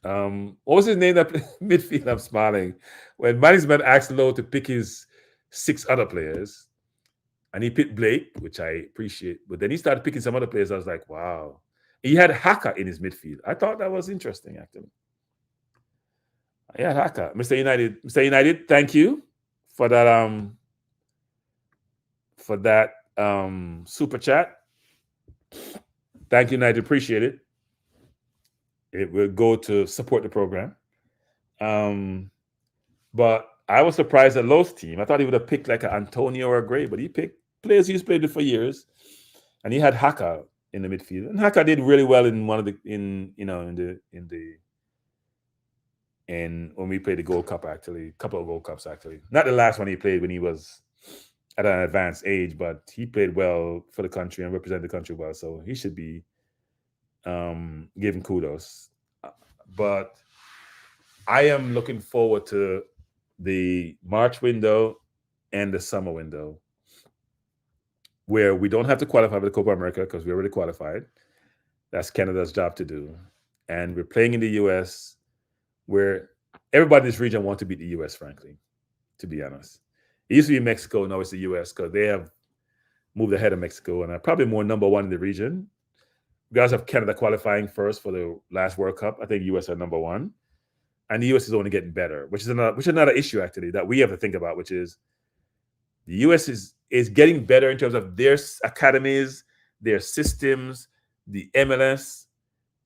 Speaker 7: what was his name that midfield? I'm smiling. When management asked Lowe to pick his 6 other players, and he picked Blake, which I appreciate, but then he started picking some other players. I was like, wow. He had Haka in his midfield. I thought that was interesting, actually. Yeah, Haka. Mr. United, thank you for that super chat. Thank you, United. Appreciate it. It will go to support the program. But I was surprised at Lowe's team. I thought he would have picked like an Antonio or a Gray, but he picked players he's played with for years. And he had Haka in the midfield. And Haka did really well in when we played the Gold Cup, actually, a couple of Gold Cups, actually. Not the last one he played when he was at an advanced age, but he played well for the country and represented the country well. So he should be given kudos. But I am looking forward to the March window and the summer window, where we don't have to qualify for the Copa America because we already qualified. That's Canada's job to do. And we're playing in the U.S., where everybody in this region wants to beat the U.S., frankly, to be honest. It used to be Mexico, now it's the U.S. because they have moved ahead of Mexico and are probably more number one in the region. We guys have Canada qualifying first for the last World Cup. I think U.S. are number one. And the U.S. is only getting better, which is another issue, actually, that we have to think about, which is the U.S. is getting better in terms of their academies, their systems, the MLS,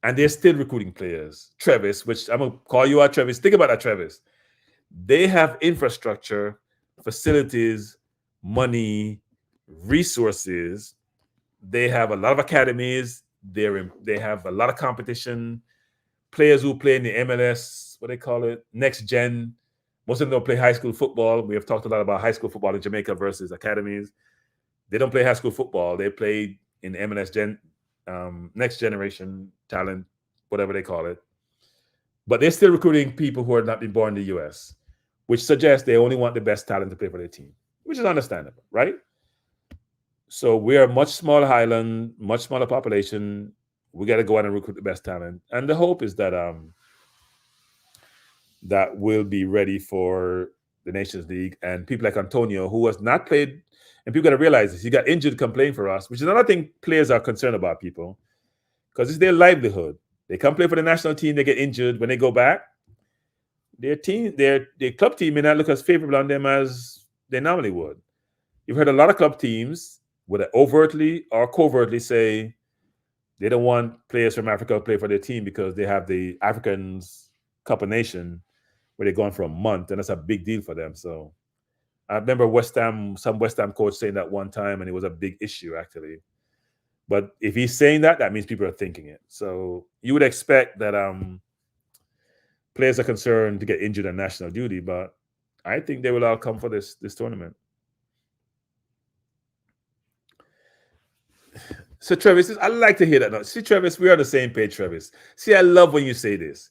Speaker 7: and they're still recruiting players. Travis, which I'm going to call you out, Travis. Think about that, Travis. They have infrastructure, facilities, money, resources. They have a lot of academies. They have a lot of competition. Players who play in the MLS, what they call it, next gen. Most of them don't play high school football. We have talked a lot about high school football in Jamaica versus academies. They don't play high school football. They play in MLS next generation talent, whatever they call it. But they're still recruiting people who are not been born in the U.S., which suggests they only want the best talent to play for their team, which is understandable, right? So we're a much smaller island, much smaller population. We got to go out and recruit the best talent. And the hope is that that we'll be ready for the Nations League. And people like Antonio, who has not played, and people got to realize this, he got injured to come playing for us, which is another thing players are concerned about, people, because it's their livelihood. They come play for the national team, they get injured. When they go back, their club team may not look as favorable on them as they normally would. You've heard a lot of club teams, whether overtly or covertly, say they don't want players from Africa to play for their team because they have the Africans Cup of Nation where they're going for a month, and that's a big deal for them. So I remember some West Ham coach saying that one time, and it was a big issue, actually. But if he's saying that, that means people are thinking it. So you would expect that players are concerned to get injured on national duty, but I think they will all come for this tournament. So Travis, I like to hear that. Now, see, Travis, we're on the same page, Travis. See, I love when you say this.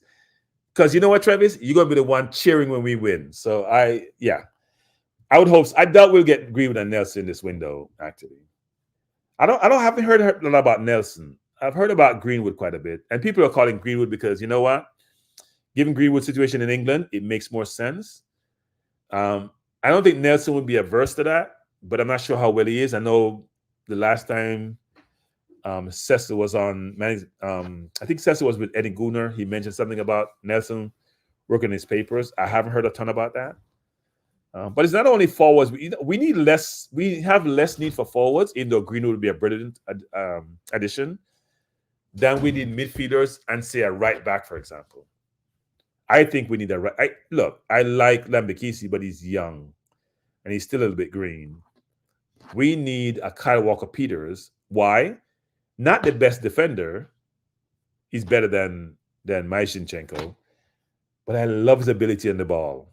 Speaker 7: Because you know what, Travis? You're gonna be the one cheering when we win. So I would hope I doubt we'll get Greenwood and Nelson this window, actually. Haven't heard a lot about Nelson. I've heard about Greenwood quite a bit. And people are calling Greenwood because you know what? Given Greenwood's situation in England, it makes more sense. I don't think Nelson would be averse to that, but I'm not sure how well he is. I know the last time Cecil was on, I think Cecil was with Eddie Gooner. He mentioned something about Nelson working his papers. I haven't heard a ton about that. But it's not only forwards. We need less. We have less need for forwards, even though Greenwood would be a brilliant addition. Then we need midfielders and say a right back, for example. I think we need a right. I like Lambakisi, but he's young and he's still a little bit green. We need a Kyle Walker-Peters. Why? Not the best defender. He's better than Maishinchenko, but I love his ability on the ball.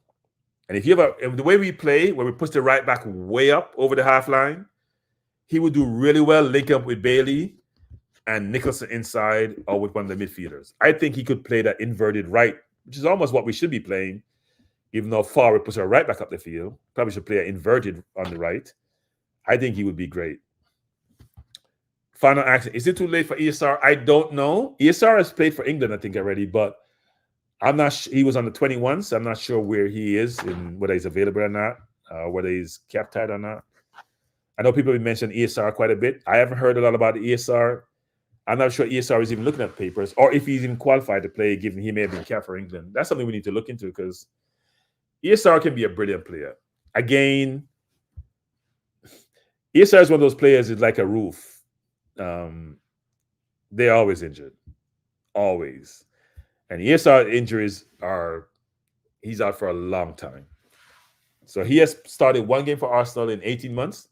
Speaker 7: And if you have the way we play, where we push the right back way up over the half line, he would do really well linking up with Bailey and Nicholson inside or with one of the midfielders. I think he could play that inverted right, which is almost what we should be playing, even though far we push our right back up the field. Probably should play an inverted on the right. I think he would be great. Final action. Is it too late for ESR? I don't know. ESR has played for England, I think, already, but I'm not sure. He was on the 21, so I'm not sure where he is and whether he's available or not, whether he's capped tight or not. I know people have mentioned ESR quite a bit. I haven't heard a lot about the ESR. I'm not sure ESR is even looking at papers or if he's even qualified to play, given he may have been capped for England. That's something we need to look into because ESR can be a brilliant player. Again, ESR is one of those players is like a roof. They're always injured. Always. And ESR injuries he's out for a long time. So he has started one game for Arsenal in 18 months.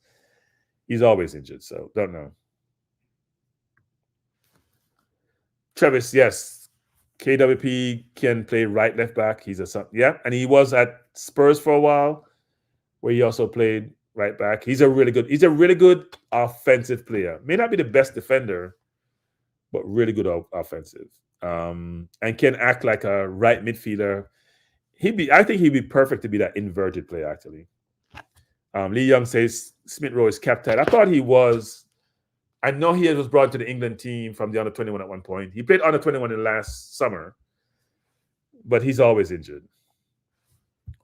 Speaker 7: He's always injured, so don't know. Travis, yes. KWP can play right, left back. And he was at Spurs for a while, where he also played right back. He's a really good offensive player. May not be the best defender, but really good offensive. And can act like a right midfielder. I think he'd be perfect to be that inverted player, actually. Lee Young says Smith Rowe is captain. I thought he was. I know he was brought to the England team from the under-21 at one point. He played under-21 in last summer, but he's always injured.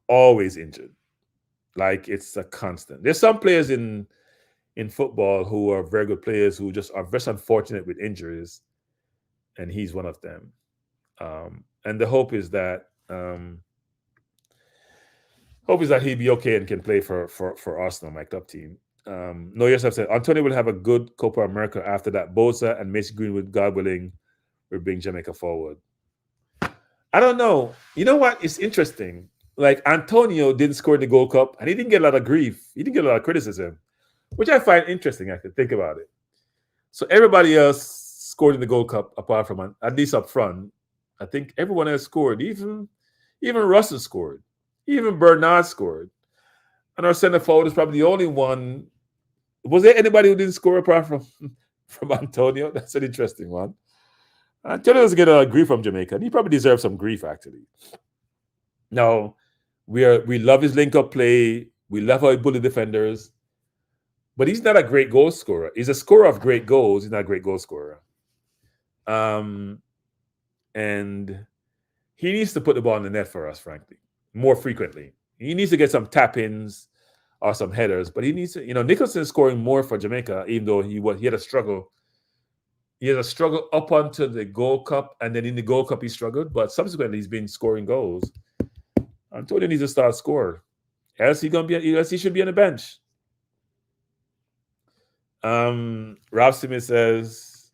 Speaker 7: Always injured. Like it's a constant. There's some players in football who are very good players who just are very unfortunate with injuries, and he's one of them. And the hope is that he'll be okay and can play for Arsenal, my club team. No, yourself said Antonio will have a good Copa America after that. Bosa and Mason Greenwood, God willing, will bring Jamaica forward. I don't know. You know what? It's interesting. Like Antonio didn't score in the Gold Cup, and he didn't get a lot of grief. He didn't get a lot of criticism, which I find interesting. I could think about it. So everybody else scored in the Gold Cup, apart from at least up front. I think everyone else scored. Even Russell scored. Even Bernard scored. And our center forward is probably the only one. Was there anybody who didn't score apart from Antonio? That's an interesting one. Antonio doesn't get a lot of grief from Jamaica, and he probably deserves some grief, actually. No, we love his link-up play. We love how he bullied defenders. But he's not a great goal scorer. He's a scorer of great goals. He's not a great goal scorer. And he needs to put the ball in the net for us, frankly, more frequently. He needs to get some tap-ins or some headers, but he needs to, Nicholson is scoring more for Jamaica, even though he had a struggle. He had a struggle up until the Gold Cup, and then in the Gold Cup he struggled, but subsequently he's been scoring goals. Antonio needs to start scoring. Else he should be on the bench. Rob Simmons says,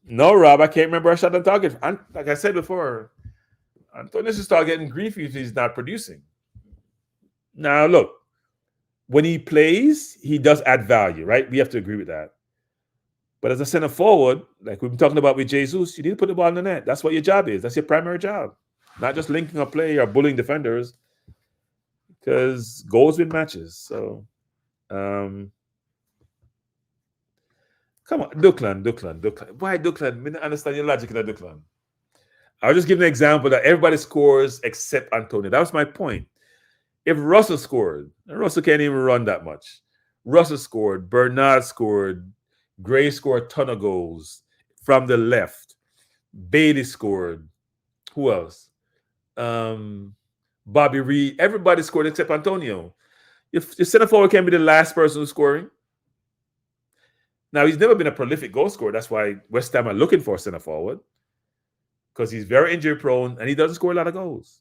Speaker 7: no, Rob, I can't remember a shot on target. And like I said before, Antonio should start getting grief if he's not producing. Now, look, when he plays, he does add value, right? We have to agree with that. But as a center forward, like we've been talking about with Jesus, you need to put the ball in the net. That's what your job is. That's your primary job. Not just linking up play or bullying defenders, because goals win matches. So, Come on, Duckland. Why Duckland? I don't understand your logic in that Duckland. I'll just give an example that everybody scores except Antonio. That was my point. If Russell scored, and Russell can't even run that much. Russell scored, Bernard scored, Gray scored a ton of goals from the left. Bailey scored. Who else? Bobby Reed. Everybody scored except Antonio. If your center forward can be the last person who's scoring. Now, he's never been a prolific goal scorer. That's why West Ham are looking for a center forward, because he's very injury prone and he doesn't score a lot of goals.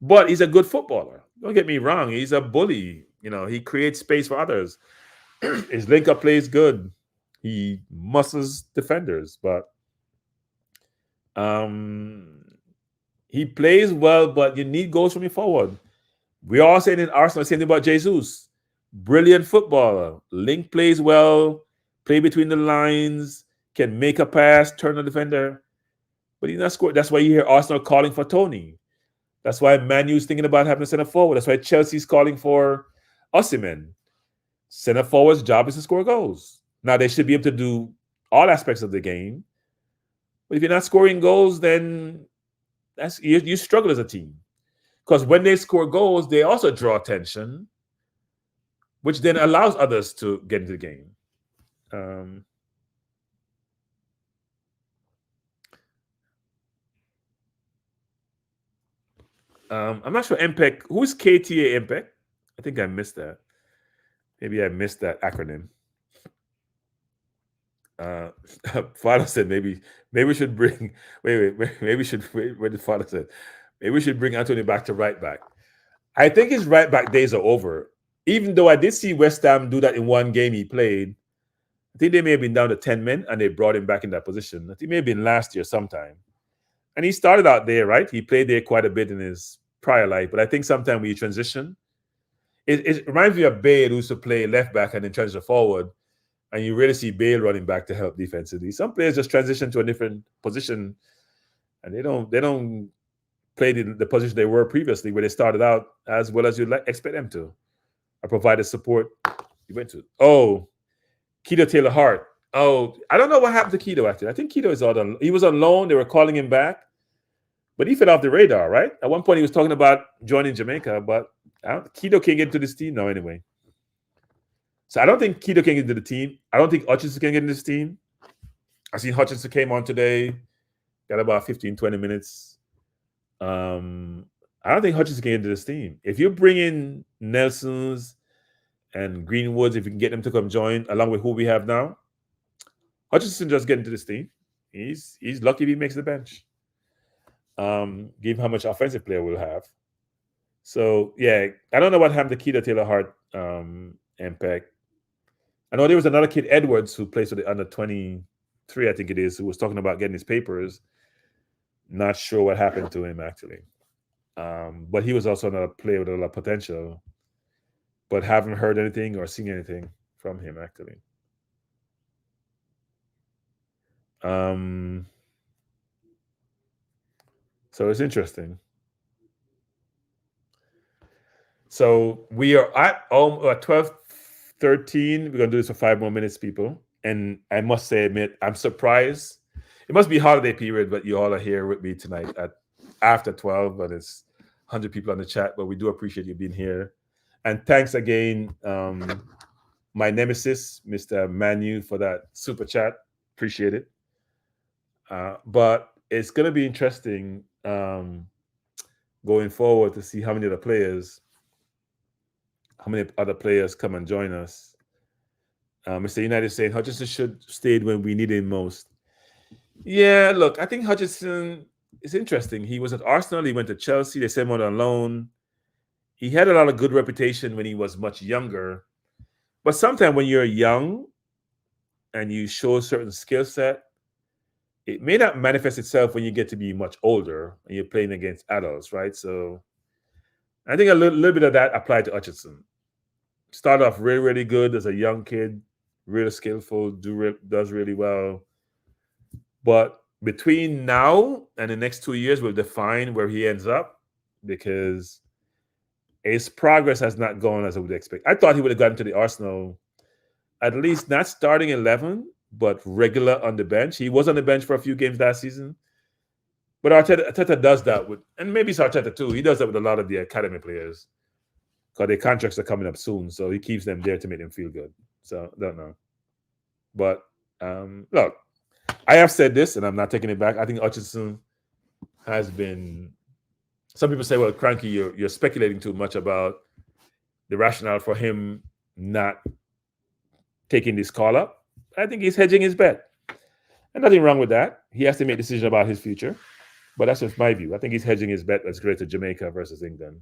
Speaker 7: But he's a good footballer. Don't get me wrong. He's a bully. He creates space for others. His link-up play is good. He muscles defenders, but he plays well, but you need goals from your forward. We all saying in Arsenal, saying about Jesus. Brilliant footballer. Link plays well, play between the lines, can make a pass, turn a defender. But he's not scored. That's why you hear Arsenal calling for Tony. That's why Man U's thinking about having a center forward. That's why Chelsea's calling for Osimhen. Center forward's job is to score goals. Now, they should be able to do all aspects of the game. But if you're not scoring goals, then you struggle as a team. Because when they score goals, they also draw attention, which then allows others to get into the game. I'm not sure MPEC. Who's KTA MPEC? I think I missed that. Maybe I missed that acronym. Father said maybe we should bring. Wait. Maybe we should. Where did Father said? Maybe we should bring Anthony back to right back. I think his right back days are over. Even though I did see West Ham do that in one game he played. I think they may have been down to 10 men and they brought him back in that position. I think it may have been last year sometime. And he started out there, right? He played there quite a bit in his prior life. But I think sometime when you transition, it reminds me of Bale, who used to play left back and then transition forward. And you really see Bale running back to help defensively. Some players just transition to a different position and they don't play the position they were previously, where they started out as well as you'd expect them to. I provided support. You went to. Oh, Keto Taylor Hart. Oh, I don't know what happened to Keto, actually. I think Keto is all done. He was on loan. They were calling him back. But he fell off the radar, right? At one point, he was talking about joining Jamaica, but Keto can't get into this team now anyway. So I don't think Keto can get into the team. I don't think Hutchinson can get into this team. I seen Hutchinson came on today. Got about 15, 20 minutes. I don't think Hutchinson can get into this team. If you bring in Nelson's and Greenwoods, if you can get them to come join, along with who we have now, Hutchinson just get into this team. He's lucky if he makes the bench. Give how much offensive player we'll have. So, yeah, I don't know what happened to Keto Taylor Hart impact. I know there was another kid, Edwards, who plays for the under 23, I think it is, who was talking about getting his papers. Not sure what happened to him, actually. But he was also another player with a lot of potential. But haven't heard anything or seen anything from him, actually. So it's interesting. So we are at 12:13. We're going to do this for 5 more minutes, people. And I must say, admit, I'm surprised. It must be holiday period, but you all are here with me tonight at after 12, but it's 100 people on the chat, but we do appreciate you being here. And thanks again, my nemesis, Mr. Manu, for that super chat. Appreciate it. But it's going to be interesting going forward to see how many other players come and join us. Mr. United saying Hutchinson should stay when we need him most. Yeah, look, I think Hutchinson is interesting. He was at Arsenal. He went to Chelsea. They sent him out on loan. He had a lot of good reputation when he was much younger. But sometimes when you're young and you show a certain skill set, it may not manifest itself when you get to be much older and you're playing against adults, right? So I think a little bit of that applied to Hutchinson. Started off really, really good as a young kid, really skillful, does really well. But between now and the next 2 years will define where he ends up, because his progress has not gone as I would expect. I thought he would have gotten to the Arsenal, at least not starting 11, but regular on the bench. He was on the bench for a few games last season. But Arteta does that with, and maybe it's Arteta too. He does that with a lot of the academy players because their contracts are coming up soon. So he keeps them there to make them feel good. So I don't know. But look, I have said this and I'm not taking it back. I think Hutchinson has been, some people say, well, Kranky, you're speculating too much about the rationale for him not taking this call up. I think he's hedging his bet. And nothing wrong with that. He has to make a decision about his future. But that's just my view. I think he's hedging his bet that's great to Jamaica versus England.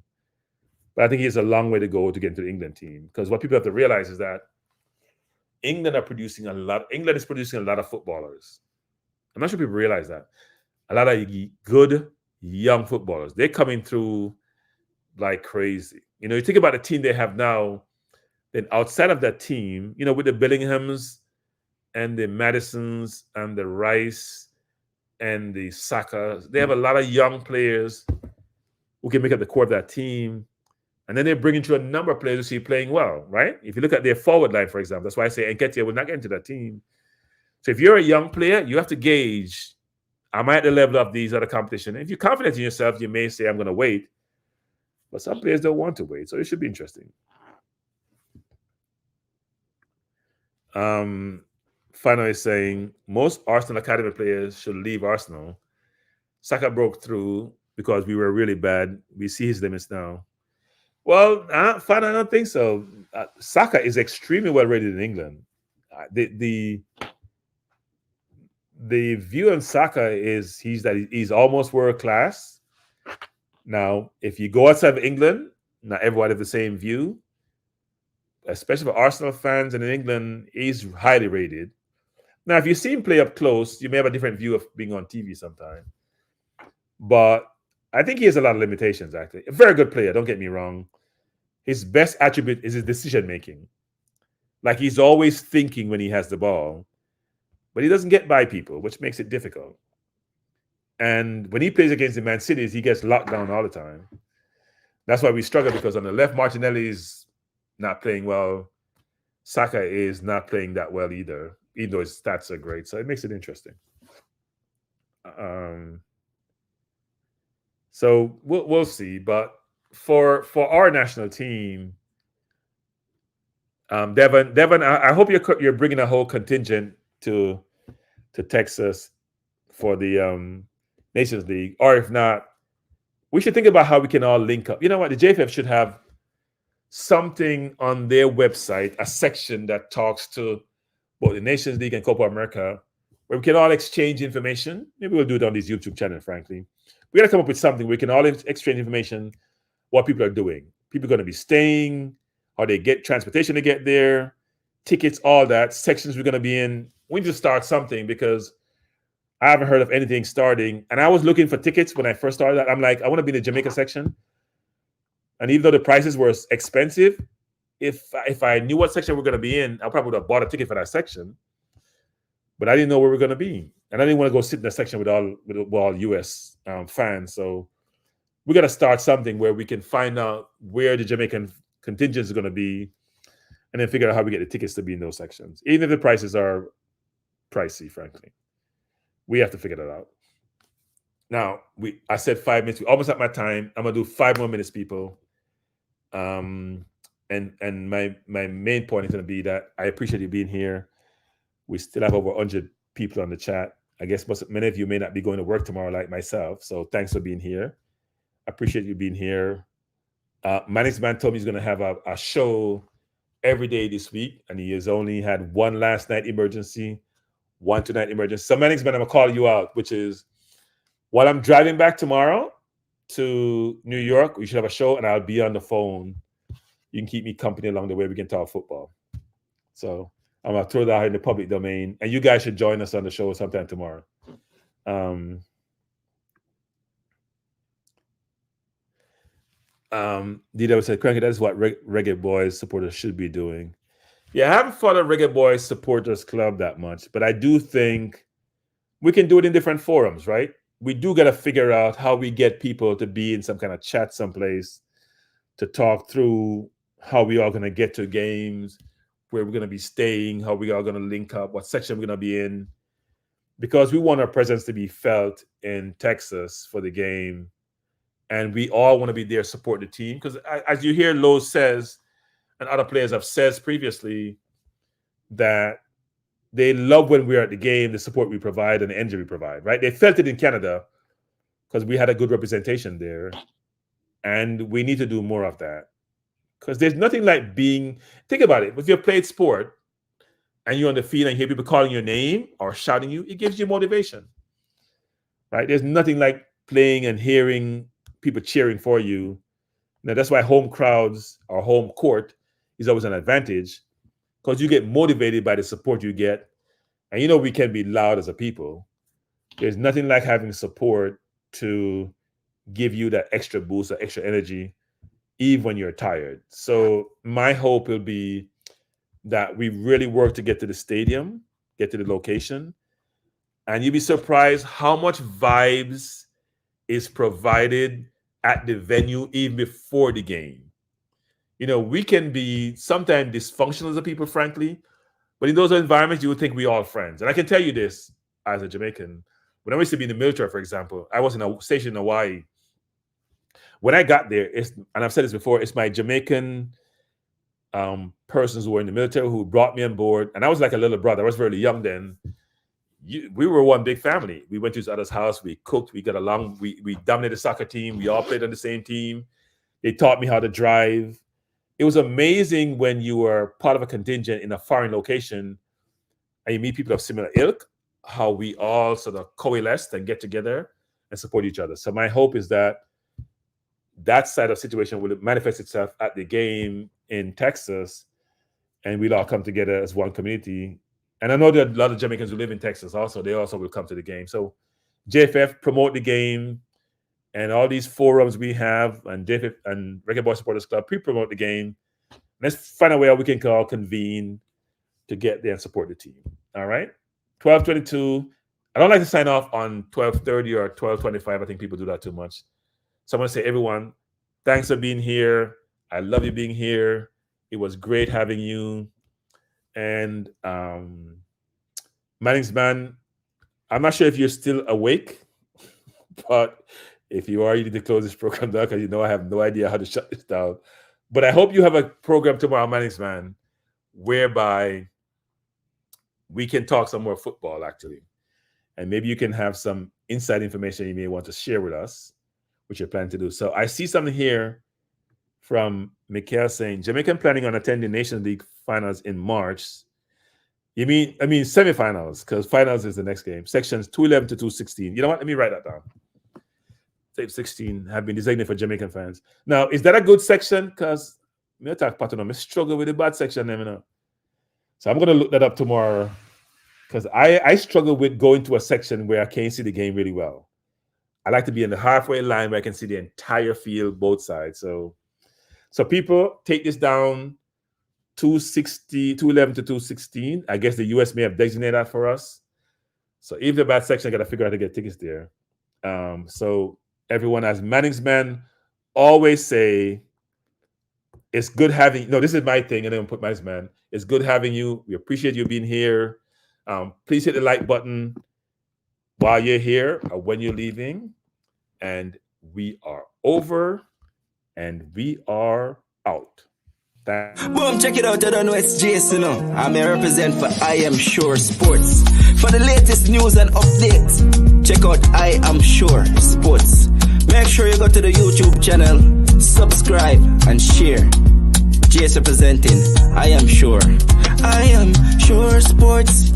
Speaker 7: But I think he has a long way to go to get into the England team. Because what people have to realize is that England is producing a lot of footballers. I'm not sure people realize that. A lot of good young footballers. They're coming through like crazy. You know, you think about the team they have now, then outside of that team, you know, with the Bellinghams and the Madisons and the Rice and the Saka, they have a lot of young players who can make up the core of that team. And then they're bringing through a number of players who see playing well, right? If you look at their forward line, for example, that's why I say Nketiah will not get into that team. So if you're a young player, you have to gauge, am I at the level of these other competition? If you're confident in yourself, you may say, I'm going to wait. But some players don't want to wait, so it should be interesting. Finally saying, most Arsenal Academy players should leave Arsenal. Saka broke through because we were really bad. We see his limits now. Well, I don't think so. Saka is extremely well rated in England. The view on Saka is he's almost world class. Now, if you go outside of England, not everyone has the same view. Especially for Arsenal fans, and in England, he's highly rated. Now, if you see him play up close, you may have a different view of being on TV sometimes. But I think he has a lot of limitations, actually. A very good player, don't get me wrong. His best attribute is his decision-making. Like, he's always thinking when he has the ball. But he doesn't get by people, which makes it difficult. And when he plays against the Man Cities, he gets locked down all the time. That's why we struggle, because on the left, Martinelli's not playing well. Saka is not playing that well either, even though his stats are great. So it makes it interesting. So we'll see. But for our national team, Devon, I hope you're bringing a whole contingent to Texas for the Nations League, or if not, we should think about how we can all link up. You know what? The JFF should have something on their website, a section that talks to both the Nations League and Copa America, where we can all exchange information. Maybe we'll do it on this YouTube channel, frankly. We got to come up with something where we can all exchange information, what people are doing. People are going to be staying, how they get transportation to get there, tickets, all that, sections we're going to be in. We need to start something, because I haven't heard of anything starting. And I was looking for tickets when I first started that. I'm like, I want to be in the Jamaica section. And even though the prices were expensive, if I knew what section we're going to be in, I probably would have bought a ticket for that section. But I didn't know where we were going to be. And I didn't want to go sit in that section with all US fans. So we got to start something where we can find out where the Jamaican contingents are going to be, and then figure out how we get the tickets to be in those sections. Even if the prices are pricey, frankly. We have to figure that out. Now, I said 5 minutes. We're almost at my time. I'm going to do 5 more minutes, people. And my main point is going to be that I appreciate you being here. We still have over 100 people on the chat. I guess many of you may not be going to work tomorrow like myself. So thanks for being here. I appreciate you being here. Manix Man told me he's going to have a show every day this week. And he has only had one last night emergency, one tonight emergency. So Manix Man, I'm going to call you out, which is while I'm driving back tomorrow to New York, we should have a show and I'll be on the phone. You can keep me company along the way. We can talk football. So I'm going to throw that out in the public domain. And you guys should join us on the show sometime tomorrow. DW said, Kranky, that's what Reggae Boys supporters should be doing. Yeah, I haven't followed Reggae Boys Supporters Club that much, but I do think we can do it in different forums, right? We do got to figure out how we get people to be in some kind of chat someplace to talk through how we are going to get to games, where we're going to be staying, how we are going to link up, what section we're going to be in, because we want our presence to be felt in Texas for the game. And we all want to be there, support the team. Because as you hear Lowe says, and other players have said previously, that they love when we're at the game, the support we provide and the energy we provide, right? They felt it in Canada because we had a good representation there. And we need to do more of that. Because there's nothing like think about it. If you've played sport and you're on the field and you hear people calling your name or shouting you, it gives you motivation, right? There's nothing like playing and hearing people cheering for you. Now, that's why home crowds or home court is always an advantage, because you get motivated by the support you get. And we can be loud as a people. There's nothing like having support to give you that extra boost, that extra energy, even when you're tired. So my hope will be that we really work to get to the stadium, get to the location, and you'll be surprised how much vibes is provided at the venue even before the game. We can be sometimes dysfunctional as a people, frankly, but in those environments, you would think we're all friends. And I can tell you this as a Jamaican. When I used to be in the military, for example, I was in a station in Hawaii. When I got there, and I've said this before, it's my Jamaican persons who were in the military who brought me on board. And I was like a little brother. I was very young then. We were one big family. We went to each other's house. We cooked. We got along. We dominated the soccer team. We all played on the same team. They taught me how to drive. It was amazing when you were part of a contingent in a foreign location and you meet people of similar ilk, how we all sort of coalesce and get together and support each other. So my hope is that side of situation will manifest itself at the game in Texas, and we'll all come together as one community. And I know there are a lot of Jamaicans who live in Texas also. They also will come to the game. So JFF, promote the game, and all these forums we have, and JFF and Reggae Boy Supporters Club, pre-promote the game. Let's find a way how we can all convene to get there and support the team. All right? 12:22. I don't like to sign off on 12:30 or 12:25. I think people do that too much. So I want to say, everyone, thanks for being here. I love you being here. It was great having you. And Manning's man, I'm not sure if you're still awake, but if you are, you need to close this program down, because I have no idea how to shut this down. But I hope you have a program tomorrow, Manning's man, whereby we can talk some more football, actually. And maybe you can have some inside information you may want to share with us, which you're planning to do. So I see something here from Mikhail saying, Jamaican planning on attending Nations League finals in March. I mean semifinals, because finals is the next game. Sections 211 to 216. You know what? Let me write that down. Save 16 have been designated for Jamaican fans. Now, is that a good section? Because I talk pattern, I struggle with the bad section. So I'm going to look that up tomorrow, because I struggle with going to a section where I can't see the game really well. I like to be in the halfway line where I can see the entire field, both sides. So people, take this down, 211 to 216. I guess the U.S. may have designated that for us. So if the bad section, I got to figure out how to get tickets there. So everyone, as Manning's man always say, it's good having, this is my thing, and then put Manning's man. It's good having you. We appreciate you being here. Please hit the like button while you're here or when you're leaving. And we are over and we are out.
Speaker 8: Boom, check it out. I don't know it's Jason. I'm a represent for I Am Sure Sports. For the latest news and updates, check out I Am Sure Sports. Make sure you go to the YouTube channel, subscribe and share. Jason representing I Am Sure. I Am Sure Sports.